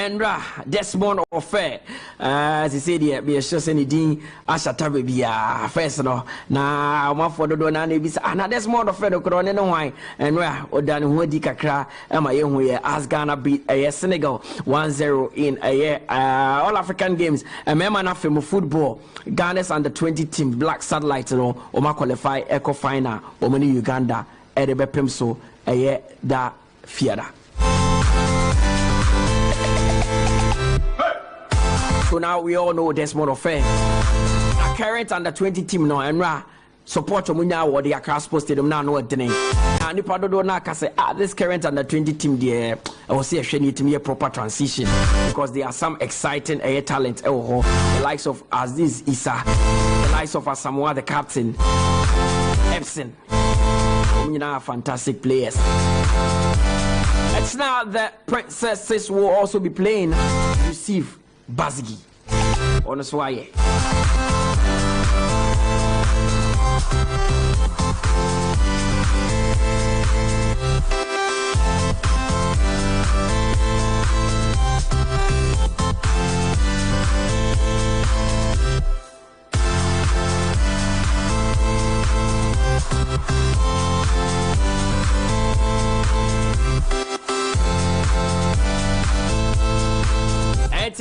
Endra Desmond Ofe as he said here be a sure send din ashata baby first no na ma for do na na bi sa na Desmond Ofe do kro ne no hwan enra odan ho di kakra e ma ye hu ye as Ghana beat Senegal 1-0 in all African games and member na film football Ghana's under 20 team Black Satellite no o ma qualify eco final o mani Uganda e de bepem so da fiada. So now we all know Desmond Ofe. A current under 20 team now and support Omunya or the Accra Sports Stadium now no denying. And if I don't know say this current under 20 team there I will see a shiny to me a proper transition because there are some exciting talent the likes of Aziz Issa, the likes of Asamoah the captain, Epson. Fantastic players. It's now the Princesses will also be playing receive Bazigi on Swaye.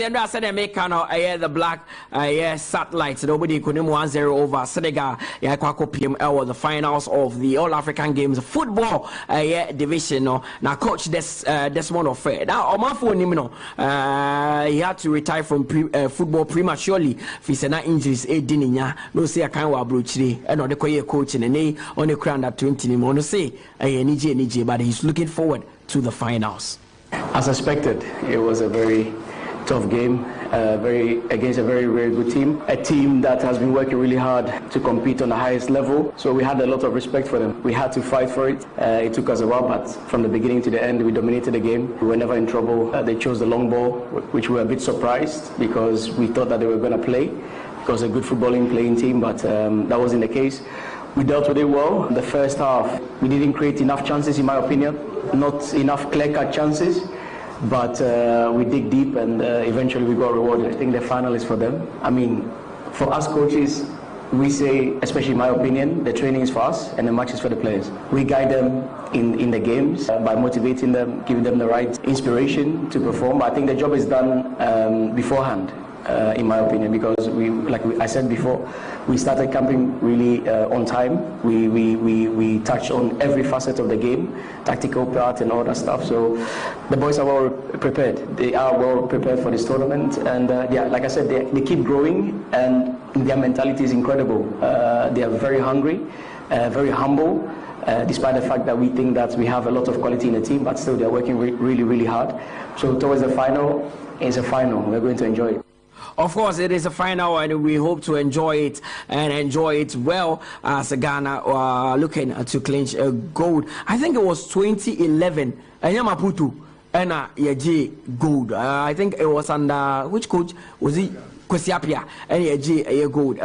And I said, the Black Satellites. Nobody could 1-0 over Senegal. PM the finals of the All African Games football division. Now, Coach Desmond Ofe. Now, he had to retire from football prematurely. Fisena injuries, no say a kind of bruchri, and on the coach in a on the crown at 20. No say NJ, but he's looking forward to the finals. As expected, it was a very tough game, against a very good team, a team that has been working really hard to compete on the highest level. So we had a lot of respect for them. We had to fight for it. It took us a while, but from the beginning to the end, we dominated the game. We were never in trouble. They chose the long ball, which we were a bit surprised because we thought that they were going to play because a good footballing playing team, but that wasn't the case. We dealt with it well. The first half, we didn't create enough chances, in my opinion, not enough clear-cut chances. But we dig deep and eventually we got rewarded. I think the final is for them. I mean, for us coaches, we say, especially in my opinion, the training is for us and the match is for the players. We guide them in the games by motivating them, giving them the right inspiration to perform. I think the job is done beforehand. In my opinion, because I said before, we started camping really on time. We touched on every facet of the game, tactical part and all that stuff. So the boys are well prepared. They are well prepared for this tournament, and like I said, they keep growing, and their mentality is incredible. They are very hungry, very humble. Despite the fact that we think that we have a lot of quality in the team, but still they're working really hard. So towards the final, it's a final. We're going to enjoy it. Of course, it is a final, and we hope to enjoy it and enjoy it well as Ghana looking to clinch a gold. I think it was 2011. Maputo and Yaji gold. I think it was under which coach was it? Kwesiapia and Yaji gold.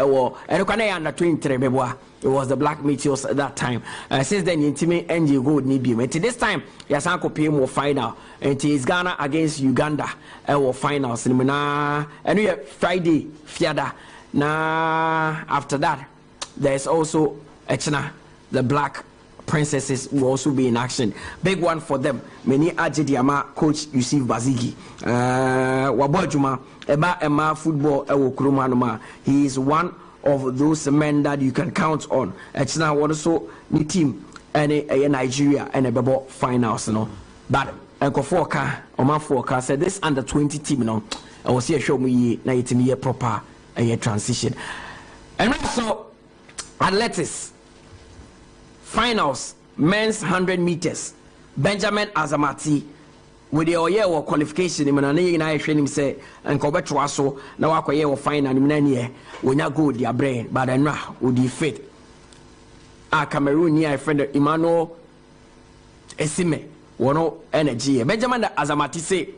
And under 23. It was the Black Meteors at that time. Since then, intimate NG gold need be. This time, Yasanko PM final. And it is Ghana against Uganda. Finals. And we have Friday, Fiada. Now, after that, there's also Echna, the Black Princesses will also be in action. Big one for them. Many Ajediama coach Yusuf Bazigi. Wabojuma, Emma football, Ewo. He is one of those men that you can count on. It's now also the team and a Nigeria and a Bebo finals, But Uncle Foka, Oma Foka said this under 20 team, I will see a show me na it me a proper transition. And also athletics finals, men's 100 meters. Benjamin Azamati with the Oye qualification, in I train him say, and Kobetraso, now I will find an immunity when you go their brain, but I know would be fit. A Cameroon near friend Emmanuel Esime, one energy. Benjamin Azamati say,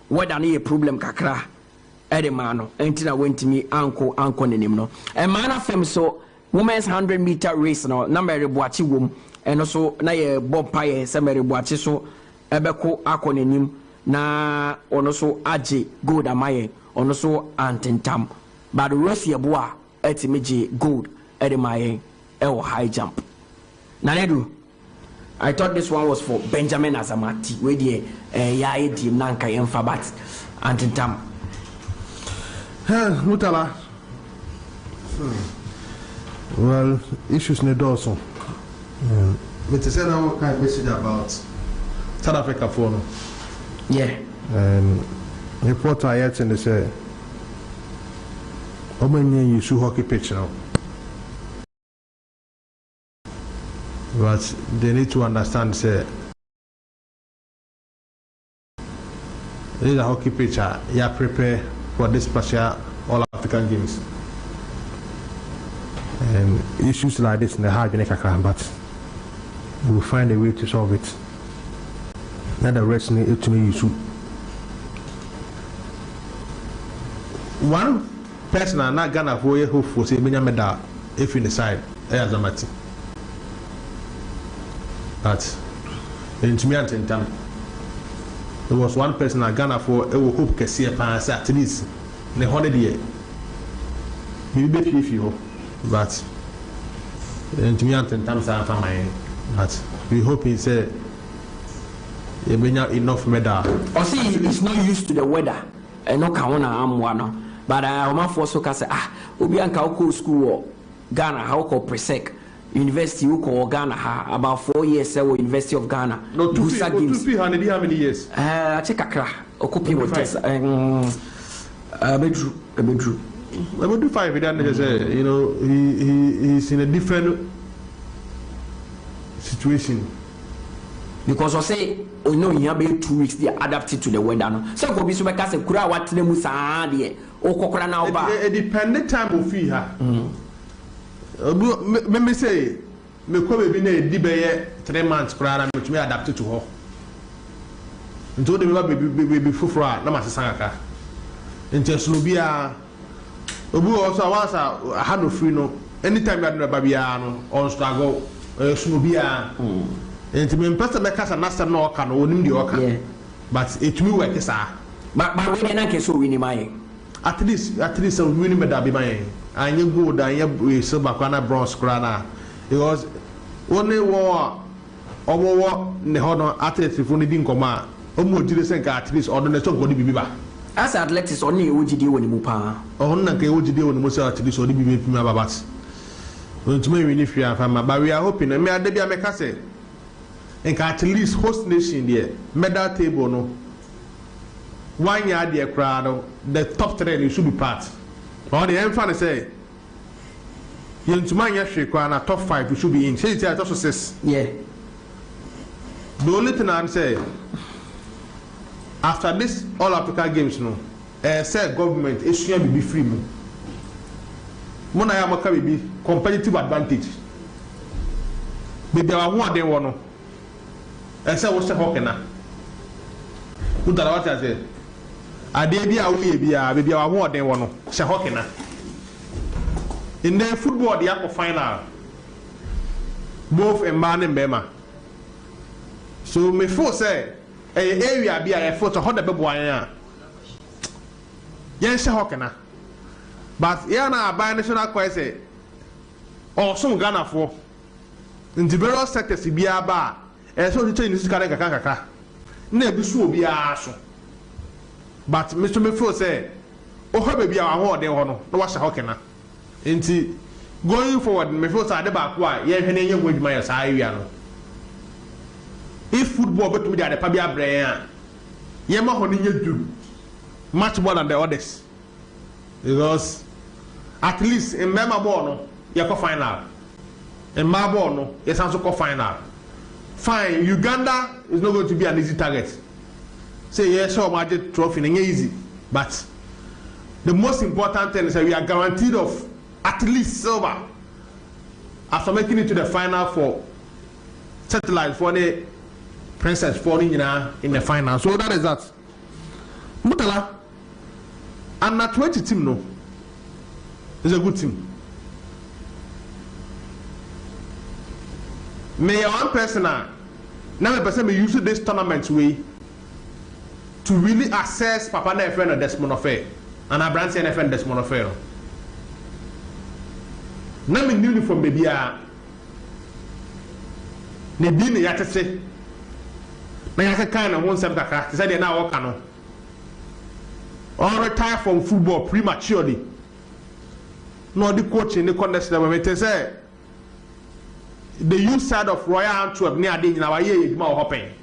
what an a problem kakra, Edemano, until I went to me, uncle, no. And man of them so women's 100-meter race, no, number Buachi womb, and also na ye Bob Pie, Samary Buachi so. Ebeko akonenim na ono so agye gold amaye ono so antentam but Russia boa etime gold edemaye e high jump na ledu. I thought this one was for Benjamin Azamati we dey ya edi nanka yemfa but antentam Mutala. Well, issues need also. But to say now kind of message about South Africa for no. Yeah. Reporter yet and they say Omenye you shoot hockey pitch now. But they need to understand say this is a hockey pitch you prepare for this special All African Games. And issues like this in the hard but we will find a way to solve it. Not the rest need to me issue. One person are not gonna for who for say medal if you decide as a matter. But in time there was one person at Ghana for a hope 𝐋𝐈𝐕𝐄 at least in the holiday. Maybe if you but in time but we hope he said enough medal. Or see it's not used to the weather and no kawana am one but I for so say obi anka uko school Ghana how called Presec University uko Ghana about 4 years University of Ghana. No, two how many years? I check akra okopi with test bedru. I would do 5 you know he's in a different situation because I say oh no you have 2 weeks they adapted to the weather no so go be so make say kura watene mu saa de o kokora na oba a dependent time of fee ha me say me ko be na edi be 3 months kura na me tumi adapt to her nto de me be fufura na ma sesa aka nti no bia obu also awansa ha no free no anytime you do bia no on struggle sunu bia enti me pesa me kasa na sem na oka no onim de oka but etumi work sa but we na ke so we ni mai at least we ni me da be mai anye gold anye silver kwana bronze kwana because only one owo ne hono athletes fu ni di nkoma omo jire senka at least odo ne so ngodi bibiba as athletes only ojide woni mu pa on na ke ojide woni mu say at least odi bibi pima babat ontuma we ni fia fama but we are hoping me ade bia me ka say enka at least host nation there medal table no one year there crowd the top 3 should be part but the enfan say yentuma nya hwe kwa na top 5 should be in say it top 6 yeah the only thing I say after this All Africa Games no say government issue be free mu mona ya maka be competitive advantage be there wa ho ade wo no say wo se hockey na udara what I say ade bia wo ye bia be bia wa ho ade wo no se hockey na in the football the aqua final both a man and bema so me for say area be a photo how the bebo anya yen se hockey na but ya na by national choir say or some Ghana for in the various sectors bia ba so the change is kaka na bi so obi aso but Mr. Mefo say o ha bia wa ho den ho no na wa se hockey na enti going forward Mefo say ade ba ko a ye hwe na nya ho adwuma ya sa area no if football betu dey ade pa bia brɛ a ye ma ho ni nya duru much more than the others because at least in Mema ball no ye ko final in my ball no ye san so ko final fine Uganda is not going to be an easy target say yes sure magic trophy na easy but the most important thing is that we are guaranteed of at least silver after making it to the final for satellite for the princess for in the final so that is that Mutala and that 20 team no is a good team may one person now me person me use this tournament way to really assess Papa na friend of Desmond Affair and Abranti na friend Desmond Affair. Na me new uniform baby a ne bi ne yatete na yakeka na ho nsem kakra say dey na woka no or retire from football prematurely no the coaching the contest na me say the youth side of Royal Antwerp near ade nyina wa ye eduma hopping.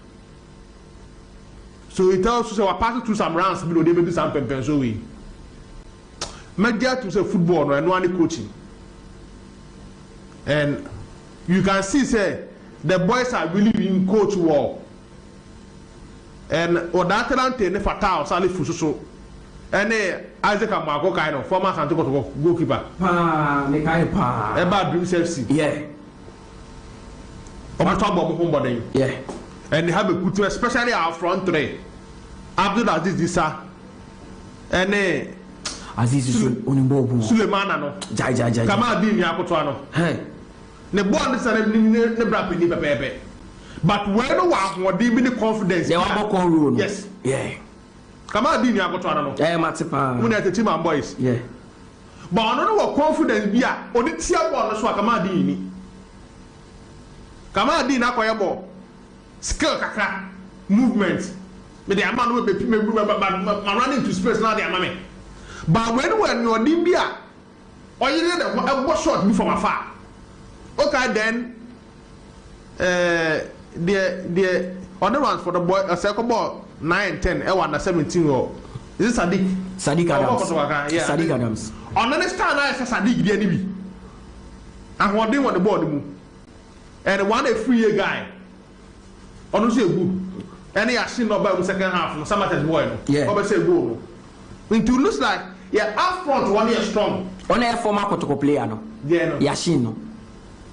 So it tells you say we pass through some rounds below they do some pempen so we media to say football no any coaching. And you can see say the boys are really being coached well. And Odatalante ne fatal sali fususo. And Isaac Amako kind of former Santo goalkeeper. Ne kai pa. Eba Dreams FC. Yeah. Yeah. And they have a good team, especially our front three. Abdul Aziz Issa. And Aziz Unimbobu. Suleiman no. Jai. Kamal Dini Akotwano. Hey. Ne bond is ne brapi ni pepe. But when no one be the confidence. They want more rule. Yes. Yeah. Kamal Dini Akotwano no. Yeah, Matipa. When the team and boys. Yeah. But no confidence be a odi tia ball no so Kamal Dini. Kamal Dini akoyebo. Skill kakra movement. But the man will be running to space now. They are mammy. But when you're Dimbia, or you need a shot me from afar. Okay, then the other ones for the boy a circle ball 9, 10, 11, 17 or is it Sadiq Adams? Yeah, Sadiq Adams. On the next time I say Sadiq the enemy. And what they want the ball to move. And one a free year guy. On say good. Any action no by the second half, no Samate's boy. Yeah. Or say goal. It looks like up front 1 year strong. On a former Kotoko player no. Yeah no. Yashin no.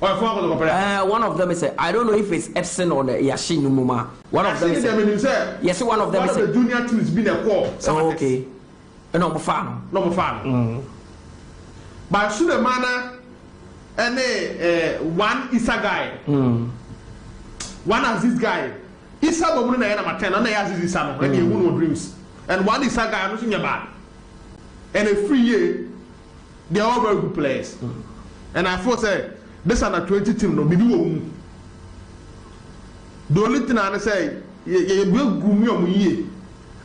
Or former Kotoko player. One of them is I don't know if it's Epson or the Yashin Muma. One of them is yes, one of them is the junior team has been a core. Oh, okay. No Mufano. No Mufano. But Sulemana and one Issa guy. One as this guy. Issa Bobu na yana maten na ya Aziz Issa no. And you no dreams. And one Issa guy no sunya bad. And a free year, they are all very good players. And I thought say this under 20 team no be do. The only thing I say you will gumi omuye.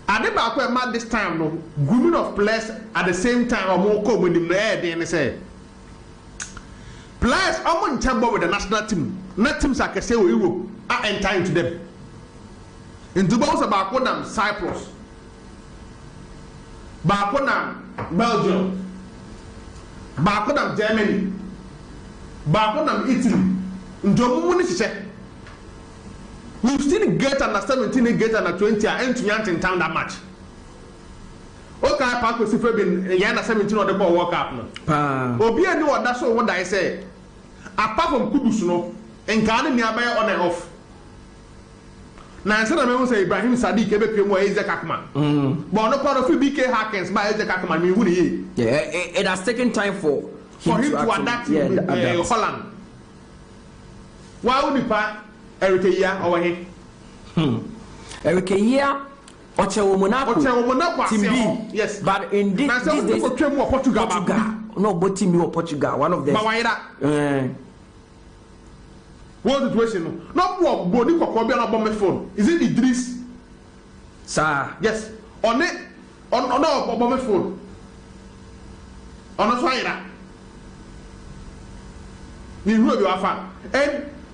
Ade ba ko mad this time no grooming of players at the same time or more come with him there they say players among chamber with the national team. Not teams like say Europe are entering to them. In Dubai about Konam Cyprus. Bakonam Belgium. Bakonam Germany. Bakonam Italy. We still get under 17, get under 20, and to Yant in town that much. Okay, Park was been Yana 17 on the ball walk up. Obia knew what that's what I say. Apart from Kudus, no, and Ghana nearby on and off. Now, instead of say Ibrahim Sadiq, Isaac Akman. But no part of 𝐒𝐏𝐻𝐂 by Isaac Akman, we would hear. Yeah, it has taken time for him to adapt to Holland. Why would he pass 𝐒𝐿𝐴 over here? 𝐒𝐿𝐴 Monaco. Team B. Yes. But in this days, Portugal. No, but Team B or Portugal. One of them. What situation? Not what body Kokobi on a bomb phone. Is it Idris? Sir. Yes. On it on a bomb phone. On a fire. You know you are fan.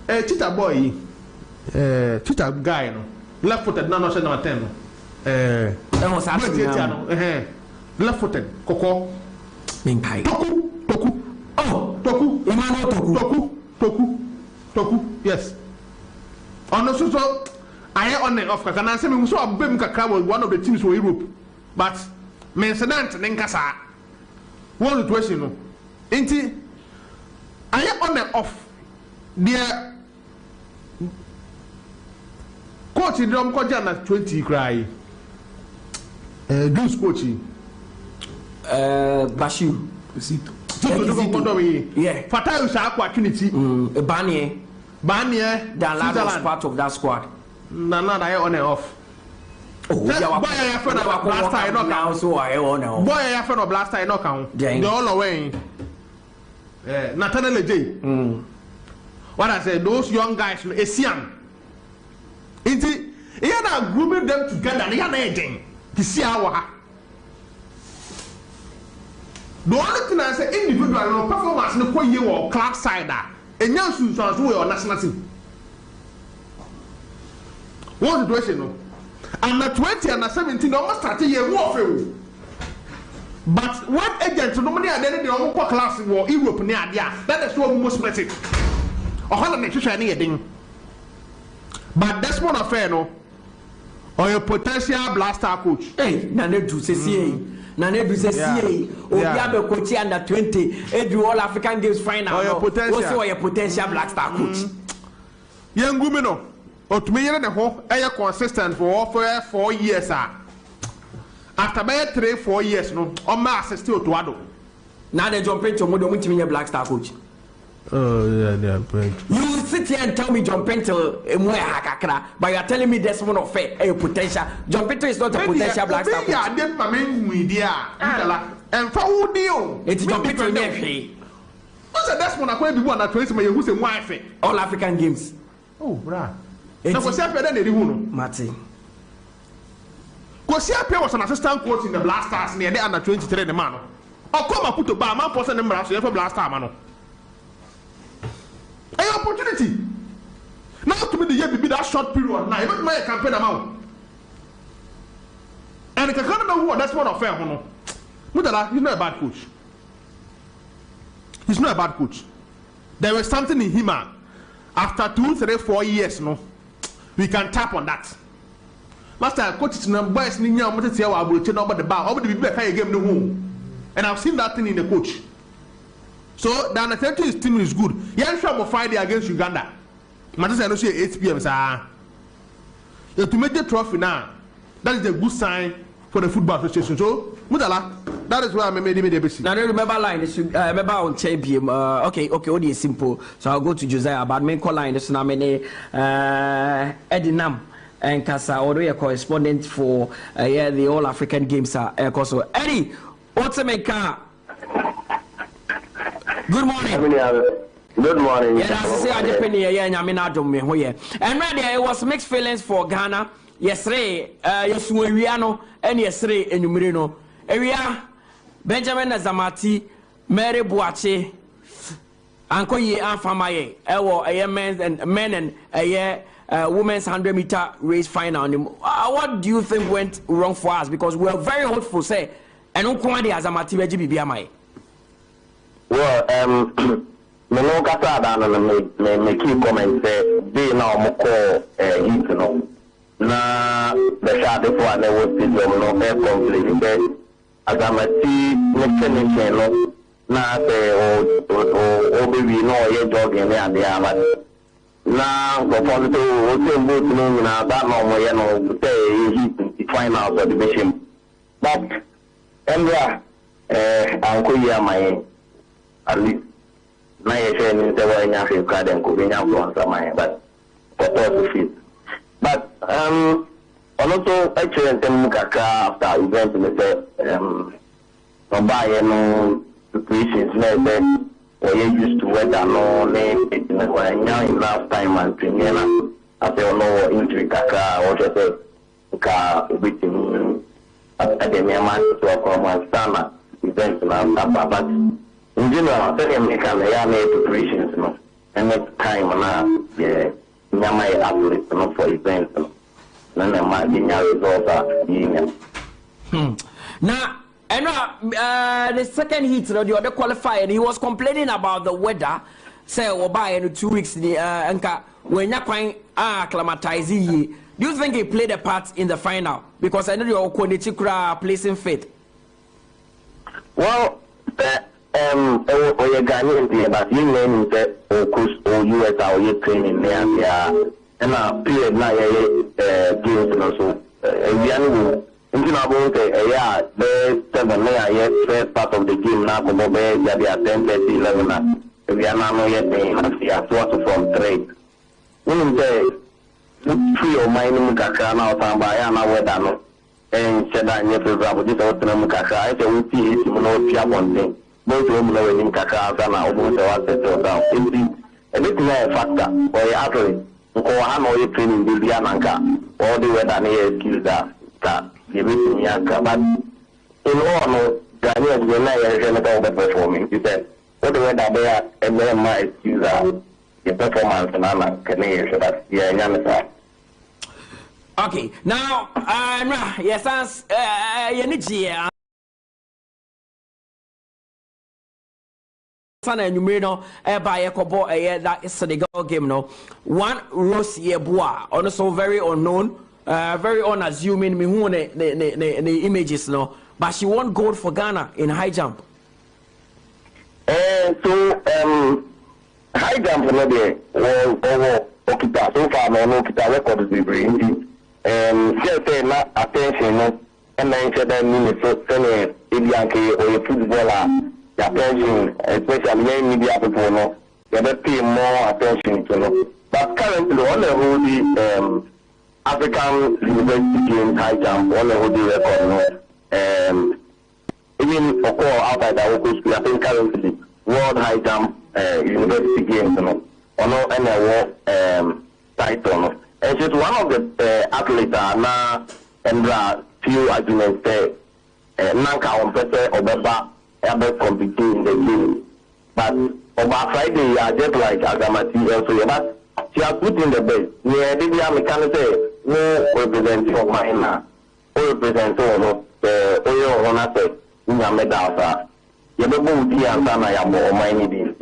And Tita boy, Tita guy, no. Left footed, no, 10. That was happening. Left footed, Coco. Toku. Oh, Toku. Emmanuel Toku. Yes. On the so I on and off. Can I say we saw Bem Kakra was one of the teams for Europe, but Mensenant Nenkasa. One situation, no. Ain't I on and off. Dear coach, you don't coach at 20 cry. Goose coaching. Bashir. Yeah. Fatal is our opportunity. Banier. The lad was part of that squad. No, I on and off. Boy ya friend of blaster no count so I know. Boy ya friend of blaster no count. The all away. Nathaniel J. What I say, those young guys, Esian. Inti, you are grooming them together. You are anything to see our. The only thing I say, individual performance no quite you or Clark Sider, and now soon sounds way or national team. What situation? No, and the 20 and the 17 almost 30 year warfare. But what agents normally are then the own class war Europe near there. That is what most split it. A hundred next anything. But that's one affair, no. Or your potential blaster coach. Hey, Nane do say Nane do say Obiabe coach under 20. Do all African Games final. Or your potential. Also your potential blaster coach. Young women, no. Or to me, the whole air consistent for 4 years. After about 3-4 years, no, on my still to Ado. Now they jump into a black star coach. Oh, yeah. You sit here and tell me jump into but you are telling me there's one of a potential. Jump into is not a potential black star coach. Yeah, then my main media and for deal. It's jump into me. What's the next one? I can't be one at 20 who's a wife. All African Games. Oh, bruh. Now, what's happening? Then they do. Martin. Because Josiah Quaye was an assistant coach in the Blasters near the under 23 the man. Or come and put a bar man person in Brass for Blaster man. An opportunity. Now to me the year be that short period now. You don't make a campaign amount. And the kind of who that's one of fair. Mutala, he's not a bad coach. He's not a bad coach. There was something in him. After 2, 3, 4 years, no, we can tap on that. Master coach is number boys ni nya omo tete wa abroche number the bar omo the be play game no home, and I've seen that thing in the coach. So the under-20 team is good. Yan sure on Friday against Uganda. Matter no say 8 p.m. sir. To make the trophy now, that is a good sign for the football association. So Mutala, that is why I made the basic. Now remember line remember on champion. Okay, only is simple. So I'll go to Josiah, but main call line this na me Edinam. And Kasa, already a correspondent for the All African Games. Also, Eddie, what's a maker? Good morning. Good morning. Yeah, I say I just been here. Yeah, I mean I don't mean here. And right there, it was mixed feelings for Ghana. Yesterday, Yosueriano and yesterday in Numerino area. Benjamin Azamati, Mary Boache, Uncle Ye and Famaye. A men and a year. Women's 100-meter race final. What do you think went wrong for us? Because we are very hopeful, say, and Unkwadi as a Matibeji BBMI. Well, me no kasa da me key comment say they now mo call heat no na the shot for an was system no fair complete as amati mechanic no na say o baby no ye jogging and they are now, the positive will both know that no say he final for the mission. But Embra, Uncle Yamay, at least my saying the way in Africa and could be now from my but for to fit. But also actually Mukaka after event in the buy no situations or you used to weather no name now enough time and premiere as you know injury kaka or just a car waiting at the man to a common summer events now but in general tell me can make preparations no and next time now yeah nyama athletes no for events no then my results are now and the second heat, the other qualifier, he was complaining about the weather. Say, we'll buy in 2 weeks. When you're quite acclimatizing, do you think he played a part in the final? Because I know you're placing faith. Well, you're Ghanaian, but you name that or US or you training there, and a period now, games also. About the 7 first part of the game now, come over 10:30, 11. We are now yet from trade. free of mind mukaka na otamba ya na weather no and cheda nye favorable this otna mukaka I say we see it no pia bonten both of them no mukaka na obo se wa settle down everything is a factor or athlete ko ha no ye training bi bia nanka all the weather na ye skills that give it me anka but in all no Ghanaians will not have performing. He said, what the weather there and then my excuse the performance and I'm Canadian, so that's yeah, okay, now, yes, as Yanichi. Sana numero by Ekobo that is Senegal game no one Rose Yeboah also very unknown very unassuming me who the images no but she won gold for Ghana in high jump. So high jump no there over Okita so far no Okita record is very easy say na attention no and then say that Minnesota Ibianke or footballer the attention, especially young media people, no, they pay more attention to no. But currently, on the whole, African University Games high jump, on the whole record, no. Even of course outside the local school, I think currently World High Jump University Games, no, or no any award title, no. And she's one of the athletes now, and few arguments there. Nanka on Pete Obeba. About competing in the game, but over Friday, just like Agamati also, but she has put in the best. Yeah, they are mechanical, no representing of mine now, or represent no, oil on us, in a medal. You don't move the answer, I am more mine. You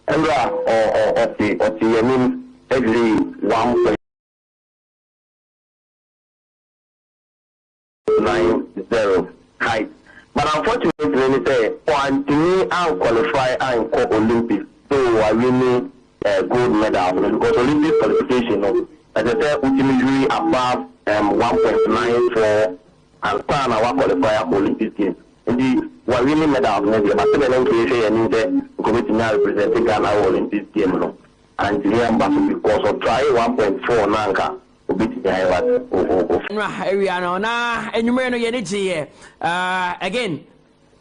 and the mean every 1.90 height. But unfortunately, say, one to me, I qualify and go Olympics. So I really gold medal because Olympic qualification, as I said, ultimately above 1.94 and plan our qualifier for Olympic Games. Indeed, we really medal, but the long creation and the committee now representing Ghana Olympic Games. And here, because of try 1.4 Nanka. Again,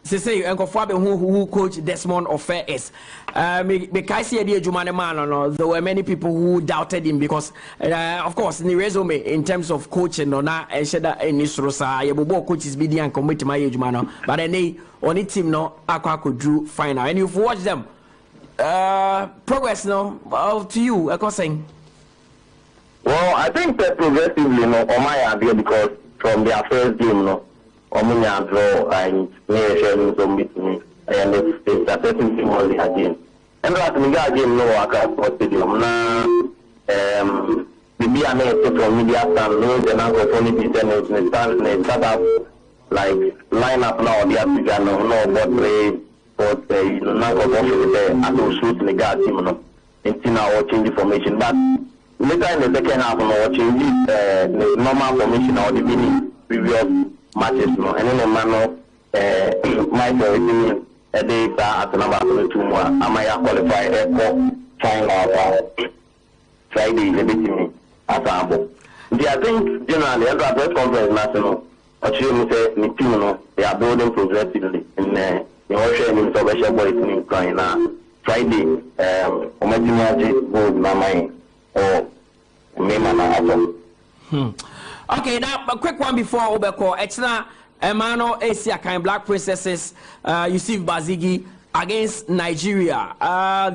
say Uncle Fabi who coach Desmond Offer is because there were many people who doubted him because of course in the resume in terms of coaching or not and said that in this rosa coaches be and commit my age but then they on it team no Aqua could do final and you've watched them progress no to you I saying. Well, I think that progressively, on my idea, because from their first game, Omunya draw and sharing some meeting, and it's a certain thing only again. And that Miga game, I can't put stadium now. The BNA from media stand, no, and Uncle Tony Peter, and start up like line up now, the African, no, but play, but Uncle Tony there, and to shoot the guard team, and now change the formation. But later in the second half, watching the normal formation or the winning previous matches, and then the man Michael a day at the number 22 more. Amaya qualified final Friday, the meeting as a I think generally, as a press conference national, they are building progressively in the ocean in Salvation Boys in Ukraine. Friday, gold Mama. Okay, now a quick one before Obeko. It's not Emano Asia kind Black Princesses Yusuf Bazigi against Nigeria.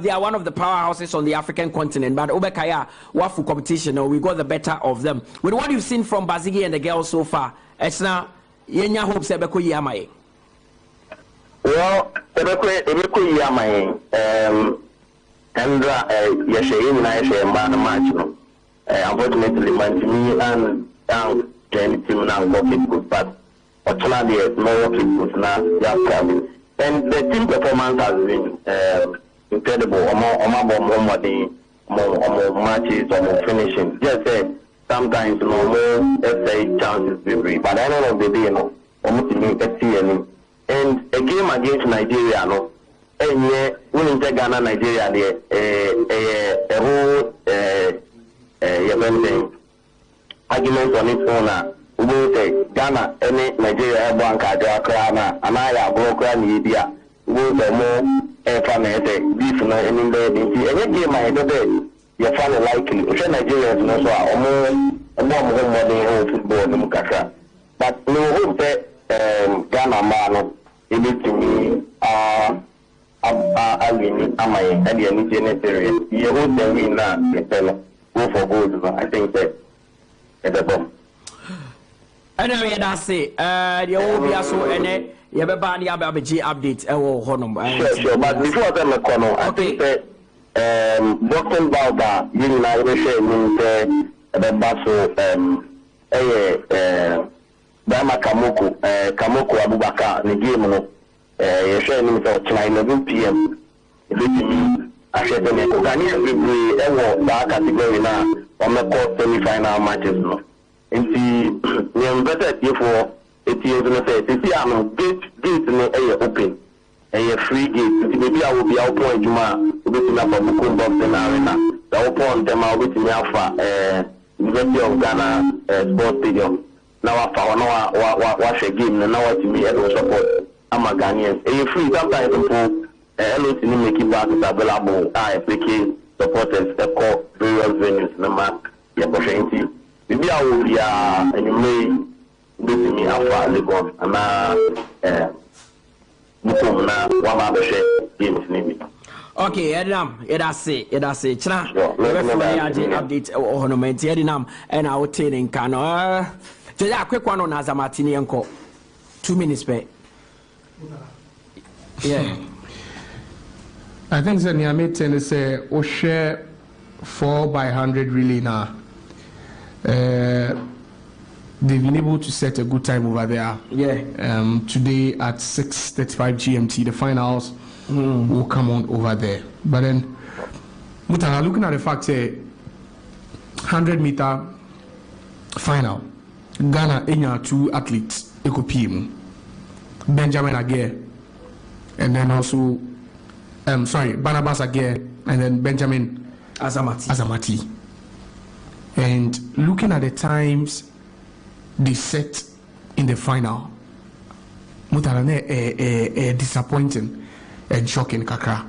They are one of the powerhouses on the African continent, but Obekaya Wafu competition, we got the better of them. With what you've seen from Bazigi and the girls so far, it's now Yenya hopes Ebeko Yamaye. Well, Ebeko Yamaye. And Yashayin match. Unfortunately, me and Jenny team now working good, but actually, no working good now. They are coming, and the team performance has been incredible. More matches, more finishing. Just sometimes more chances be free, but at the end of the day, almost and a game against Nigeria, winning Ghana Nigeria, something argument on its own. We say Ghana, any Nigeria, bank, Accra, and I have broken India. We the more family, beef, and any bed. Any game I do, you're fairly likely. If Nigeria is not so, more modern football in Mukaka. But no hope that Ghana man, it is to me, am I at the end period? You would tell me now, go for gold. I think that it's a bomb. Anyway, that's it. The old be so and you have a band update. Sure. But before them, I think that Dr. Balda, you know, I will say, the Basso, Bama Kamoko Abubakar, the game, you're showing for 9 p.m. I said, the Ghanaian people, that category now, on the court semi-final matches. And we invested for 8 years in the state. See, I'm gate open. A free gate. Maybe I will be out point tomorrow. We'll be up a book box in arena. The open them out with me alpha, University of Ghana Sports Stadium. Now I found watch a game, and now to me, I don't support. I'm a Ghanaian. A free sometimes people, hello to me, make it back is available. I play supporters, the call various venues, the mark, the opportunity. Maybe I will be and you may be me after Lagos and okay, Edam, that's it. China, update ornament, Edinam, and I will tell in Kano. Just a quick one on Azamatini Uncle. 2 minutes, pay. Yeah. I think the Niamey tennis say, "O share 4x100 really now." They've been able to set a good time over there. Yeah. Today at 6:35 GMT, the finals will come on over there. But then, Mutala, looking at the fact, 100-meter final, Ghana, Enya, 2 athletes, 𝐒𝐿𝐕𝐄, Benjamin Aguirre, and then also, Barnabas Aguirre, and then Benjamin Azamati. And looking at the times they set in the final, Mutala, disappointing and shocking kakra.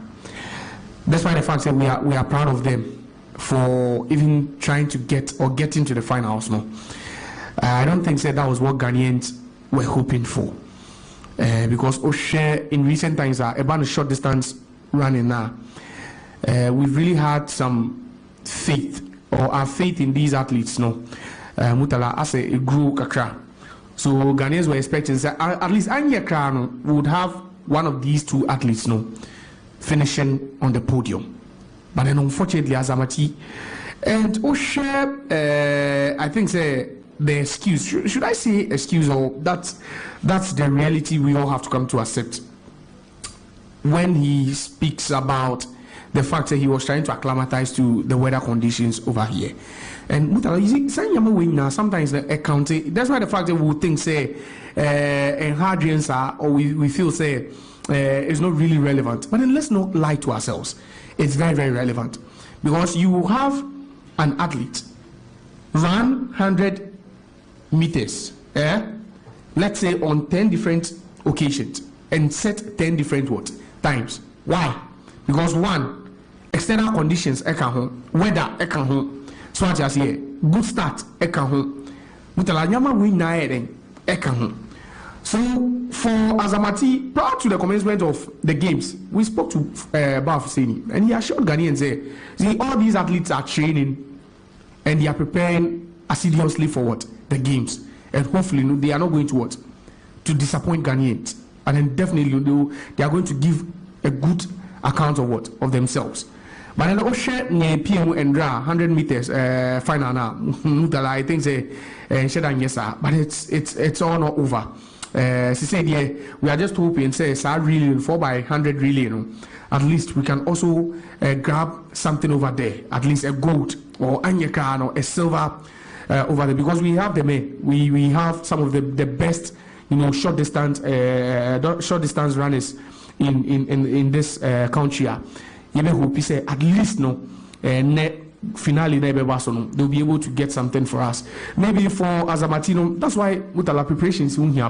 That's why the fact that we are proud of them for even trying to get into the finals. No, I don't think that was what Ghanaians were hoping for, because Oshe in recent times are about short distance running now. We've really had some faith. Or our faith in these athletes, no, Mutala, as a grew kakra. So Ghanaians were expecting that at least Anya Krano would have one of these 2 athletes, no, finishing on the podium. But then unfortunately, Azamati and Oshe, I think the excuse. Should I say excuse, or that's the reality we all have to come to accept when he speaks about the fact that he was trying to acclimatize to the weather conditions over here. And Mutala, you see, sometimes the accounting, that's why the fact that we would think, say, and Hadrians are, or we feel, say, it's not really relevant. But then let's not lie to ourselves. It's very, very relevant. Because you have an athlete run 100 meters, let's say on 10 different occasions, and set 10 different times. Why? Because one, external conditions, weather, so I just here, good start, Mutala nyama win na so for Azamati, prior to the commencement of the games, we spoke to Baf Husseini, and he assured Ghanaians, see, all these athletes are training and they are preparing assiduously for the games, and hopefully they are not going to disappoint Ghanaians, and then definitely they are going to give a good account of themselves. But then Oshe PM and 100 meters final now. I think but it's all not over. She said, yeah, we are just hoping, say, 4x100 relay, at least we can also grab something over there, at least a gold or anyaka or a silver over there, because we have them. We have some of the best, short distance runners in this country. You may hope say at least finale they'll be able to get something for us. Maybe for Azamatino, that's why Mutala preparations soon here.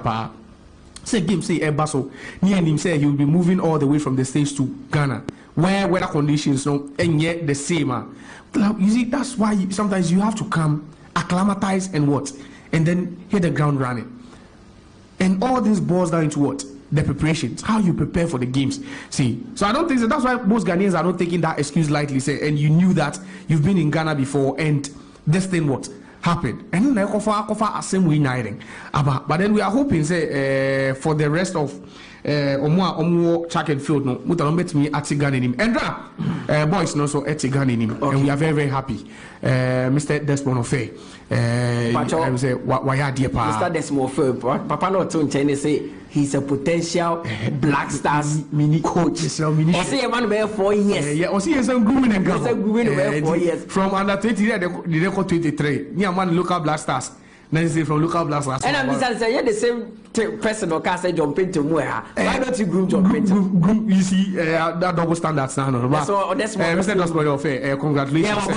Say game say Ebaso near him say he will be moving all the way from the States to Ghana, where weather conditions and yet the same. You see, that's why sometimes you have to come acclimatize and then hit the ground running. And all this boils down to what? The preparations, how you prepare for the games. See, so I don't think that's why most Ghanaians are not taking that excuse lightly. Say, and you knew that you've been in Ghana before, and this thing happened. And then I same way uniting. But then we are hoping say for the rest of omo track and field no Mutala met me at Ghana in him. Endra boys no so at Ghana in him, and we are very very happy. Mr. Desmond Ofe. I say why dear pa. Mr. Desmond Ofe, Papa no to China say he's a potential Black Stars mini coach. I see a man there 4 years. Yeah, I see some grooming and 4 years. From under 20 they record 23. Near man local Black Stars. Then say from local Black Stars. And I'm saying yeah the same person or can say John Pinto Mueha. Why don't you groom John Pinto? You see that double standards now. So that's Mr. Desmond Ofe, congratulations.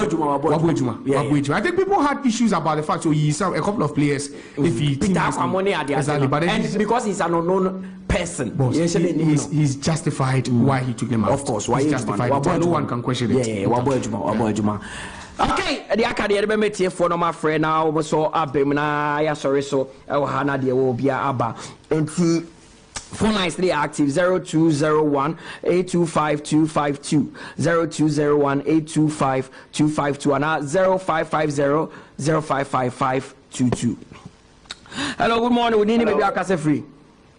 Yeah, I think people had issues about the fact so he saw a couple of players if he money at the exactly, but and because he's an unknown person, he's justified why he took them out. Of course, why he's justified. No one can question it. Yeah. Okay, the academy be metie for no my friend now so abem na ya sorry so e wo ha na de wo bia aba enti phone lines 3 active 0201 825 252 0201 825 252 and 0550 055522. Hello, good morning. We didn't baby akase free.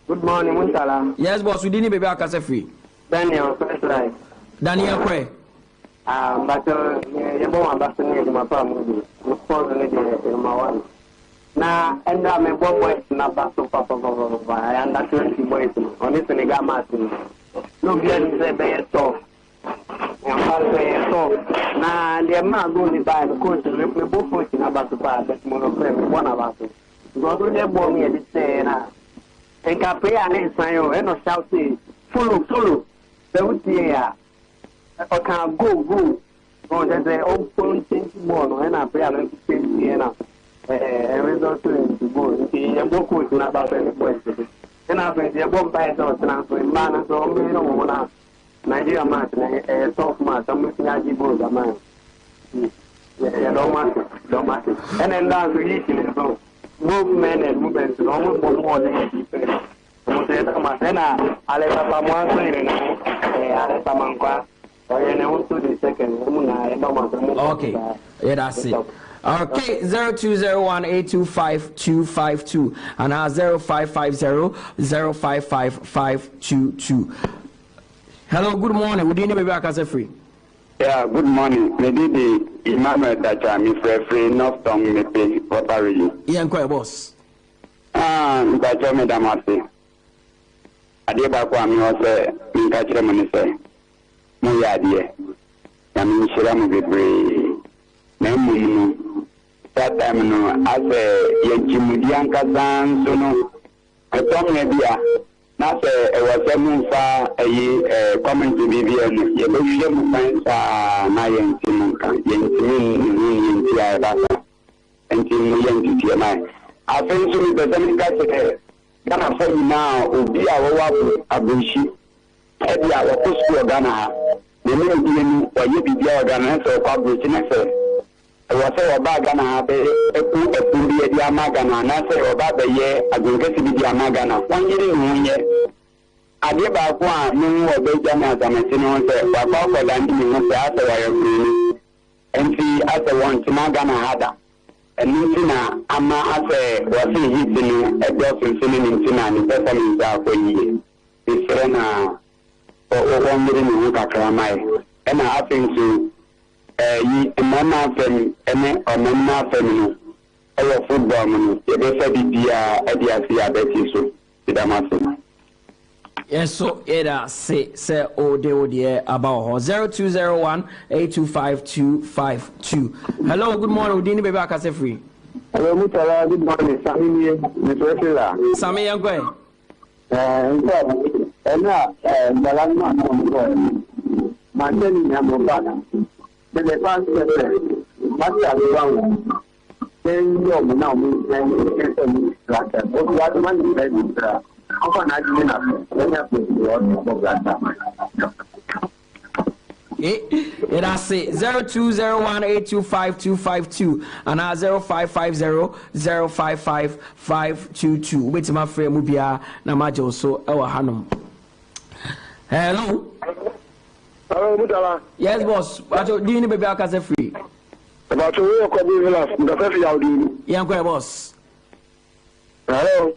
Good morning, Mutala. Yes, boss. We didn't baby akase free. Daniel, first line. Daniel Quaye. But you won't have to need my family. You follow me in my one. Now, and I'm a boy, not back to Papa. I am not 20 boys. On this, and I got my team. No, get the bear soft. And I'll soft. Now, the man going to buy the coach and let me both pushing about the bar. That's one of them, one of us. Go to the boy and say, and can pay an inside and no shouting. Follow. They would say, I can go. Oh, there's an open thing tomorrow, and I pray I don't speak here. And result to go. You book with not about any question. And I think you're both by those transfer in man, so we don't want Nigeria match, a soft match. I'm looking at you both, a man. Yeah, don't match. And then that's really so. Both men and women, almost more than I let okay, yeah, that's it. Okay, 0201-825-252 and 0550-055522. Hello, good morning. Would you be back free? Yeah, good morning. Maybe the Emmanuel that I'm free, not tongue, maybe properly. Yeah, quite boss. That's all, Madam. Adiba kwa mi ose nkachire mo ni se mo ya die ya mi shira mo bebre na mu that time no ase ye jimudi ankasan so no etom na bia na se e wo se mu fa eyi comment bibia no ye be hwe mu fan sa na ye ntimu kan ye ntimu ni nti ai ba sa ntimu ye nti mai afen so mi be se mi ka se Ghana for now, Obi Awabu Abushi, Eddie Awaku School Ghana, the name or you be the Ghana, so publishing a fair. I was a bag Ghana, a Puri Magana, and I say about the year, I will get to be the Magana. 1 year in 1 year. I give out one, no more Ghana as a Messino, but for landing in the after and see as a one to Magana Hada. And Nina, Ama Afe, was he hitting a dozen singing in Tina and performing that for you. His friend, or 1 million in Kakramai. And I think to ye, a mama fem, or mama feminine, or football, you better be the Edia Betty, so, Sidamasi. Yes, so it say dear about 0201-825-252. Hello, good morning. Udini baby akase free. Hello, Mutala. Good morning. Sami Yankwe. the past what are the wrong? Then you now mean like that. What you are the one that is often I didn't have. Let me have to it has say 0201825252 and 0550055522. Wait my friend Mubia Namajo so our Hanum. Hello. Hello, Mutala. Yes, boss. What do you need baby Akase free? About to work on the first Yaudi. Young boss. Hello.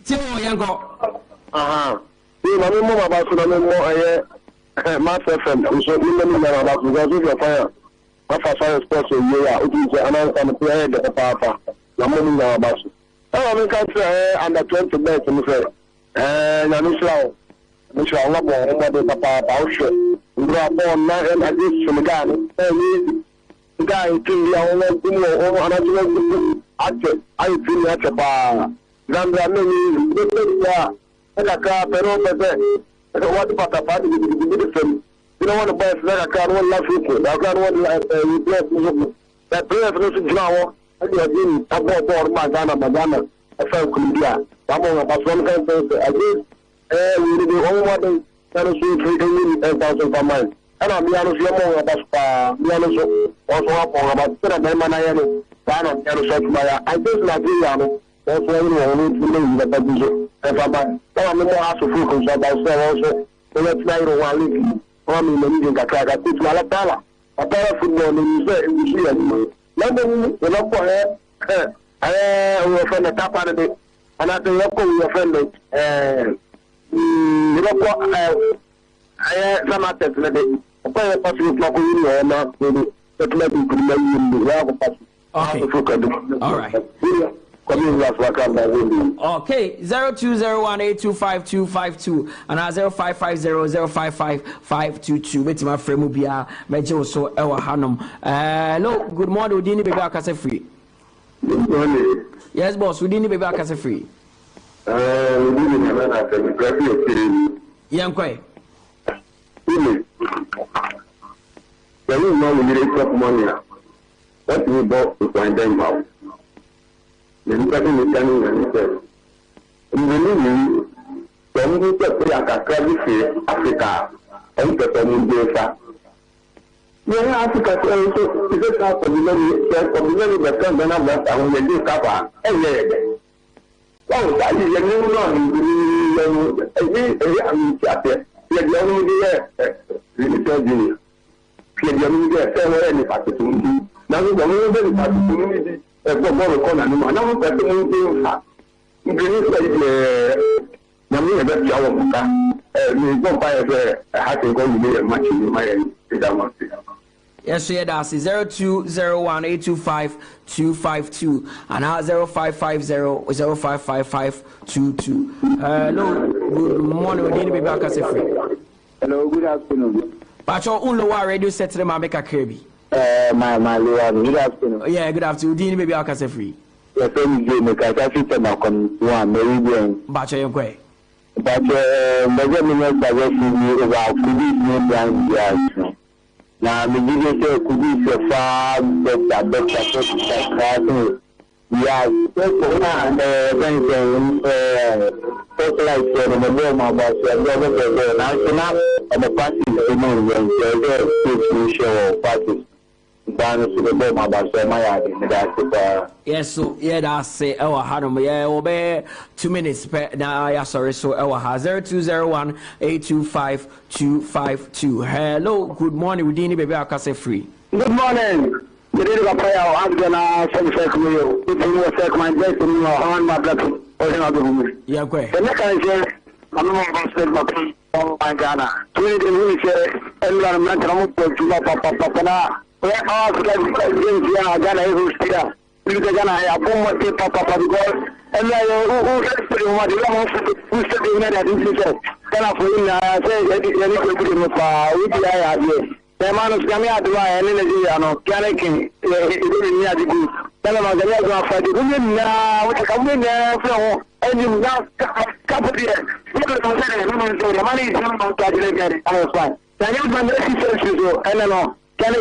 Timo Yango. You know about the Master FM, so you know about the fire. After fire sports, you are and play the papa. The morning about it. Oh, we can't say under 20 bets and say, and I'm slow. We shall not go over the papa outshot. We go upon night and at least from the guy. The guy to the only actor. I feel at a bar. Zambia, and a car, pero, what about the party? You don't want to buy a car, one last week. I got one that player for now. I didn't have more Madonna. I felt Columbia. I'm on about 1 I guess we did the only one that is 3,000 per month. And I'll be honest, you're more about also up on about 7 I just like you. That's why we need to live the position. If I'm more asked to focus about also, let's not one living. I put my dollar. A better football in the London, the local I will offend the top of it, and I think local will offend it. Some assets, a possible block or not, but let me put all right. Okay, 0201825252 and 0550055522. Wait, my friend Mubia, Major so Ewa Hanum. Hello, good morning. We didn't be back as a free. Good morning. Yes, boss. We didn't be back as a free. We didn't have an Young Quay. Really? Can you know we need money? What we bought to find them out? The person is telling himself. In the meaning, when we get to Africa, and the Community. Africa is not ordinary person than that, and we do cover every day. Well, that is a new one. Yes, so that's 0201825252 and 0550055522. Hello, good morning. We need to be back as a free. Hello, good afternoon. Pacho Unlowa radio set to the Mameka Kirby. My good afternoon. Yeah, good afternoon. Do you need to be back as a free? Yes, I'm going to sit on one meridian. Bacho Yonkwe. But measurement direction about could be no now, the video could be so far better. Yeah, socialite the home about the national and the parties show parties. Yes, so yeah, that's say our Hanum, yeah, obey 2 minutes now. Yeah, sorry, so our 0201825252. Hello, good morning. We didn't be Akase free. Good morning. The day of prayer, I'm gonna send a you. If you will take my break in your hand, my blood, or another room. Yeah, go ahead. The next I say, I'm not going to spend my pay on my Ghana. 20 minutes, environmental papa. We are Ghana is here. We Ghana, I have one more papa because, and I who said the United States. Ghana for him, I say, the man of Gamia do I and energy and Kanaki, near the good. Tell them the level of the women now, which come in there from and you now couple here. The money is not calculated. I was fine. Can you find the and no,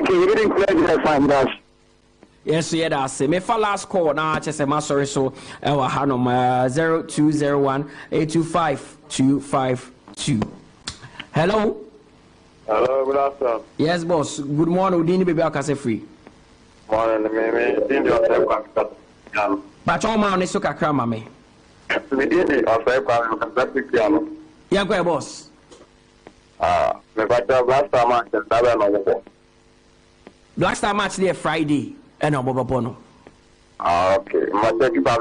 you didn't play the finals. Yes, yeah, that's it. Me for last call now. Just say my sorry. So, our Hanum 0201-825-252. Hello. Hello, good afternoon. Yes, boss. Good morning. Udini baby, I say free. Morning, me. Did yourself But all man is so kakra, me. Me did yourself piano. Yeah, go boss. Me got the last time I can tell you. Black Star match there Friday. And no Bono. Okay. My keep a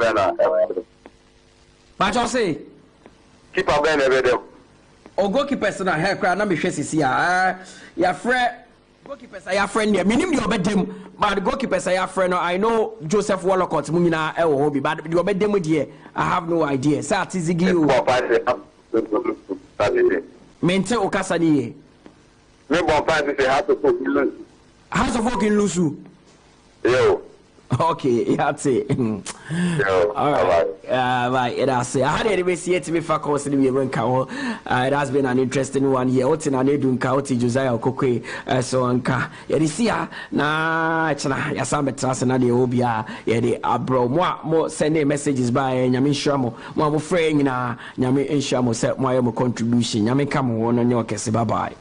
But I say, keep a banner every day. O goalkeepers na hair cry na me hwe sisi ya frɛ goalkeepers ya friend there minim the obedem but the goalkeepers ya friend no I know Joseph Wallacott mu nyina e wo hobi but the obedem there I have no idea say atizigi o mente o kasa ni me bon pass say how to cook lose house of work in lusu yo. Okay, you have to. All right. Right. That's it. I had anyway see it to be focused in the event. It has been an interesting one here. What's in an edun county Josiah Quaye so anka. You see na chana ya sambe trust na de obia ye de abro mo send messages by nyame nhwamo mo friend na nyame nhwamo say mo contribution nyame come on your kese bye bye.